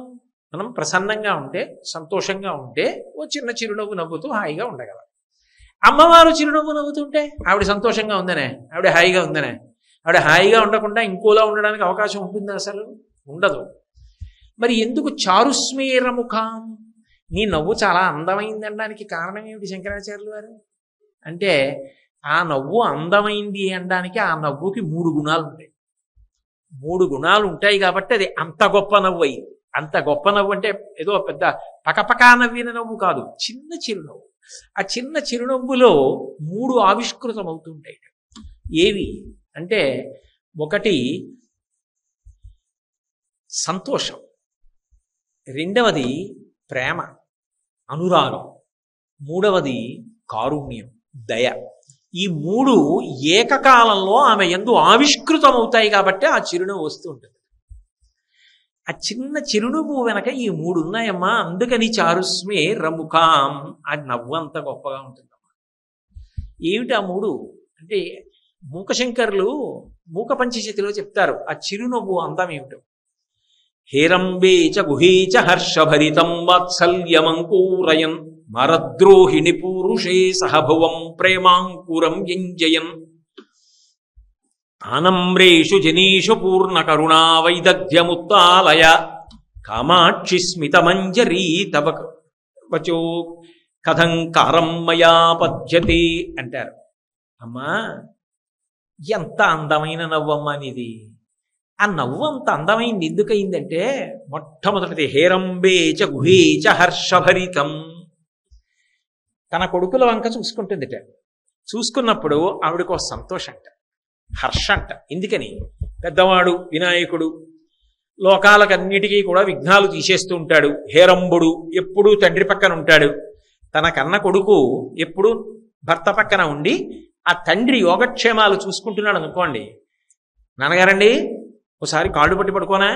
మనం ప్రసన్నంగా ఉంటే, సంతోషంగా ఉంటే ఓ చిన్న చిరునవ్వు నవ్వుతూ హాయిగా ఉండగలం. అమ్మవారు చిరునవ్వు నవ్వుతుంటే ఆవిడ సంతోషంగా ఉందనే, ఆవిడ హాయిగా ఉందనే. ఆవిడ హాయిగా ఉండకుండా ఇంకోలా ఉండడానికి అవకాశం ఉంటుందా? అసలు ఉండదు. మరి ఎందుకు చారుస్మేరముఖాం, నీ నవ్వు చాలా అందమైంది అనడానికి కారణం ఏమిటి శంకరాచార్యులు వారు? అంటే ఆ నవ్వు అందమైంది అనడానికి ఆ నవ్వుకి 3 గుణాలు ఉంటాయి. 3 గుణాలు ఉంటాయి కాబట్టి అది అంత గొప్ప నవ్వు అయింది. అంత గొప్ప నవ్వు అంటే ఏదో పెద్ద పకపకా నవ్విన నవ్వు కాదు, చిన్న చిరునవ్వు. ఆ చిన్న చిరునవ్వులో 3 ఆవిష్కృతం అవుతుంటాయి. ఏవి అంటే, ఒకటి సంతోషం, రెండవది ప్రేమ అనురాగం, మూడవది కారుణ్యం దయ. ఈ 3 ఏకకాలంలో ఆమె యందు ఆవిష్కృతం అవుతాయి కాబట్టి ఆ చిరునవ్వు వస్తూ ఉంటుంది. ఆ చిన్న చిరునవ్వు వెనక ఈ 3 ఉన్నాయమ్మా. అందుకని చారుస్మేరముఖాం, ఆ నవ్వు అంత గొప్పగా ఉంటుందమ్మా. ఏమిటి ఆ 3 అంటే మూకశంకరులు మూక పంచశతిలో చెప్తారు ఆ చిరునవ్వు అందం ఏమిటో. హేరంబే చ గుహే చ హర్షభరితం వాత్సల్యమంకూరయన్ మరద్రోహిణి పూరుషే సహభువం ప్రేమాంకురం యంజయన్ ఆనమ్రేషు జనేషు పూర్ణ కరుణా వైదగ్ధ్యముత్తాలయ కామాక్షి స్మితమంజరీ తవ వచో కథంకారం మయా పద్యతే అంటారు. అమ్మా ఎంత అందమైన నవ్వమ్మా నీది. ఆ నవ్వు అంత అందమైంది ఎందుకయిందంటే, మొట్టమొదటిది హేరంబేచ గుహేచ హర్షభరితం. తన కొడుకుల వంక చూసుకుంటుందిట. చూసుకున్నప్పుడు ఆవిడకు సంతోషంట, హర్షంట. ఎందుకని? పెద్దవాడు వినాయకుడు లోకాలకన్నిటికీ కూడా విఘ్నాలు తీసేస్తూ ఉంటాడు. హేరంబుడు ఎప్పుడూ తండ్రి పక్కన ఉంటాడు. తన కన్న కొడుకు ఎప్పుడూ భర్త పక్కన ఉండి ఆ తండ్రి యోగక్షేమాలు చూసుకుంటున్నాడు అనుకోండి. నాన్నగారండి ఒకసారి కాళ్ళు పట్టి పడుకోనా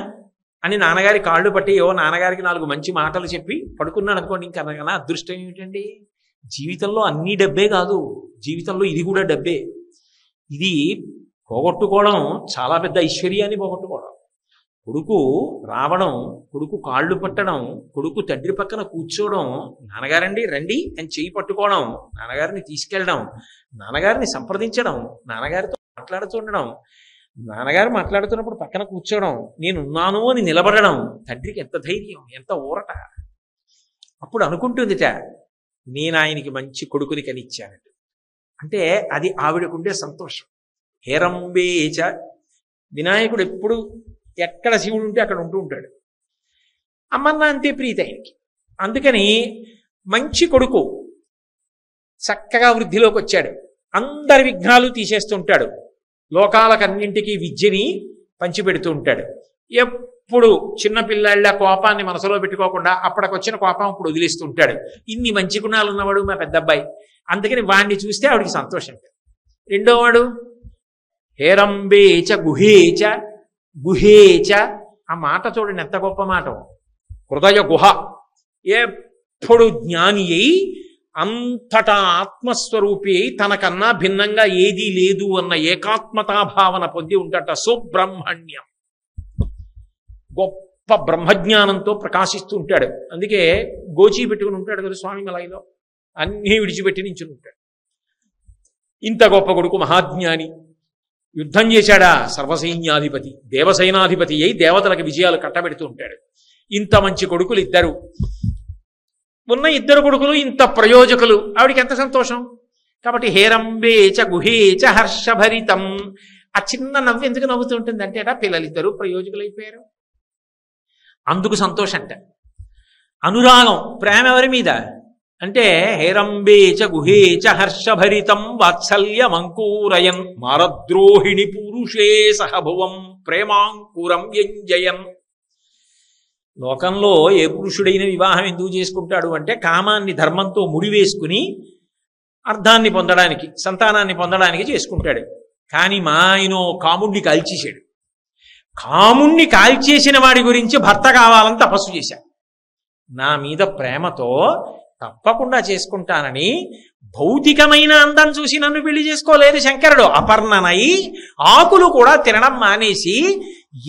అని నాన్నగారి కాళ్ళు పట్టి నాన్నగారికి 4 మంచి మాటలు చెప్పి పడుకున్నాడు అనుకోండి. ఇంకా అనగానే అదృష్టం ఏమిటండి? జీవితంలో అన్ని డబ్బే కాదు, జీవితంలో ఇది కూడా డబ్బే. ఇది పోగొట్టుకోవడం చాలా పెద్ద ఐశ్వర్యాన్ని పోగొట్టుకోవడం. కొడుకు రావడం, కొడుకు కాళ్ళు పట్టడం, కొడుకు తండ్రి పక్కన కూర్చోవడం, నాన్నగారండి రండి అని చేయి పట్టుకోవడం, నాన్నగారిని తీసుకెళ్ళడం, నాన్నగారిని సంప్రదించడం, నాన్నగారితో మాట్లాడుతుండడం, నాన్నగారు మాట్లాడుతున్నప్పుడు పక్కన కూర్చోవడం, నేనున్నాను అని నిలబడడం. తండ్రికి ఎంత ధైర్యం, ఎంత ఊరట. అప్పుడు అనుకుంటుందిట, నేను ఆయనకి మంచి కొడుకుని కనిచ్చానట్టు. అంటే అది ఆవిడకుండే సంతోషం. హేరంబేచ వినాయకుడు ఎప్పుడు ఎక్కడ శివుడు ఉంటే అక్కడ ఉంటూ ఉంటాడు. అమ్మన్న అంతే ప్రీతి ఆయనకి. అందుకని మంచి కొడుకు చక్కగా వృద్ధిలోకి వచ్చాడు. అందరి విఘ్నాలు తీసేస్తుంటాడు. లోకాలకన్నింటికీ విద్యని పంచిపెడుతూ ఉంటాడు. ఎప్పుడు చిన్నపిల్లాళ్ళ కోపాన్ని మనసులో పెట్టుకోకుండా అప్పటికొచ్చిన కోపం ఇప్పుడు వదిలిస్తూ ఉంటాడు. ఇన్ని మంచి గుణాలు ఉన్నవాడు మా పెద్దబ్బాయి. అందుకని వాడిని చూస్తే ఆవిడికి సంతోషం. రెండోవాడు హేరంబేచ గుహేచ గుహేచ. ఆ మాట చూడండి ఎంత గొప్ప మాట. హృదయ గుహ. ఎప్పుడు జ్ఞాని అయి అంతటా ఆత్మస్వరూపి అయి తనకన్నా భిన్నంగా ఏదీ లేదు అన్న ఏకాత్మతాభావన పొంది ఉంటాట. సుబ్రహ్మణ్యం. గొప్ప బ్రహ్మజ్ఞానంతో ప్రకాశిస్తూ ఉంటాడు. అందుకే గోచీ పెట్టుకుని ఉంటాడు కదా స్వామి మలైలో. అన్నీ విడిచిపెట్టి నించుని ఉంటాడు. ఇంత గొప్ప కొడుకు మహాజ్ఞాని. యుద్ధం చేశాడా? సర్వసైన్యాధిపతి, దేవసైనాధిపతి అయి దేవతలకు విజయాలు కట్టబెడుతూ ఉంటాడు. ఇంత మంచి కొడుకులు ఇద్దరు ఉన్న ఇద్దరు కొడుకులు ఇంత ప్రయోజకులు. ఆవిడికి ఎంత సంతోషం. కాబట్టి హేరంబేచ గుహేచ హర్షభరితం. ఆ చిన్న నవ్వు ఎందుకు నవ్వుతూ ఉంటుంది అంటే పిల్లలిద్దరూ ప్రయోజకులైపోయారు, అందుకు సంతోషంట. అనురాగం, ప్రేమ ఎవరి మీద అంటే హేరంబేచ గుహేచ హర్షభరితం వాత్సల్యమంకూరయన్ మారద్రోహిణి పురుషే సహభువం ప్రేమాంకురం వ్యంజయన్. లోకంలో ఏ పురుషుడైన వివాహం ఎందుకు చేసుకుంటాడు అంటే కామాన్ని ధర్మంతో ముడివేసుకుని అర్థాన్ని పొందడానికి, సంతానాన్ని పొందడానికి చేసుకుంటాడు. కానీ మా ఆయన కాముణ్ణి కాల్చేశాడు. కాముణ్ణి కాల్చేసిన వాడి గురించి భర్త కావాలని తపస్సు చేశాడు. నా మీద ప్రేమతో తప్పకుండా చేసుకుంటానని భౌతికమైన అందం చూసి నన్ను పెళ్లి చేసుకోలేదు శంకరుడు. అపర్ణనై ఆకులు కూడా తినడం మానేసి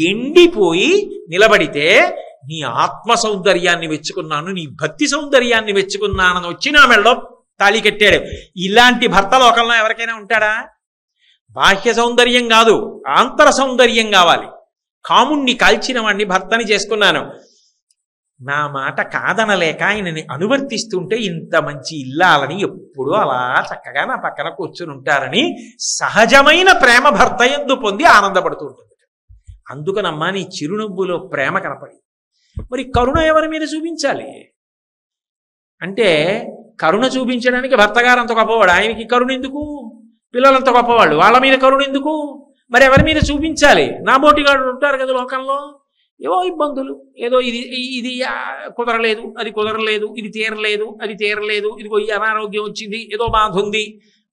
ఎండిపోయి నిలబడితే నీ ఆత్మ సౌందర్యాన్ని మెచ్చుకున్నాను, నీ భక్తి సౌందర్యాన్ని మెచ్చుకున్నానని వచ్చి నా మెడలో తాళి కట్టాడు. ఇలాంటి భర్త లోకంలో ఎవరికైనా ఉంటాడా? బాహ్య సౌందర్యం కాదు, ఆంతర సౌందర్యం కావాలి. కాముణ్ణి కాల్చిన వాణ్ణి భర్తని చేసుకున్నాను. నా మాట కాదనలేక ఆయనని అనువర్తిస్తుంటే ఇంత మంచి ఇల్లాలని ఎప్పుడూ అలా చక్కగా నా పక్కన కూర్చుని ఉంటారని సహజమైన ప్రేమ భర్త యందు పొంది ఆనందపడుతూ ఉంటుంది. అందుకనమ్మా నీ చిరునవ్వులో ప్రేమ కనపడి. మరి కరుణ ఎవరి మీద చూపించాలి అంటే కరుణ చూపించడానికి భర్తగారు అంత గొప్పవాడు, ఆయనకి కరుణ ఎందుకు? పిల్లలంత గొప్పవాళ్ళు, వాళ్ళ మీద కరుణ ఎందుకు? మరి ఎవరి మీద చూపించాలి? నా బోటిగాడు ఉంటారు కదా లోకంలో, ఏవో ఇబ్బందులు, ఏదో ఇది కుదరలేదు, అది కుదరలేదు, ఇది తీరలేదు, అది తీరలేదు, ఇదిగో ఈ అనారోగ్యం వచ్చింది, ఏదో బాధ ఉంది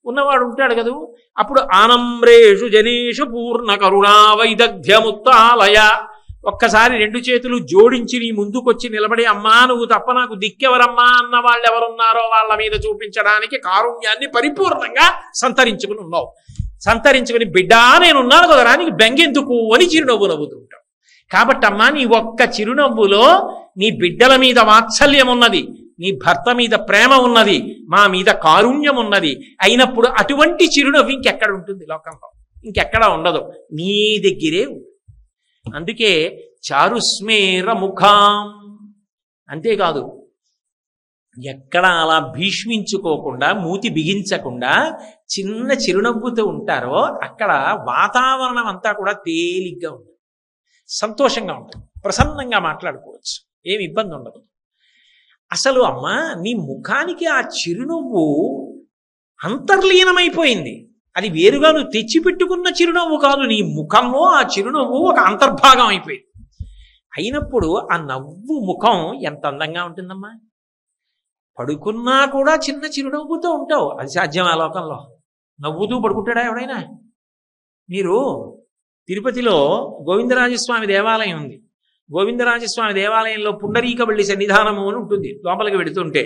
ఉన్నవాడు ఉంటాడు కదా. అప్పుడు ఆనమ్రేషు జనేషు పూర్ణ కరుణా వైదగ్ధ్యముత్తాలయ. ఒక్కసారి 2 చేతులు జోడించి నీ ముందుకొచ్చి నిలబడి అమ్మా నువ్వు తప్ప నాకు దిక్కెవరమ్మా అన్న వాళ్ళు ఎవరున్నారో వాళ్ళ మీద చూపించడానికి కారుణ్యాన్ని పరిపూర్ణంగా సంతరించుకుని ఉన్నావు. సంతరించుకుని బిడ్డా నేనున్నాను కదా నీకు బెంగెందుకు అని చిరునవ్వు నవ్వుతూ ఉంటావు. కాబట్టి అమ్మా నీ ఒక్క చిరునవ్వులో నీ బిడ్డల మీద వాత్సల్యం ఉన్నది, నీ భర్త మీద ప్రేమ ఉన్నది, మా మీద కారుణ్యం ఉన్నది. అయినప్పుడు అటువంటి చిరునవ్వు ఇంకెక్కడ ఉంటుంది లోకంలో? ఇంకెక్కడా ఉండదు, నీ దగ్గరే ఉంది. అందుకే చారుస్మేర ముఖాం. అంతేకాదు ఎక్కడ అలా భీష్మించుకోకుండా మూతి బిగించకుండా చిన్న చిరునవ్వుతో ఉంటారో అక్కడ వాతావరణం అంతా కూడా తేలిగ్గా ఉంటుంది, సంతోషంగా ఉంటుంది, ప్రసన్నంగా మాట్లాడుకోవచ్చు, ఏమి ఇబ్బంది ఉండదు. అసలు అమ్మ నీ ముఖానికి ఆ చిరునవ్వు అంతర్లీనమైపోయింది. అది వేరుగా నువ్వు తెచ్చిపెట్టుకున్న చిరునవ్వు కాదు, నీ ముఖంలో ఆ చిరునవ్వు ఒక అంతర్భాగం అయిపోయింది. అయినప్పుడు ఆ నవ్వు ముఖం ఎంత అందంగా ఉంటుందమ్మా. పడుకున్నా కూడా చిన్న చిరునవ్వుతో ఉంటావు. అది సాధ్యం ఆ లోకంలో? నవ్వుతూ పడుకుంటాడా ఎవడైనా? మీరు తిరుపతిలో గోవిందరాజస్వామి దేవాలయం ఉంది. గోవిందరాజస్వామి దేవాలయంలో పుండరీకవల్లి సన్నిధానము అని ఉంటుంది. లోపలికి వెళుతుంటే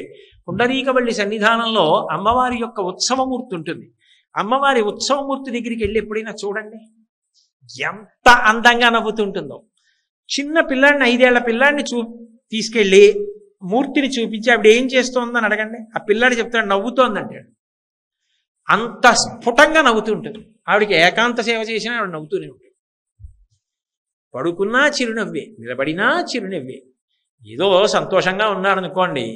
పుండరీకవల్లి సన్నిధానంలో అమ్మవారి యొక్క ఉత్సవమూర్తి ఉంటుంది. అమ్మవారి ఉత్సవమూర్తి దగ్గరికి వెళ్ళి ఎప్పుడైనా చూడండి, ఎంత అందంగా నవ్వుతుంటుందో. చిన్న పిల్లాడిని, 5 ఏళ్ల పిల్లాడిని తీసుకెళ్ళి మూర్తిని చూపించి ఆవిడ ఏం చేస్తోందని అడగండి, ఆ పిల్లాడు చెప్తాడు నవ్వుతోందంటాడు. అంత స్ఫుటంగా నవ్వుతుంటుంది. ఆవిడకి ఏకాంత సేవ చేసినా ఆవిడ నవ్వుతూనే ఉంటుంది. పడుకున్నా చిరునవ్వే, నిలబడినా చిరునవ్వే. ఏదో సంతోషంగా ఉన్నాడనుకోండి,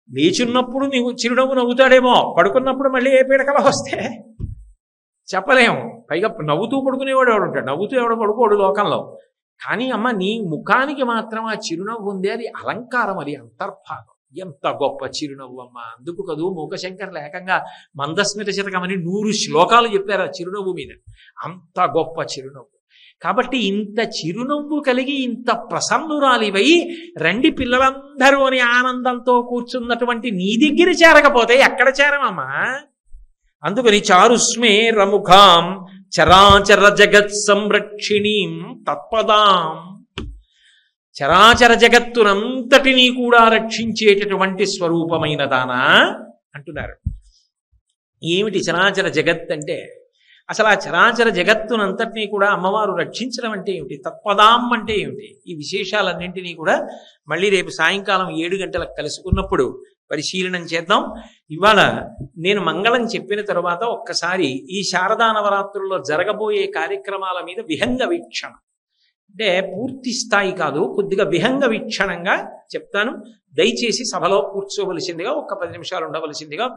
లేచున్నప్పుడు నీవు చిరునవ్వు నవ్వుతాడేమో, పడుకున్నప్పుడు మళ్ళీ ఏ పీడకల వస్తే చెప్పలేము. పైగా నవ్వుతూ పడుకునేవాడు ఎవడు ఉంటాడు? నవ్వుతూ ఎవడు పడుకోడు లోకంలో. కానీ అమ్మ నీ ముఖానికి మాత్రం ఆ చిరునవ్వు ఉంది, అది అలంకారం, అది అంతర్భాగం. ఎంత గొప్ప చిరునవ్వు అమ్మ. అందుకు కదూ మూకశంకర్లు ఏకంగా మందస్మిత శతకమని 100 శ్లోకాలు చెప్పారు ఆ చిరునవ్వు మీద. అంత గొప్ప చిరునవ్వు. కాబట్టి ఇంత చిరునవ్వు కలిగి ఇంత ప్రసన్నురాలివై రండి పిల్లలందరూ అని ఆనందంతో కూర్చున్నటువంటి నీ దగ్గర చేరకపోతే ఎక్కడ చేరమమ్మా? అందుకని చారుస్మే రముఖాం చరాచర జగత్ సంరక్షిణీం తత్పదాం. చరాచర జగత్తునంతటినీ కూడా రక్షించేటటువంటి స్వరూపమైన దానా అంటున్నారు. ఏమిటి చరాచర జగత్ అంటే? అసలు ఆ చరాచర జగత్తునంతటినీ కూడా అమ్మవారు రక్షించడం అంటే ఏమిటి? తత్పదాం అంటే ఏమిటి? ఈ విశేషాలన్నింటినీ కూడా మళ్ళీ రేపు సాయంకాలం 7 గంటలకు కలుసుకున్నప్పుడు పరిశీలనం చేద్దాం. ఇవాళ నేను మంగళం చెప్పిన తరువాత ఒక్కసారి ఈ శారదా నవరాత్రుల్లో జరగబోయే కార్యక్రమాల మీద విహంగ వీక్షణ, అంటే పూర్తి స్థాయి కాదు, కొద్దిగా విహంగ వీక్షణంగా చెప్తాను. దయచేసి సభలో కూర్చోవలసిందిగా, ఒక్క 10 నిమిషాలు ఉండవలసిందిగా